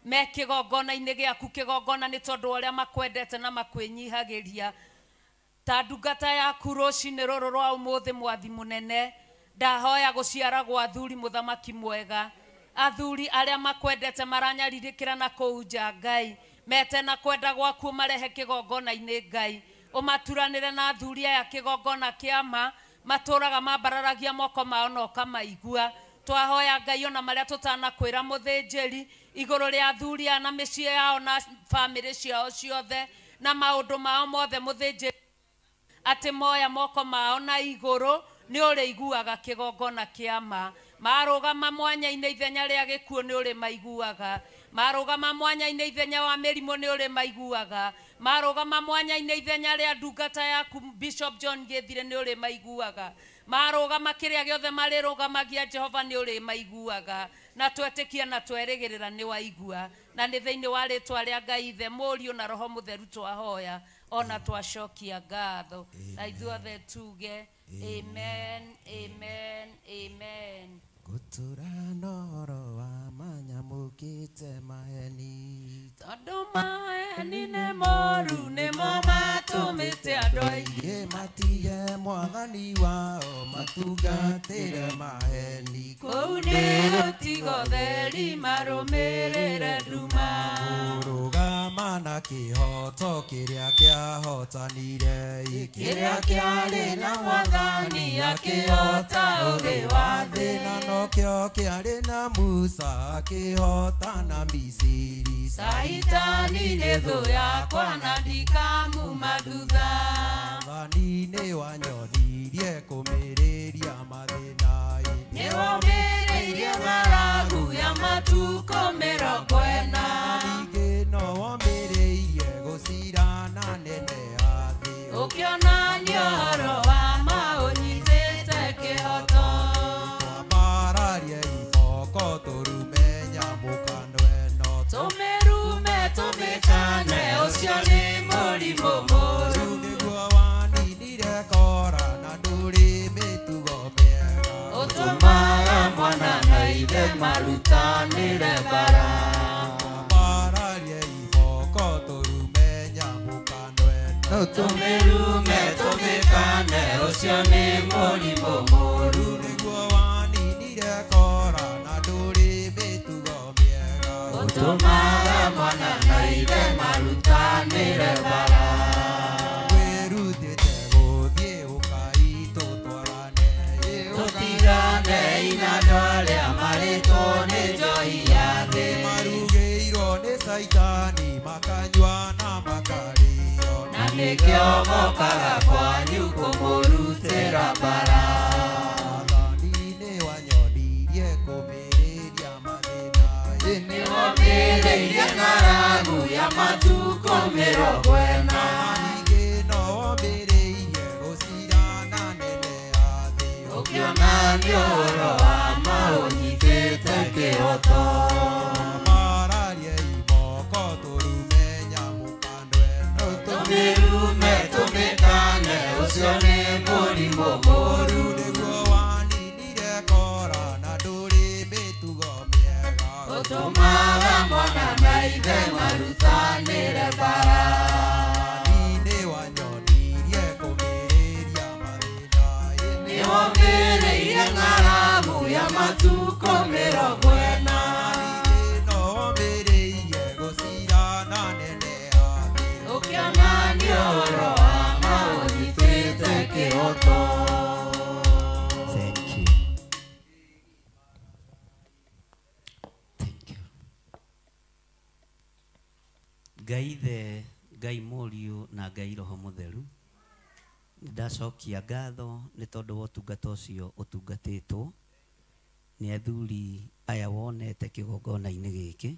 me kĩgongona-inĩ gĩaku kĩgongona nĩ tondũ ũrĩa makwendete na makwĩnyihagĩria ta ndungata yaku rũcinĩ rũrũ rwa ũmũthĩ mwathi mũnene ndahoya gũciara gwa athuri mũthamaki mwega athuri arĩa makwendete maranyarirĩkĩra na kũu nja Ngai mete na kwenda gwaku marehe kĩgongona-inĩ Ngai ũmaturanĩre na athuri aya kĩgongona kĩa ma matũraga mambararagia moko mao na ũkamaigua twahoya Ngai ona maria tutanakwira muthinjiri iguru ria thuria na micii yao na family ciao ciothe na maundu mao mothe muthinjiri ati moya moko mao na iguru ni uri iguaga kigongona kiama marugama mwanya-ini ithenya ria gikuo ni uri maiguaga marugama mwanya-ini ithenya wa mirimo ni uri maiguaga marugama mwanya-ini ithenya ria ndungata yaku Bishop John Githire ni uri maiguaga marugama kiria giothe marirugamagia Jehova ni uri maiguaga na twetikia na twerigirira ni waigua na ni thiini wa ritwa ria Ngai Ithe Mũriũ na Roho Mũtheru twahoya ona twacokia ngatho na ithuothe tuge amen amen amen. Gutura noro wa manyamukite maheni tondu maheni nĩ moru nĩmo matũmĩte andũ aingĩ matige mwathani wao matungatĩre maheni kũu nĩ gũtiga ũtheri marũmĩrĩre nduma kũrũgama na kĩhoto kĩrĩa kĩahotanire kĩrĩa kĩarĩ na mwathani akĩhota ũgĩ wa thĩ na nokĩo kĩarĩ na Musa akĩhotana Misiri Saitani nĩ thũ yakwa na ndikamuma thutha Mwathani nĩ wanyonirie kũmĩrĩria mathĩna nĩ womĩrĩirie ng'aragu ya matukũ 40 ningĩ no womĩrĩirie gũcirana nene ya thĩ ũkĩonania ũhoro wa ma ũnyitĩte kĩhoto twambararie iboko tũrume nyamũkano ĩno tũmĩrume tũmĩkane ũcio nĩ mũrimũ mũru nĩguo waninire kora na ndũrĩ mĩtugo mĩega ũtũmaga mwana na ithe marutanĩre mbara twambararie iboko tũrume nyamũkano ĩno tũmĩrume tũmĩkane ũcio nĩ mũrimũ mũru nĩguo waninire kora na ndũrĩ mĩtugo mĩega ũtũmaga mwana na ithe marutanĩre mbara wĩrutĩte gũthiĩ ũkai tũtwarane tũtigane inandũ arĩa marĩtwo nĩ njohi ya thĩ marugĩirwo nĩ Saitani makanyua na makarĩo na nĩkĩo mokaga kwanyu kũmũrutĩra mbara Mwathani nĩ wanyonirie kũmĩrĩria mathĩna nĩ womĩrĩirie ng'aragu ya matukũ 40 ningĩ no womĩrĩirie gũcirana nene ya thĩ ũkĩonania ũhoro wa ma ũnyitĩte kĩhoto twambararie iboko tũrume nyamũkano ĩno tũmĩrume tũmĩkane ũcio nĩ mũrimũ mũru nĩguo waninire kora na ndũrĩ mĩtugo mĩega ũtũmaga mwana na ithe marutanĩre mbara nĩ wanyonirie kũmĩrĩria mathĩna nĩ womĩrĩirie ng'aragu ya matukũ 40 no womĩrĩirie gũcirana nene ya thĩ ũkĩonania ũhoro wa ma ũnyitĩte kĩhoto. Thank you. Thank you. Ngai Ithe, Ngai Mũriũ na Ngai Roho Mũtheru, ndacokia ngatho nĩ tondũ wa ũtungata ũcio ũtungatĩtwo nĩ athuri aya wonete kĩgongona-inĩ gĩkĩ,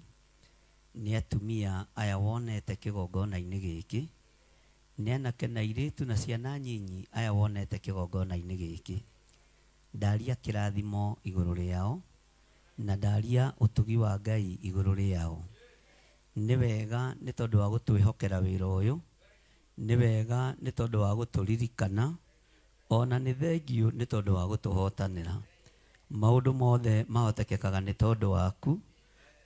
nĩ atumia aya wonete kĩgongona-inĩ gĩkĩ, nĩ anake na airĩtu na ciana nyinyi aya wonete kĩgongona-inĩ gĩkĩ. Ndaria kĩrathimo igũrũ rĩao na ndaria ũtugi wa Ngai igũrũ rĩao. Nĩ wega nĩ tondũ wa gũtwĩhokera wĩra ũyũ, nĩ wega nĩ tondũ wa gũtũririkana, ona nĩ thengiũ nĩ tondũ wa gũtũhotanĩra. Maũndũ mothe mahotekekaga nĩ tondũ waku,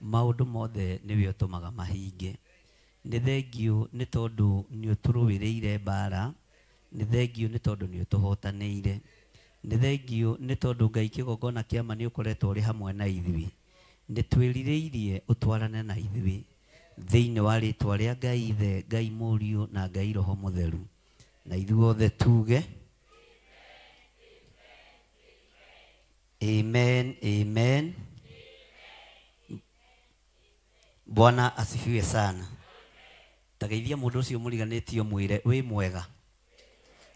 maũndũ mothe nĩwe ũtũmaga mahinge. Nĩ thengiũ nĩ tondũ nĩ ũtũrũĩrĩire mbara, nĩ thengiũ nĩ tondũ nĩ ũtũhotanĩire, nĩ thengiũ nĩ tondũ Ngai kĩgongona kĩama nĩ ũkoretwo ũrĩ hamwe na ithuĩ, nĩ twĩrirĩirie ũtwarane na ithuĩ thĩinĩ wa rĩtwa rĩa Ngai Ithe, Ngai Mũriũ na Ngai Roho Mũtheru, na ithuothe tuge Amen, amen. Bwana asifiwe sana. Tageithia mundu ucio muriganitio mwire wi mwega.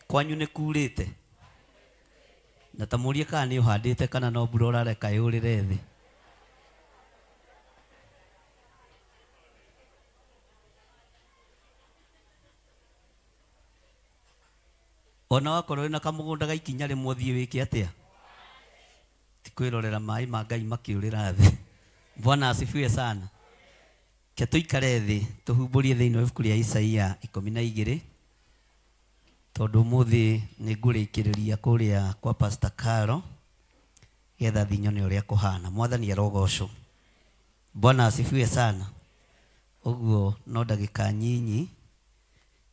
Kwanyu ni kurite. Na tamurie kana ni uhandite kana no mbura urareka yurire thi. Ona wakorwo na kamugunda gaikinya rimwe thie wiki atia. Tikwirorera mai ma Ngai makiurira thi. Bwana asifiwe sana. Ke tuikare thi tuhumburie thiini wa ibuku ria Isaia 12 tondu muthi ni ngurikiriria kuria kwa Pastor Carol getha thinyone uria kuhana. Mwathani arogocwo. Bwana asifiwe sana. Uguo no ndagika nyinyi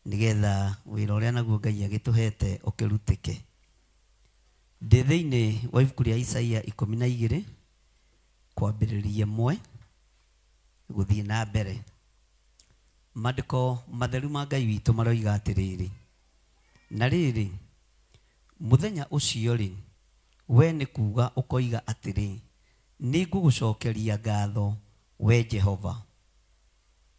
nigetha wira uria naguo Ngai agituhete ukirutike. Ndi thiini wa ibuku ria Isaia 12 kwambiriria 1 guthie na mbere. Mandiko matheru ma Ngai witu maroiga atiriri, na riri muthenya ucio ri we ni kuga ukoiga atiri ni ngugucokeria ngatho we Jehova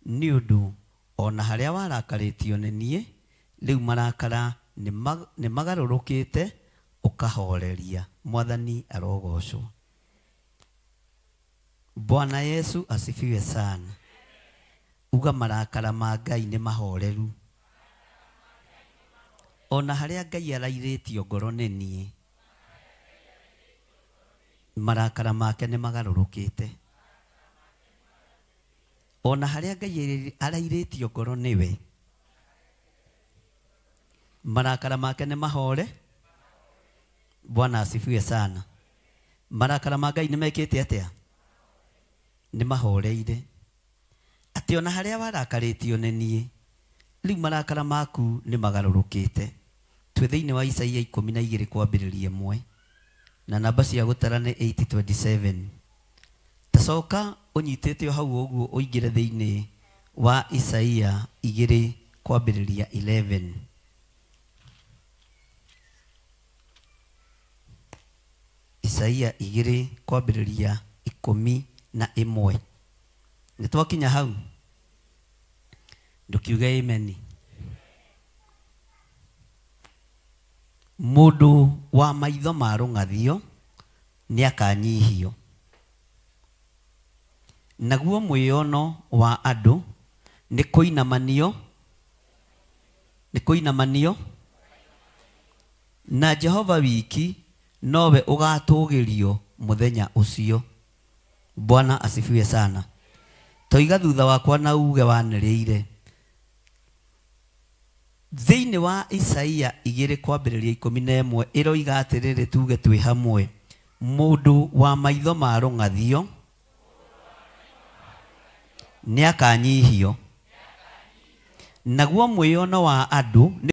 ni undu ona haria warakaritio ni nie riu marakara ni magarurukite ukahoreria. Mwathani arogocwo. Bwana Yesu asifiwe sana. Uga marakara ma Ngai ni mahoreru. Ona haria Ngai arairitio ngoro ni nie marakara make ni magarurukite. Ona haria Ngai arairitio ngoro niwe marakara make ni mahore. Bwana asifiwe sana. Marakara ma Ngai ni mekite atia? Ni mahoreire. Ati ona haria warakaritio ni nie riu marakara maku ni magarurukite. Twi thiini wa Isaia 12 kwambiriria 1 na namba cia gutara ni 827. Tacoka unyitite hau uguo uingire thiini wa Isaia 2 kwambiriria 11. Isaia 2 kwambiriria 11. Nitwakinya hau ndukiuge amen. Mundu wa maitho marungathio ni akanyihio, naguo mwiono wa andu ni kuinamanio na Jehova wiki nowe ugatugirio muthenya ucio. Bwana asifiwe sana. Toiga thutha wakwa na uge waniriire thiini wa Isaia 2 kwambiriria 11 iroiga atiriri tuge twi hamwe. Mundu wa maitho marungathio ni akanyihio, naguo mwiono wa andu